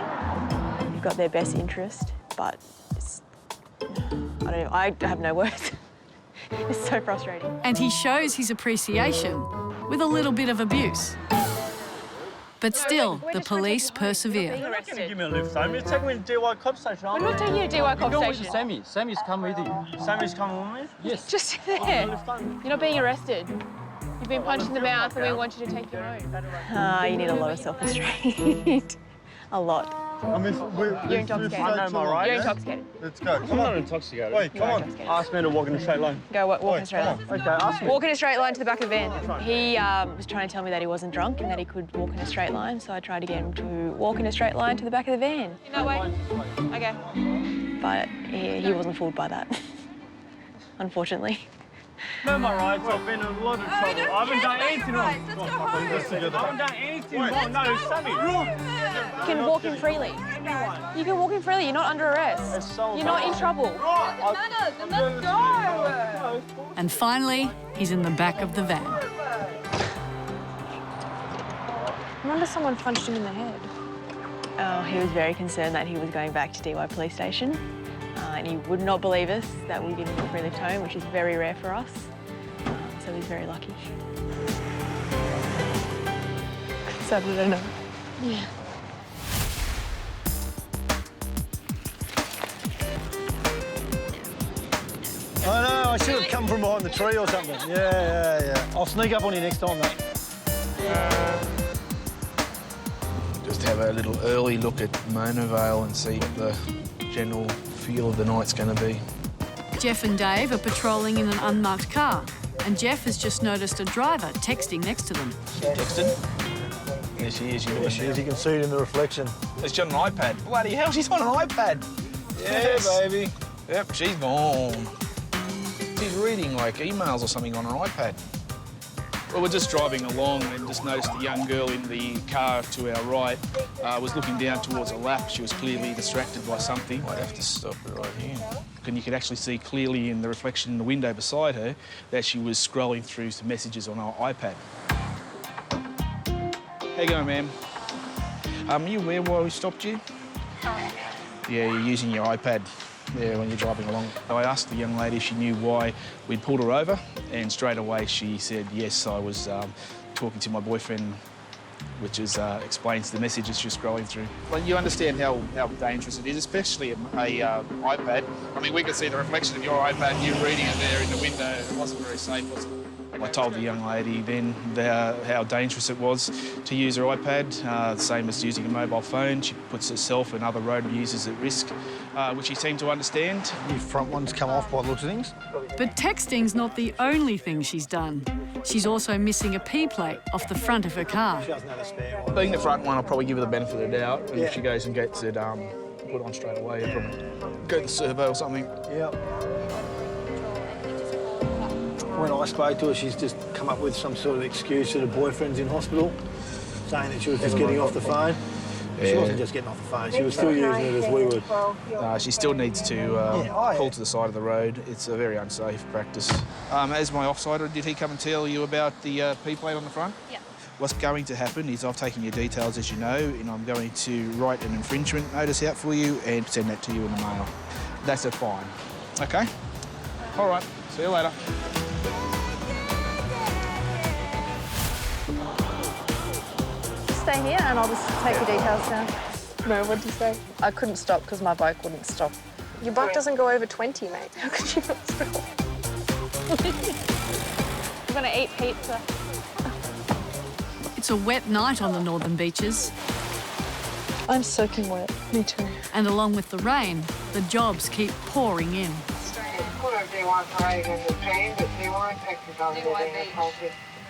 You've got their best interest, but it's, I don't know, I have no words. It's so frustrating. And he shows his appreciation with a little bit of abuse. But still, the police persevere. You're not going to give me a lift home. You're taking me to DY cop station, aren't you? We're not taking you to DY cop You're going station. with Sammy. Sammy's come with you. Sammy's coming with me? Yes. Just sit there. You're not being arrested. You've been punched in the mouth and we want you to take your own. You need a lot of self-restraint. A lot. You're intoxicated. I know my rights. You're intoxicated. Let's go. I'm not intoxicated. Wait, come on. Ask me to walk in a straight line. Go walk in a straight line. Okay, ask me. Walk in a straight line to the back of the van. He was trying to tell me that he wasn't drunk and that he could walk in a straight line, so I tried to get him to walk in a straight line to the back of the van. No way. Okay. But he wasn't fooled by that, unfortunately. No, my rights. I've been in a lot of trouble. I haven't done anything wrong. I haven't done anything wrong. No, Sammy. You can walk in freely. You can walk in freely. You're not under arrest. You're not in trouble. Let's go. And finally, he's in the back of the van. I wonder someone punched him in the head. Oh, he was very concerned that he was going back to DY police station. And he would not believe us that we didn't book relief home, which is very rare for us. So he's very lucky. Saturday night. Yeah. I know, I should have come from behind the tree or something. Yeah. I'll sneak up on you next time, mate. Just have a little early look at Mona Vale and see what the general feel of the night's going to be. Jeff and Dave are patrolling in an unmarked car, and Jeff has just noticed a driver texting next to them. She texted? There she is. There she is, you can see it in the reflection. She's got an iPad. Bloody hell, she's on an iPad. Yes. Yeah, baby. Yep, she's gone. She's reading, like, emails or something on her iPad. Well, we're just driving along and just noticed a young girl in the car to our right was looking down towards a lap. She was clearly distracted by something. Might have to stop her right here. And you could actually see clearly in the reflection in the window beside her that she was scrolling through some messages on her iPad. How you going, ma'am? Are you aware why we stopped you? Yeah, you're using your iPad. Yeah, when you're driving along. I asked the young lady if she knew why we'd pulled her over, and straight away she said, yes, I was talking to my boyfriend, which explains the messages she was scrolling through. Well, you understand how dangerous it is, especially an iPad. I mean, we could see the reflection of your iPad, you reading it there in the window. It wasn't very safe, was it? I told the young lady then how dangerous it was to use her iPad, the same as using a mobile phone. She puts herself and other road users at risk, which she seemed to understand. Your front one's come off by the looks of things. But texting's not the only thing she's done. She's also missing a P-plate off the front of her car. She doesn't have a spare one. Being the front one, I'll probably give her the benefit of the doubt. And Yeah. if she goes and gets it put on straight away, I'll probably go to the servo or something. Yep. When I spoke to her, she's just come up with some sort of excuse that her boyfriend's in hospital, saying that she was just getting off the phone. She wasn't just getting off the phone, she was still using it as we were. She still needs to pull to the side of the road. It's a very unsafe practice. As my offsider, did he come and tell you about the P-plate on the front? Yeah. What's going to happen is I've taken your details, as you know, and I'm going to write an infringement notice out for you and send that to you in the mail. That's a fine. Okay? All right. See you later. Stay here and I'll just take your details down. No, what did you say? I couldn't stop because my bike wouldn't stop. Your bike doesn't go over 20, mate. How could you not stop? I'm gonna eat pizza. It's a wet night on the northern beaches. I'm soaking wet. Me too. And along with the rain, the jobs keep pouring in.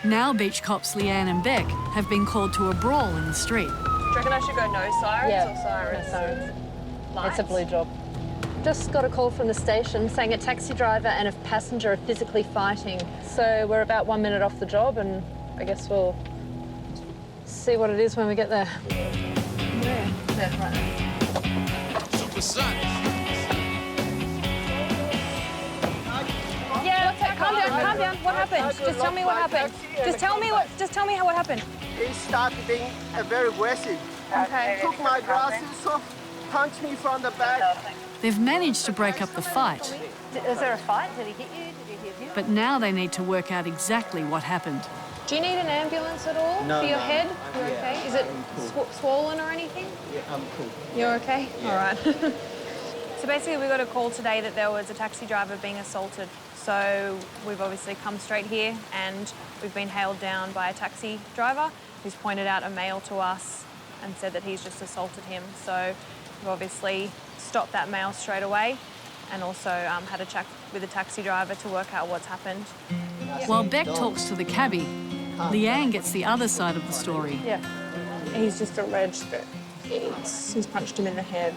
Now beach cops Leanne and Beck have been called to a brawl in the street. Do you reckon I should go no sirens or sirens? No sirens. It's a blue job. Just got a call from the station saying a taxi driver and a passenger are physically fighting. So we're about 1 minute off the job and I guess we'll see what it is when we get there. Yeah, right. Super sun. Yeah, calm down, calm down. down. What happened? Just tell me what happened. Just tell me what happened. He started being very aggressive. Okay. Took my glasses off, punched me from the back. They've managed to break up the fight, Is there a fight? Did he hit you? Did he hit you? but now they need to work out exactly what happened. Do you need an ambulance at all No, for your no, head? I'm- You're yeah, okay? Is it I'm cool. swollen or anything? Yeah, I'm cool. You're okay? Yeah. All right. So basically we got a call today that there was a taxi driver being assaulted. So we've obviously come straight here and we've been hailed down by a taxi driver who's pointed out a male to us and said that he's just assaulted him. So we've obviously stopped that male straight away and also had a chat with the taxi driver to work out what's happened. While Beck talks to the cabbie, Leanne gets the other side of the story. Yeah. He's just alleged that he's punched him in the head.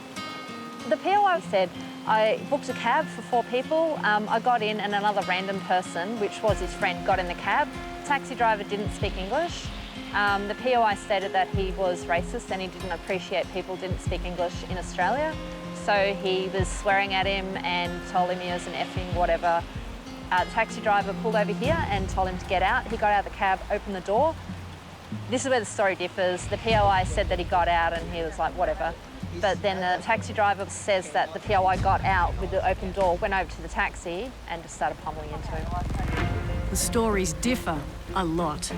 The POI said, I booked a cab for 4 people. I got in and another random person, which was his friend, got in the cab. Taxi driver didn't speak English. The POI stated that he was racist and he didn't appreciate people didn't speak English in Australia. So he was swearing at him and told him he was an effing whatever. The taxi driver pulled over here and told him to get out. He got out of the cab, opened the door. This is where the story differs. The POI said that he got out and he was like, whatever. But then the taxi driver says that the POI got out with the open door, went over to the taxi and just started pummeling into him. The stories differ a lot.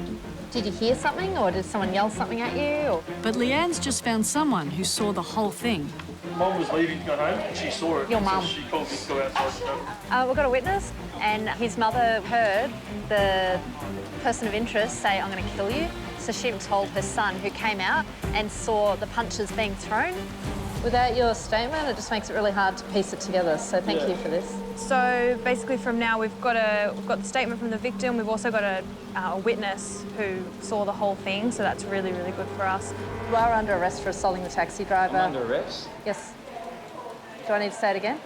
Did you hear something or did someone yell something at you? Or? But Leanne's just found someone who saw the whole thing. Mum was leaving to go home and she saw it. Your mum. So she called me to go outside. We've got a witness and his mother heard the person of interest say, I'm going to kill you. So she told her son, who came out and saw the punches being thrown. Without your statement, it just makes it really hard to piece it together. So thank you for this. So basically from now we've got the statement from the victim. We've also got a witness who saw the whole thing. So that's really, really good for us. You are under arrest for assaulting the taxi driver. I'm under arrest? Yes. Do I need to say it again?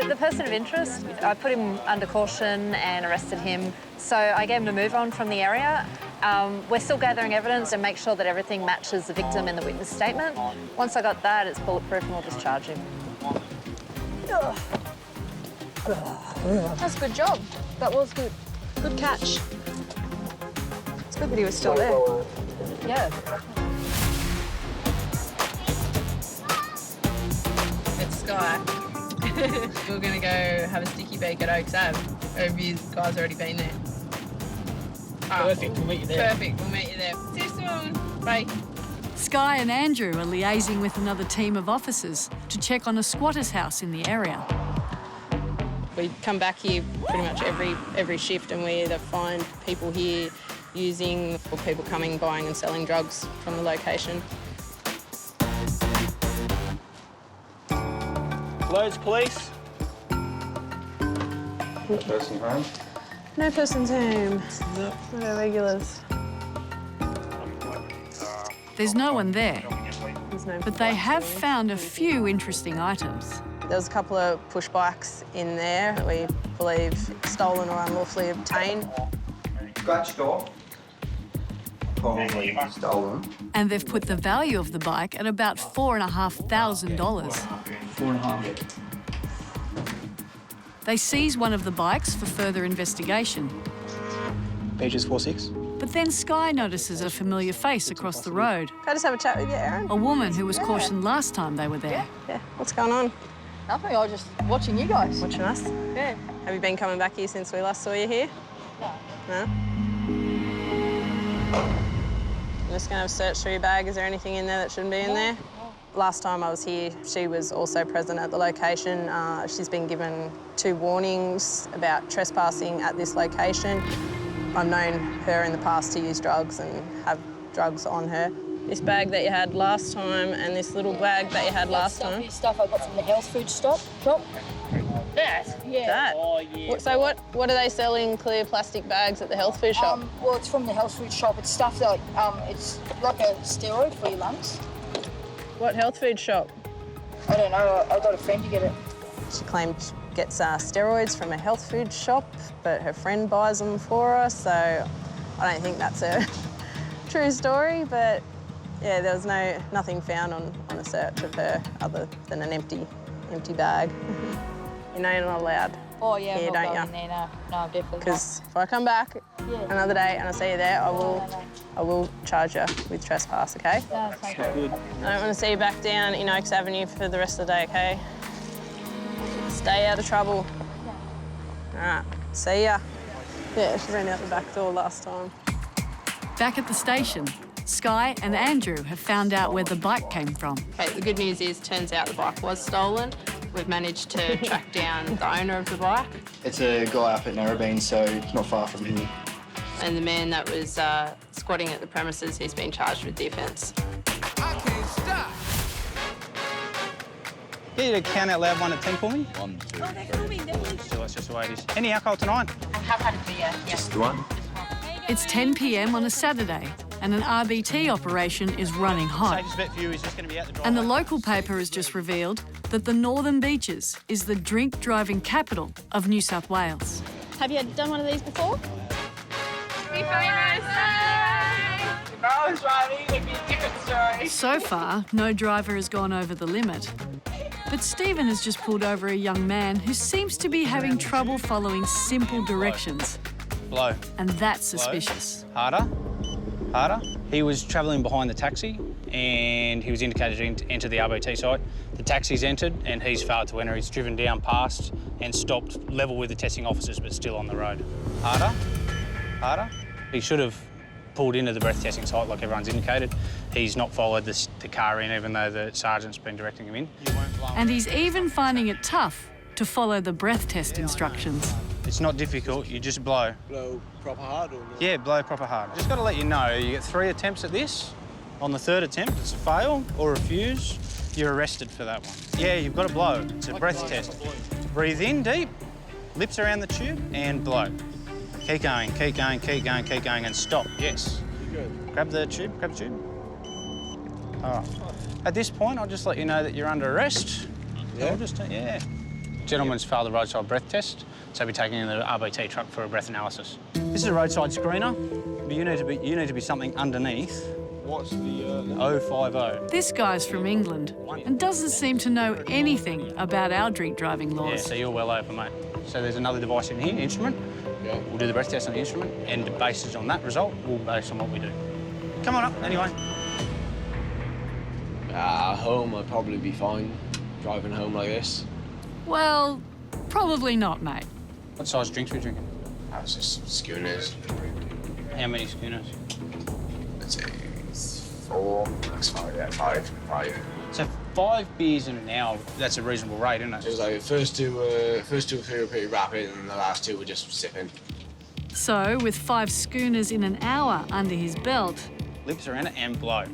The person of interest, I put him under caution and arrested him. So I gave him a move on from the area. We're still gathering evidence and make sure that everything matches the victim and the witness statement. Once I got that, it's bulletproof and we'll just charge him. That's a good job. That was good. Good catch. It's good that he was still there. Yeah. It's Sky. We're going to go have a sticky bake at Oaks Ave. Have you guys already been there? Perfect, we'll meet you there. Perfect, we'll meet you there. See you soon. Bye. Sky and Andrew are liaising with another team of officers to check on a squatter's house in the area. We come back here pretty much every shift and we either find people here using or people coming, buying and selling drugs from the location. Loads police. Person home. No person's home. No regulars. There's no one there, There's no but they have found a few interesting items. There was a couple of push bikes in there that we believe stolen or unlawfully obtained. Scratched off. Probably stolen. And they've put the value of the bike at about $4,500. 4.5. They seize one of the bikes for further investigation. Pages 4-6. But then Sky notices a familiar face across the road. Can I just have a chat with you, Aaron? A woman who was cautioned last time they were there. Yeah. What's going on? Nothing, I was just watching you guys. Watching us? Yeah. Have you been coming back here since we last saw you here? No. I'm just going to have a search through your bag. Is there anything in there that shouldn't be in there? Last time I was here, she was also present at the location. She's been given 2 warnings about trespassing at this location. I've known her in the past to use drugs and have drugs on her. This bag that you had last time and this little bag that you had last time. Stuff I got from the health food shop. That? Yeah. That? Oh, yeah. So what are they selling clear plastic bags at the health food shop? Well, it's from the health food shop. It's stuff that, it's like a steroid for your lungs. What health food shop? I don't know. I got a friend to get it. She claimed she gets steroids from a health food shop, but her friend buys them for her, so I don't think that's a true story, but yeah, there was nothing found on a search of her other than an empty bag. You know you're not allowed. Oh, yeah, here, we'll don't go you? in there. No, definitely. Because if I come back another day and I see you there, I will charge you with trespass, okay? That's good. I don't want to see you back down in Oaks Avenue for the rest of the day, okay? Stay out of trouble. All right, see ya. Yeah, she ran out the back door last time. Back at the station, Sky and Andrew have found out where the bike came from. Okay, the good news is, turns out the bike was stolen. We've managed to track down the owner of the bike. It's a guy up at Narrabeen, so it's not far from here. And the man that was squatting at the premises, he's been charged with the offence. Get you to count out loud 1 to 10 for me. 1, 2, 3. So that's just the way it is. Any alcohol tonight? I have had a beer. Just the one. It's 10 p.m. on a Saturday, and an RBT operation is running hot. Safest bet for you is just going to be out the driveway. And the local paper has just revealed that the Northern Beaches is the drink-driving capital of New South Wales. Have you done one of these before? Be famous! If I was driving, it'd be a different story. So far, no driver has gone over the limit. But Stephen has just pulled over a young man who seems to be having trouble following simple directions. Blow. And that's suspicious. Harder. Harder. He was travelling behind the taxi and he was indicated to enter the RBT site. The taxi's entered and he's failed to enter. He's driven down past and stopped level with the testing officers but still on the road. Harder. Harder. He should have pulled into the breath testing site like everyone's indicated. He's not followed the car in even though the sergeant's been directing him in. And he's even finding it tough to follow the breath test instructions. It's not difficult, you just blow. Blow proper hard or not? Yeah, blow proper hard. Just got to let you know, you get 3 attempts at this. On the 3rd attempt, it's a fail or refuse, you're arrested for that one. Yeah, you've got to blow. It's a breath test. Breathe in deep, lips around the tube, and blow. Keep going, keep going, keep going, keep going, and stop. Yes. Good. Grab the tube, grab the tube. All right. At this point, I'll just let you know that you're under arrest. Yeah? Yeah. Gentleman's failed the roadside breath test, so he'll be taken in the RBT truck for a breath analysis. This is a roadside screener, but you need to be something underneath. What's the 050. This guy's from England and doesn't seem to know anything about our drink driving Yeah, laws. so you're well over, mate. So there's another device in here, instrument. Yeah. We'll do the breath test on the instrument, and based on that result, we'll base on what we do. Come on up, anyway. Home, I'd probably be fine driving home like this. Well, probably not, mate. What size drinks are we drinking? It's just schooners. How many schooners? I'd say 4, max 5, yeah, 5. So 5 beers in an hour, that's a reasonable rate, isn't it? It was like the first two or three were pretty rapid and the last 2 were just sipping. So, with 5 schooners in an hour under his belt, Lips around it and blow.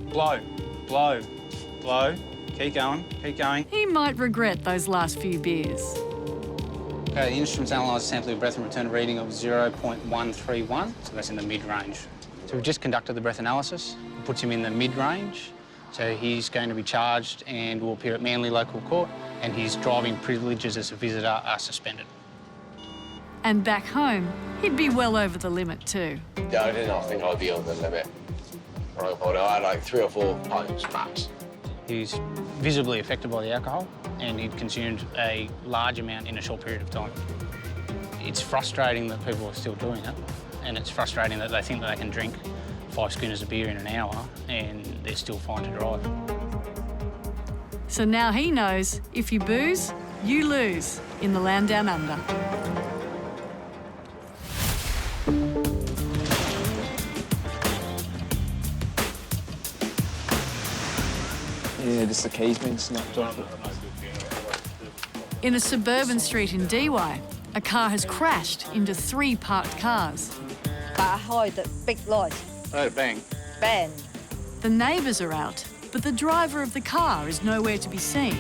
Blow, blow, blow. Keep going, keep going. he might regret those last few beers. Okay, the instrument's analysed a sample of breath and returned a reading of 0.131, so that's in the mid-range. So we've just conducted the breath analysis. It puts him in the mid-range, so he's going to be charged and will appear at Manly Local Court, and his driving privileges as a visitor are suspended. And back home, he'd be well over the limit too. Yeah, I did not think I'd be on the limit. I had like 3 or 4 pints max. He's visibly affected by the alcohol, and he'd consumed a large amount in a short period of time. It's frustrating that people are still doing it, and it's frustrating that they think that they can drink 5 schooners of beer in an hour and they're still fine to drive. So now he knows if you booze, you lose in the land down under. Yeah, just the keys being snapped off. In a suburban street in DY, a car has crashed into 3 parked cars. Behind the big light. Oh, bang. Bang. The neighbours are out, but the driver of the car is nowhere to be seen.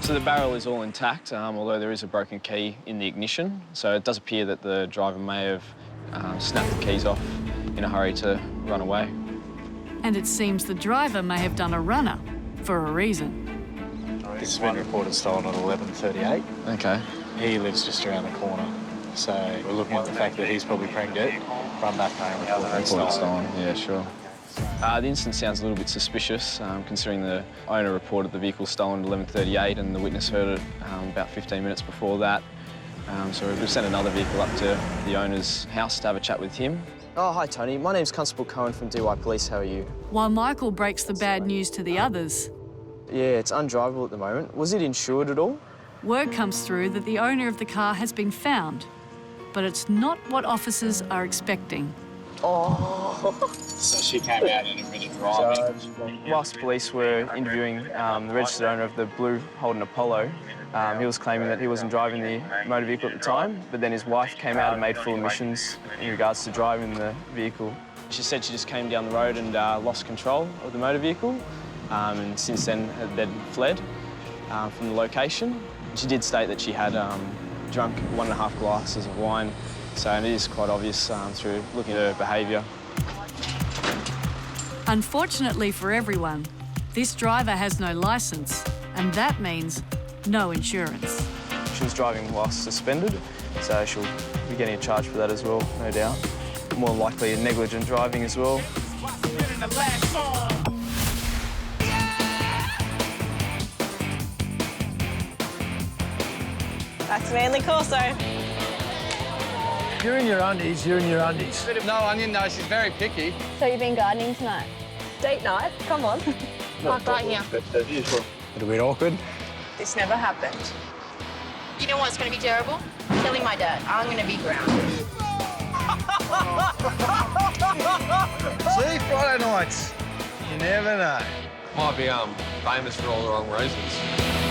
So the barrel is all intact, although there is a broken key in the ignition. So it does appear that the driver may have snapped the keys off in a hurry to run away. And it seems the driver may have done a runner for a reason. This has been reported stolen at 11:38. Okay. He lives just around the corner. So we're looking at the fact that he's probably pranged it, run back home and report it stolen. Yeah, sure. The incident sounds a little bit suspicious, considering the owner reported the vehicle stolen at 11:38 and the witness heard it about 15 minutes before that. So we've sent another vehicle up to the owner's house to have a chat with him. Oh, hi, Tony. My name's Constable Cohen from DY Police. How are you? While Michael breaks the bad news to the others, Yeah, it's undrivable at the moment. Was it insured at all? word comes through that the owner of the car has been found, but it's not what officers are expecting. Oh. So she came out and admitted driving. Whilst police were interviewing the registered owner of the blue Holden Apollo, he was claiming that he wasn't driving the motor vehicle at the time, but then his wife came out and made full admissions in regards to driving the vehicle. She said she just came down the road and lost control of the motor vehicle, and since then they'd fled from the location. She did state that she had drunk 1.5 glasses of wine, so it is quite obvious through looking at her behaviour. Unfortunately for everyone, this driver has no licence, and that means no insurance. She was driving whilst suspended, so she'll be getting a charge for that as well, no doubt. More likely negligent driving as well. That's Manly Corso. You're in your undies, you're in your undies. No onion, no, she's very picky. So you've been gardening tonight? Date night? Come on. Park right here. A bit awkward. This never happened. You know what's going to be terrible? Killing my dad. I'm going to be grounded. See, Friday nights, you never know. Might be famous for all the wrong reasons.